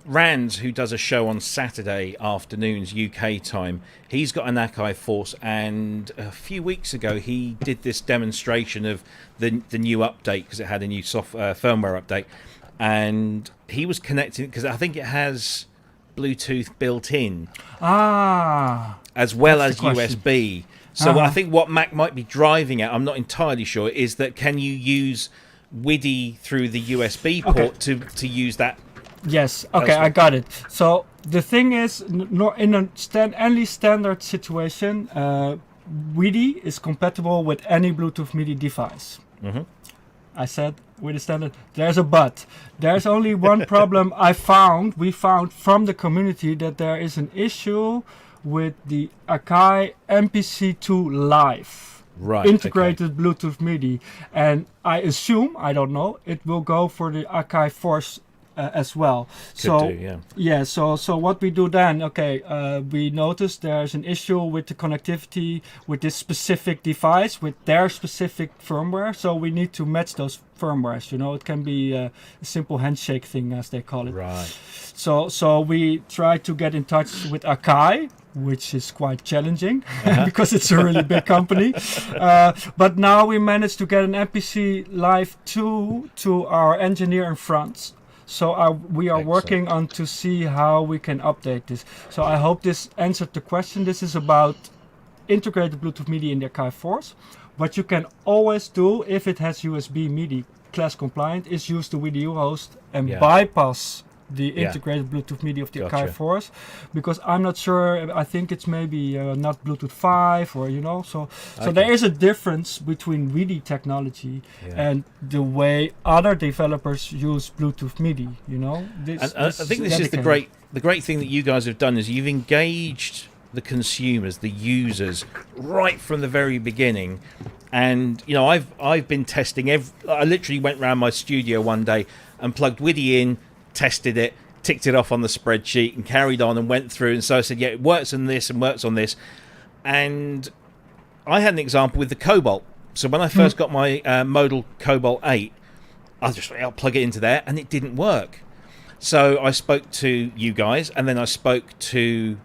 Rands, who does a show on Saturday afternoons UK time, he's got an Akai Force, and a few weeks ago he did this demonstration of the new update, because it had a new firmware update, and he was connecting, because I think it has Bluetooth built in, as well as USB. So I think what Mac might be driving at, I'm not entirely sure, is that can you use WIDI through the USB port to use that? Yes. Okay, I got it. So the thing is, in any standard situation, WIDI is compatible with any Bluetooth MIDI device. I said with the standard. There's a but. There's only one problem we found from the community, that there is an issue with the Akai MPC2 Live. integrated Bluetooth MIDI, and I assume, I don't know, it will go for the Akai Force as well. So what we do then, we notice there's an issue with the connectivity with this specific device, with their specific firmware, so we need to match those firmwares. It can be a simple handshake thing, as they call it. Right. So we try to get in touch with Akai, which is quite challenging because it's a really big company. But now we managed to get an MPC Live 2 to our engineer in France. So we are working on to see how we can update this. So I hope this answered the question. This is about integrated Bluetooth MIDI in the Akai Force. What you can always do, if it has USB MIDI class compliant, is use the WIDI host and bypass the integrated Bluetooth MIDI of the Akai Force, because I'm not sure. I think it's maybe not Bluetooth 5 or So there is a difference between WIDI technology and the way other developers use Bluetooth MIDI. I think this is the great thing that you guys have done is you've engaged the consumers, the users, right from the very beginning. And I've been testing. I literally went around my studio one day and plugged WIDI in, tested it, ticked it off on the spreadsheet, and carried on and went through. And so I said, it works on this and works on this. And I had an example with the Cobalt. So when I first got my modal Cobalt 8, I just I'll plug it into there, and it didn't work. So I spoke to you guys, and then I spoke to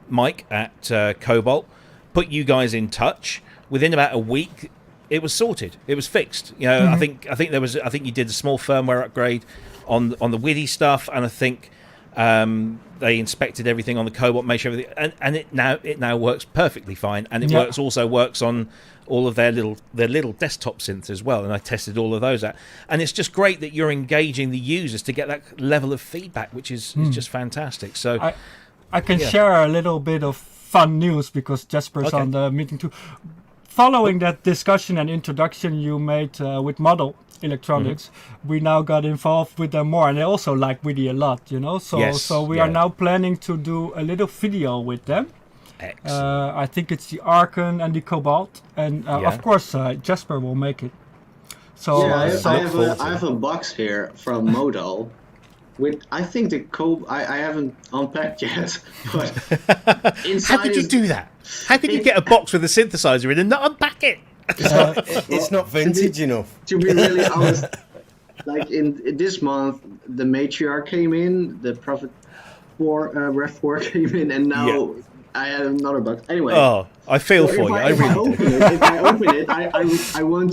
Mike at Cobalt, put you guys in touch. Within about a week, it was sorted. It was fixed. I think you did a small firmware upgrade on the WIDI stuff, and I think they inspected everything on the Cobalt, made sure everything, and it now works perfectly fine, and it also works on all of their little desktop synths as well. And I tested all of those out, and it's just great that you're engaging the users to get that level of feedback, which is just fantastic. So I can share a little bit of fun news because Jasper's on the meeting too. Following that discussion and introduction you made with Model Electronics, we now got involved with them more, and they also like WIDI a lot, So we are now planning to do a little video with them. I think it's the Archon and the Cobalt, and of course Jasper will make it. So I have a box here from Modal. I think I haven't unpacked yet, but how could you do that? How could you get a box with a synthesizer in and not unpack it? It's not vintage enough. To be really honest, like in this month, the Matriarch came in, the Prophet 4 Rev 4 came in, and now I have another box. Anyway, I feel for you. If I open it, I want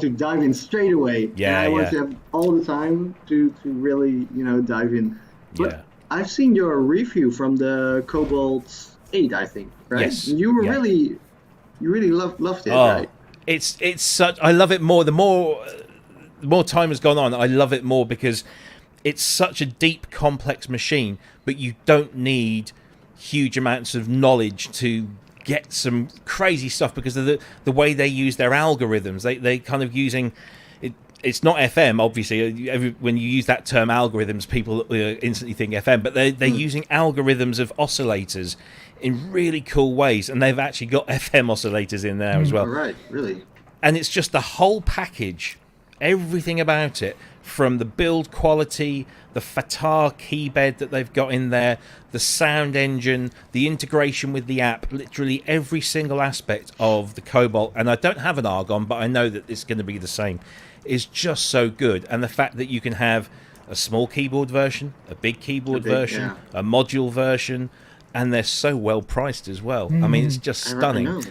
to dive in straight away. Yeah, I want to have all the time to really dive in. But I've seen your review from the Cobalt 8, I think, right? Yes. You were you really loved it, right? It's such. I love it more. The more time has gone on, I love it more because it's such a deep, complex machine. But you don't need huge amounts of knowledge to get some crazy stuff because of the way they use their algorithms. They kind of using it. It's not FM, obviously. When you use that term algorithms, people instantly think FM, but they're using algorithms of oscillators in really cool ways, and they've actually got FM oscillators in there as well. Right, really. And it's just the whole package, everything about it, from the build quality, the Fatah keybed that they've got in there, the sound engine, the integration with the app, literally every single aspect of the Cobalt. And I don't have an Argon, but I know that it's going to be the same. Is just so good. And the fact that you can have a small keyboard version, a big keyboard version, a module version, and they're so well priced as well. I mean, it's just stunning.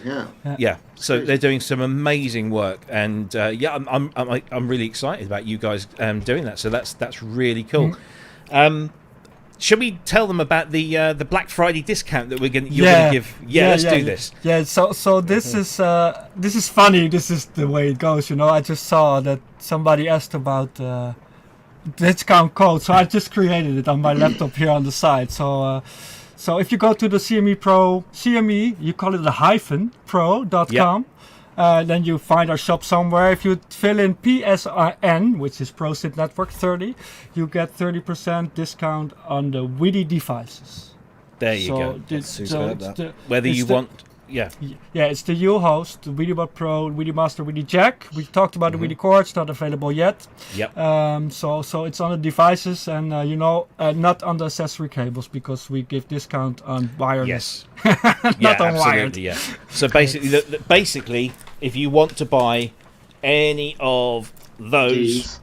So they're doing some amazing work, and I'm really excited about you guys doing that. So that's really cool. Should we tell them about the Black Friday discount that you're going to give? Let's do this. So this is funny. This is the way it goes. I just saw that somebody asked about discount code, so I just created it on my laptop here on the side. So if you go to the CME, you call it the -pro.com. Then you find our shop somewhere. If you fill in PSN, which is Pro Synth Network 30, you get 30% discount on the WIDI devices. There you go. Whether you want Yeah. Yeah, it's the U-host, the WIDI Pro, WIDI Master, WIDI Jack. We talked about the WIDI Core. It's not available yet. Yep. So it's on the devices and not on the accessory cables because we give discount on wireless. Yes. Not on wired. Absolutely. Yeah. So basically, if you want to buy any of those,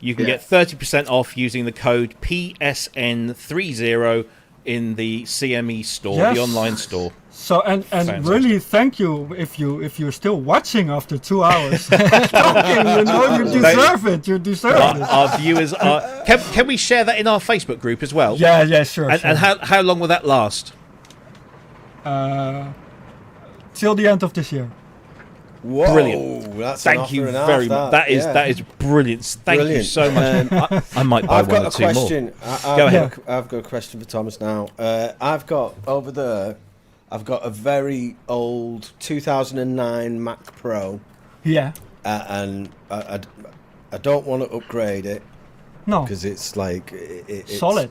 you can get 30% off using the code PSN30 in the CME store, the online store. So and really thank you if you're still watching after 2 hours. Talking, you deserve it. You deserve it. Our viewers are. Can we share that in our Facebook group as well? Yeah, sure. And how long will that last? Till the end of this year. Whoa, Brilliant. That's Thank you very much. That is brilliant. Thank you so much. I might buy one or two more. Go ahead. I've got a question for Thomas now. I've got over there. I've got a very old 2009 Mac Pro. Yeah. And I don't want to upgrade it. No. Because it's like it's solid.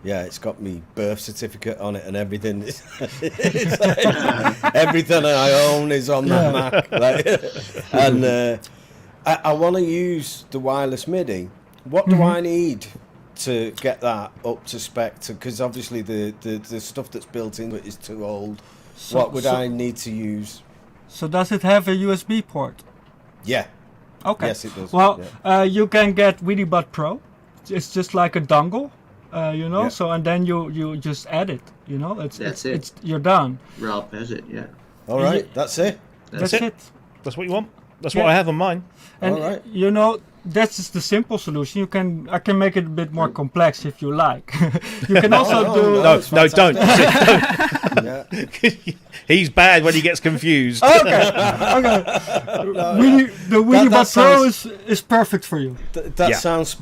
Yeah, it's got me birth certificate on it and everything. It's like, everything I own is on that Mac. And I want to use the wireless MIDI. What do I need to get that up to spec? Because obviously the stuff that's built into it is too old. What would I need to use? So does it have a USB port? Yeah. Okay. Yes, it does. Well, you can get WIDI Pro. It's just like a dongle. So and then you just add it, it's you're done. Ralph has it, yeah. All right, that's it. That's it. That's what you want. That's what I have on mine. And all right. That's just the simple solution. I can make it a bit more complex if you like. You can also do. No, don't. He's bad when he gets confused. Okay. The WIDI Pro is perfect for you. That sounds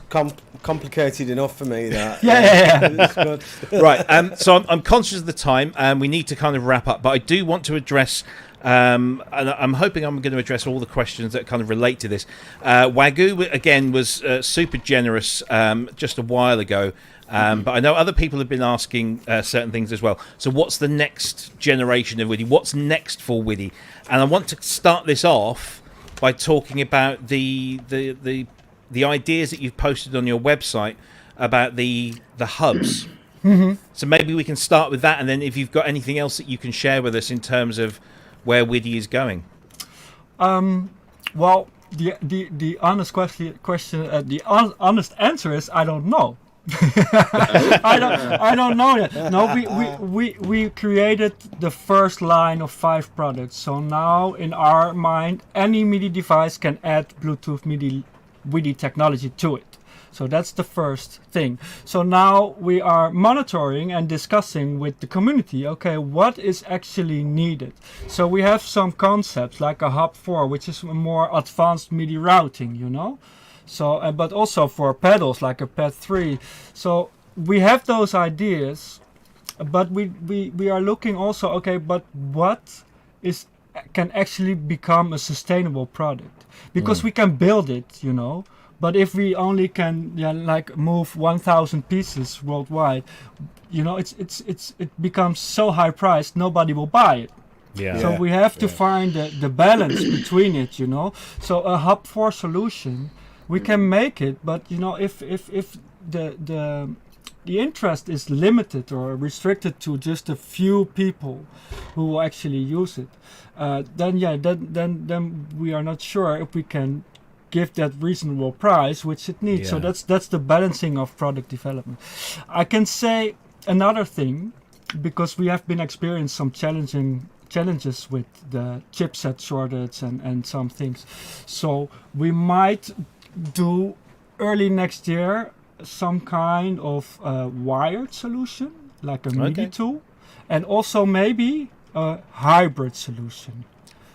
complicated enough for me. That It's good. Right. So I'm conscious of the time, and we need to kind of wrap up. But I do want to address. And I'm hoping I'm going to address all the questions that kind of relate to this. Wagyu again was super generous just a while ago, but I know other people have been asking certain things as well. So what's the next generation of WIDI? What's next for WIDI? And I want to start this off by talking about the ideas that you've posted on your website about the hubs. So maybe we can start with that, and then if you've got anything else that you can share with us in terms of where WIDI is going. Well, the honest question, the honest answer is I don't know. I don't know yet. No, we created the first line of 5 products. So now in our mind, any MIDI device can add Bluetooth MIDI WIDI technology to it. So that's the first thing. So now we are monitoring and discussing with the community, okay, what is actually needed. So we have some concepts like a Hub 4, which is more advanced MIDI routing, So, but also for pedals like a Pad 3. So we have those ideas, but we are looking also, okay, but what can actually become a sustainable product? Because we can build it, But if we only can move 1,000 pieces worldwide, it becomes so high priced nobody will buy it. Yeah. So we have to find the balance between it, So a Hub 4 solution, we can make it, but if the interest is limited or restricted to just a few people who will actually use it, then we are not sure if we can give that reasonable price which it needs. So that's the balancing of product development. I can say another thing, because we have been experiencing some challenges with the chipset shortage and some things. So we might do early next year some kind of wired solution, like a MIDI tool, and also maybe a hybrid solution.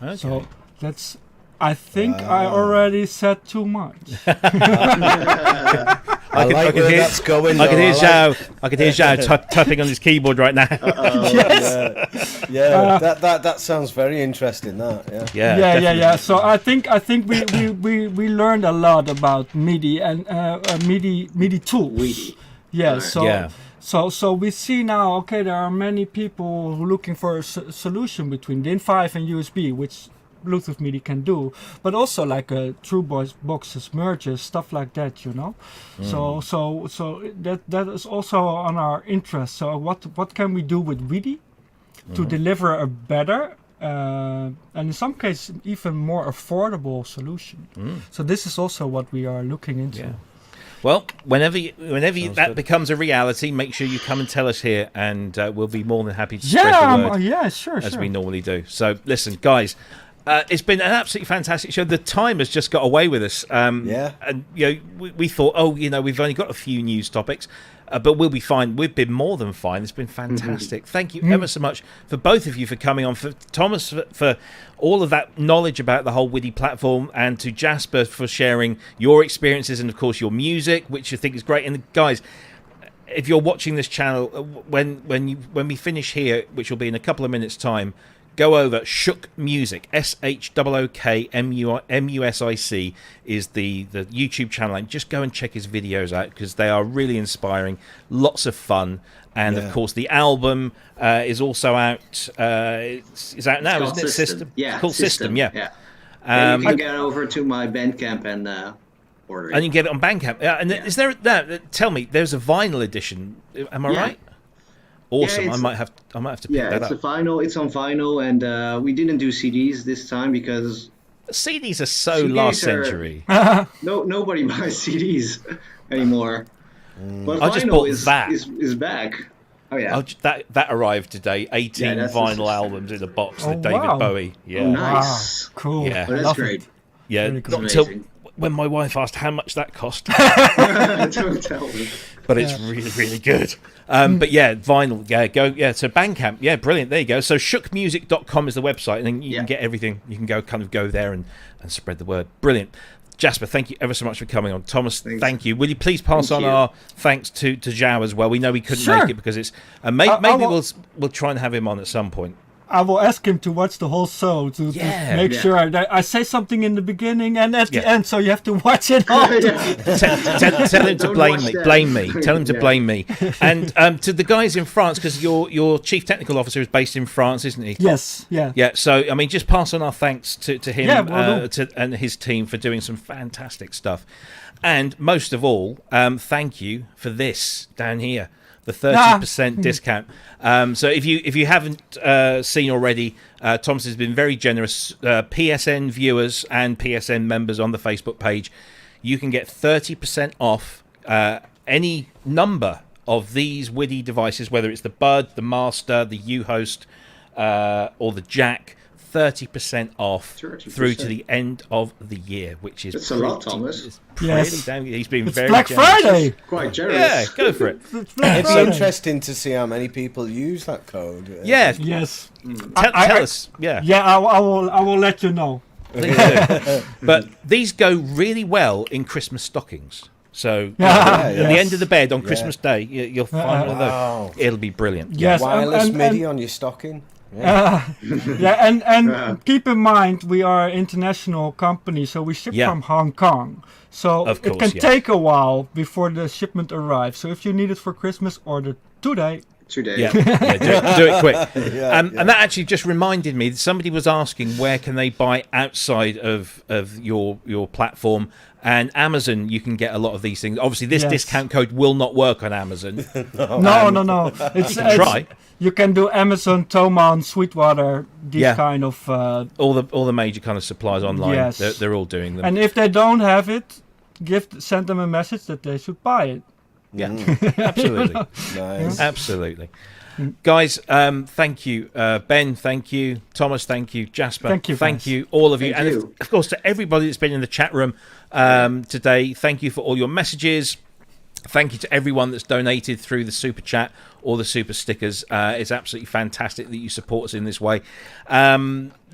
Okay. So that's. I think I already said too much. I like where that's going. I can hear Zhao. I can hear Zhao tapping on his keyboard right now. Yes. That sounds very interesting. Yeah. So I think we learned a lot about MIDI and MIDI tools. WIDI. Yeah. So we see now, okay, there are many people looking for a solution between DIN 5 and USB, which Bluetooth MIDI can do, but also like true boxes, merges, stuff like that, you know. So that is also on our interest. So what can we do with WIDI to deliver a better and in some cases even more affordable solution? So this is also what we are looking into. Yeah. Well, whenever that becomes a reality, make sure you come and tell us here, and we'll be more than happy to spread the word. Sure. As we normally do. So, listen, guys, it's been an absolutely fantastic show. The time has just got away with us. And we thought, we've only got a few news topics, but we'll be fine. We've been more than fine. It's been fantastic. Thank you ever so much for both of you for coming on. For Thomas for all of that knowledge about the whole WIDI platform, and to Jasper for sharing your experiences and of course your music, which I think is great. And guys, if you're watching this channel, when we finish here, which will be in a couple of minutes' time, go over Shook Music, SHOOKMUSIC is the YouTube channel, and just go and check his videos out because they are really inspiring, lots of fun, and of course the album is also out. It's out now, isn't it? System. Yeah, called System. Yeah. You can get over to my Bandcamp and order it. And you can get it on Bandcamp. And is there? Tell me, there's a vinyl edition. Am I right? Awesome! I might have to pick that up. It's a vinyl. It's on vinyl, and we didn't do CDs this time because CDs are so last century. Nobody buys CDs anymore. But I just bought that. Is back. Oh yeah. That arrived today. 18 vinyl albums in a box with David Bowie. Yeah. Oh, nice. Wow. Cool. Yeah. Oh, that's great. Yeah. Really cool. Not until when my wife asked how much that cost. Don't tell me. But it's really, really good. But yeah, vinyl. Yeah, go. Yeah, so Bandcamp. Yeah, brilliant. There you go. So shookmusic.com is the website, and then you can get everything. You can go there and spread the word. Brilliant. Jasper, thank you ever so much for coming on. Thomas, thank you. Will you please pass on our thanks to Zhao as well? We know he couldn't make it because it's... maybe we'll try and have him on at some point. I will ask him to watch the whole show to make sure that I say something in the beginning and at the end, so you have to watch it all. Tell him to blame me. Tell him to blame me. And to the guys in France, because your chief technical officer is based in France, isn't he? Yes, yeah. Yeah, so, I mean, just pass on our thanks to him and his team for doing some fantastic stuff. And most of all, thank you for this down here. The 30% discount. So if you haven't seen already, Thomas has been very generous. PSN viewers and PSN members on the Facebook page, you can get 30% off any number of these WIDI devices, whether it's the Bud, the Master, the U-Host, or the Jack. 30% off 30%. Through to the end of the year, which is a lot, Thomas. Yes. He's been it's very Black generous. Friday. Quite generous. Yeah, go for it. It's interesting to see how many people use that code. Yeah. Yes. Tell us. Yeah. Yeah, I will let you know. But these go really well in Christmas stockings. So at the end of the bed on Christmas Day, you'll find one of those. It'll be brilliant. Yes, wireless MIDI on your stocking. And keep in mind we are an international company, so we ship from Hong Kong. So it can take a while before the shipment arrives. So if you need it for Christmas, order today. Yeah, do it quick. And that actually just reminded me that somebody was asking where can they buy outside of your platform. And Amazon, you can get a lot of these things. Obviously, this discount code will not work on Amazon. No. It's try. You can do Amazon, Thomann, Sweetwater, these kind of... all the major kind of suppliers online, they're all doing them. And if they don't have it, send them a message that they should buy it. Yeah, absolutely. Nice. Absolutely. Guys, thank you. Ben, thank you. Thomas, thank you. Jasper, thank you. All of you. And of course, to everybody that's been in the chat room today, thank you for all your messages. Thank you to everyone that's donated through the Super Chat or the super stickers. It's absolutely fantastic that you support us in this way.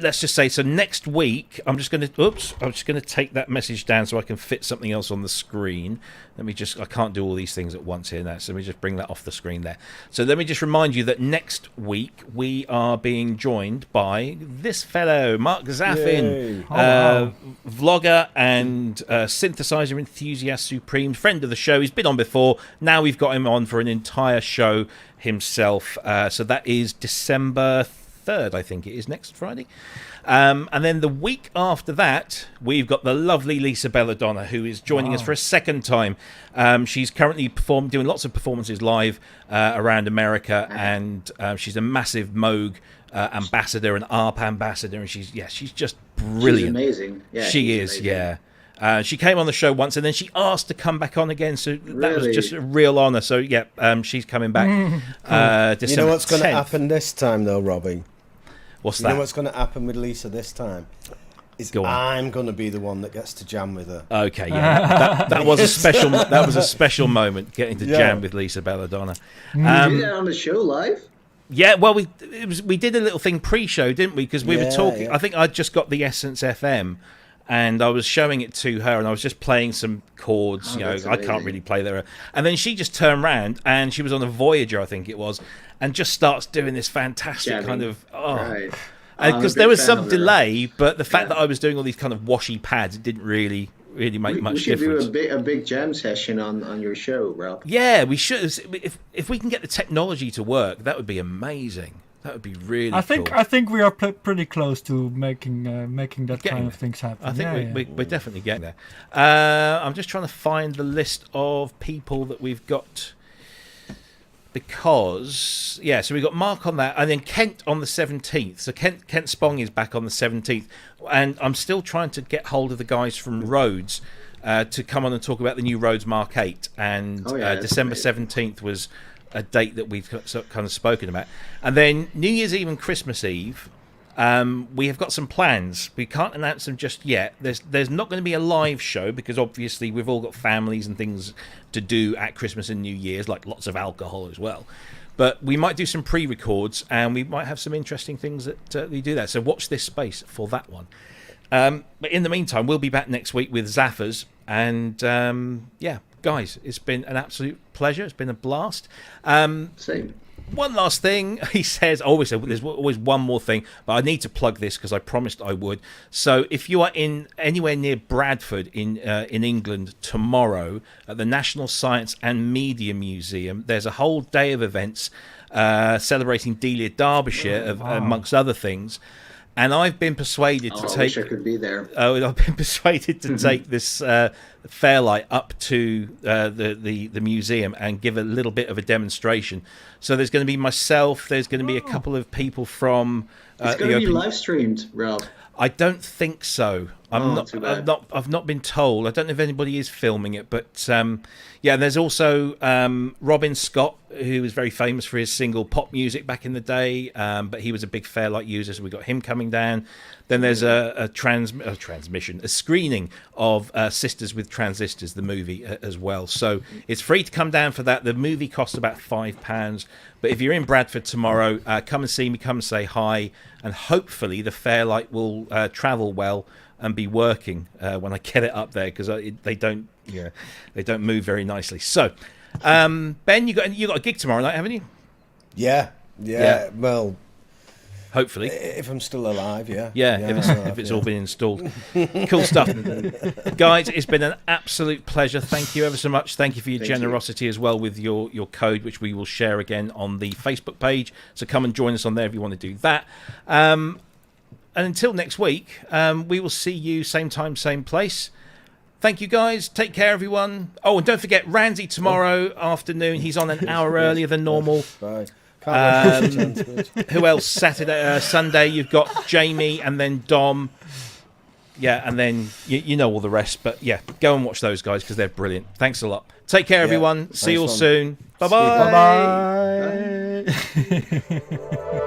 Let's just say, so next week, I'm just going to take that message down so I can fit something else on the screen. I can't do all these things at once here now, so let me just bring that off the screen there. So let me just remind you that next week we are being joined by this fellow, Mark Zaffin, vlogger and synthesizer enthusiast supreme, friend of the show. He's been on before. Now we've got him on for an entire show himself. So that is December 3rd, I think it is, next Friday. And then the week after that, we've got the lovely Lisa Belladonna, who is joining us for a second time. She's currently doing lots of performances live around America, and she's a massive Moog ambassador and ARP ambassador, and she's just brilliant. She's amazing. Yeah, she is, amazing. Yeah. She came on the show once, and then she asked to come back on again, so that was just a real honour. So, she's coming back. You know what's going to happen this time, though, Robbie? What's that? You know what's going to happen with Lisa this time? I'm going to be the one that gets to jam with her. Okay, yeah, that was a special. That was a special moment, getting to jam with Lisa Belladonna. Did you do that on the show live? Yeah, well, we did a little thing pre-show, didn't we? Because we were talking. Yeah. I think I just got the Essence FM, and I was showing it to her, and I was just playing some chords. I can't really play there. And then she just turned around, and she was on a Voyager, I think it was, and just starts doing this fantastic kind of because there was some delay, but the fact that I was doing all these kind of washy pads, it didn't really make much difference. We should do a big jam session on your show, Rob. Yeah, we should. If we can get the technology to work, that would be amazing. That would be really cool. I think we are pretty close to making that kind of things happen. I think we're definitely getting there. I'm just trying to find the list of people that we've got. Because, so we've got Mark on that, and then Kent on the 17th. So Kent Spong is back on the 17th. And I'm still trying to get hold of the guys from Rhodes to come on and talk about the new Rhodes Mark 8. And December 17th was a date that we've kind of spoken about. And then New Year's Eve and Christmas Eve, we have got some plans. We can't announce them just yet. There's not going to be a live show because obviously we've all got families and things to do at Christmas and New Year's, like lots of alcohol as well. But we might do some pre-records, and we might have some interesting things that we do there. So watch this space for that one. But in the meantime, we'll be back next week with Zaffers. And guys, it's been an absolute pleasure. It's been a blast. Same. One last thing, he says, there's always one more thing, but I need to plug this because I promised I would. So if you are anywhere near Bradford in England tomorrow at the National Science and Media Museum, there's a whole day of events celebrating Delia, Derbyshire, amongst other things. And I've been persuaded to take. I wish I could be there. I've been persuaded to take this Fairlight up to the museum and give a little bit of a demonstration. So there's going to be myself. There's going to be a couple of people from. It's going to be live streamed, Rob. I don't think so. I've not been told. I don't know if anybody is filming it, but there's also Robin Scott, who was very famous for his single Pop Music back in the day, but he was a big Fairlight user, so we got him coming down. Then there's a screening of Sisters with Transistors, the movie, as well. So it's free to come down for that. The movie costs about £5. But if you're in Bradford tomorrow, come and see me, come and say hi, and hopefully the Fairlight will travel well and be working when I get it up there, because they don't move very nicely. So, Ben, you got a gig tomorrow night, haven't you? Yeah. Well, hopefully, if I'm still alive, yeah. If it's all been installed, cool stuff, guys. It's been an absolute pleasure. Thank you ever so much. Thank you for your generosity as well with your code, which we will share again on the Facebook page. So come and join us on there if you want to do that. And until next week, we will see you same time, same place. Thank you, guys. Take care, everyone. Oh, and don't forget, Randy tomorrow afternoon. He's on an hour earlier than normal. Bye. Who else? Sunday, you've got Jamie and then Dom. Yeah, and then you know all the rest. But yeah, go and watch those guys because they're brilliant. Thanks a lot. Take care, everyone. See you all soon. Bye-bye. Bye-bye.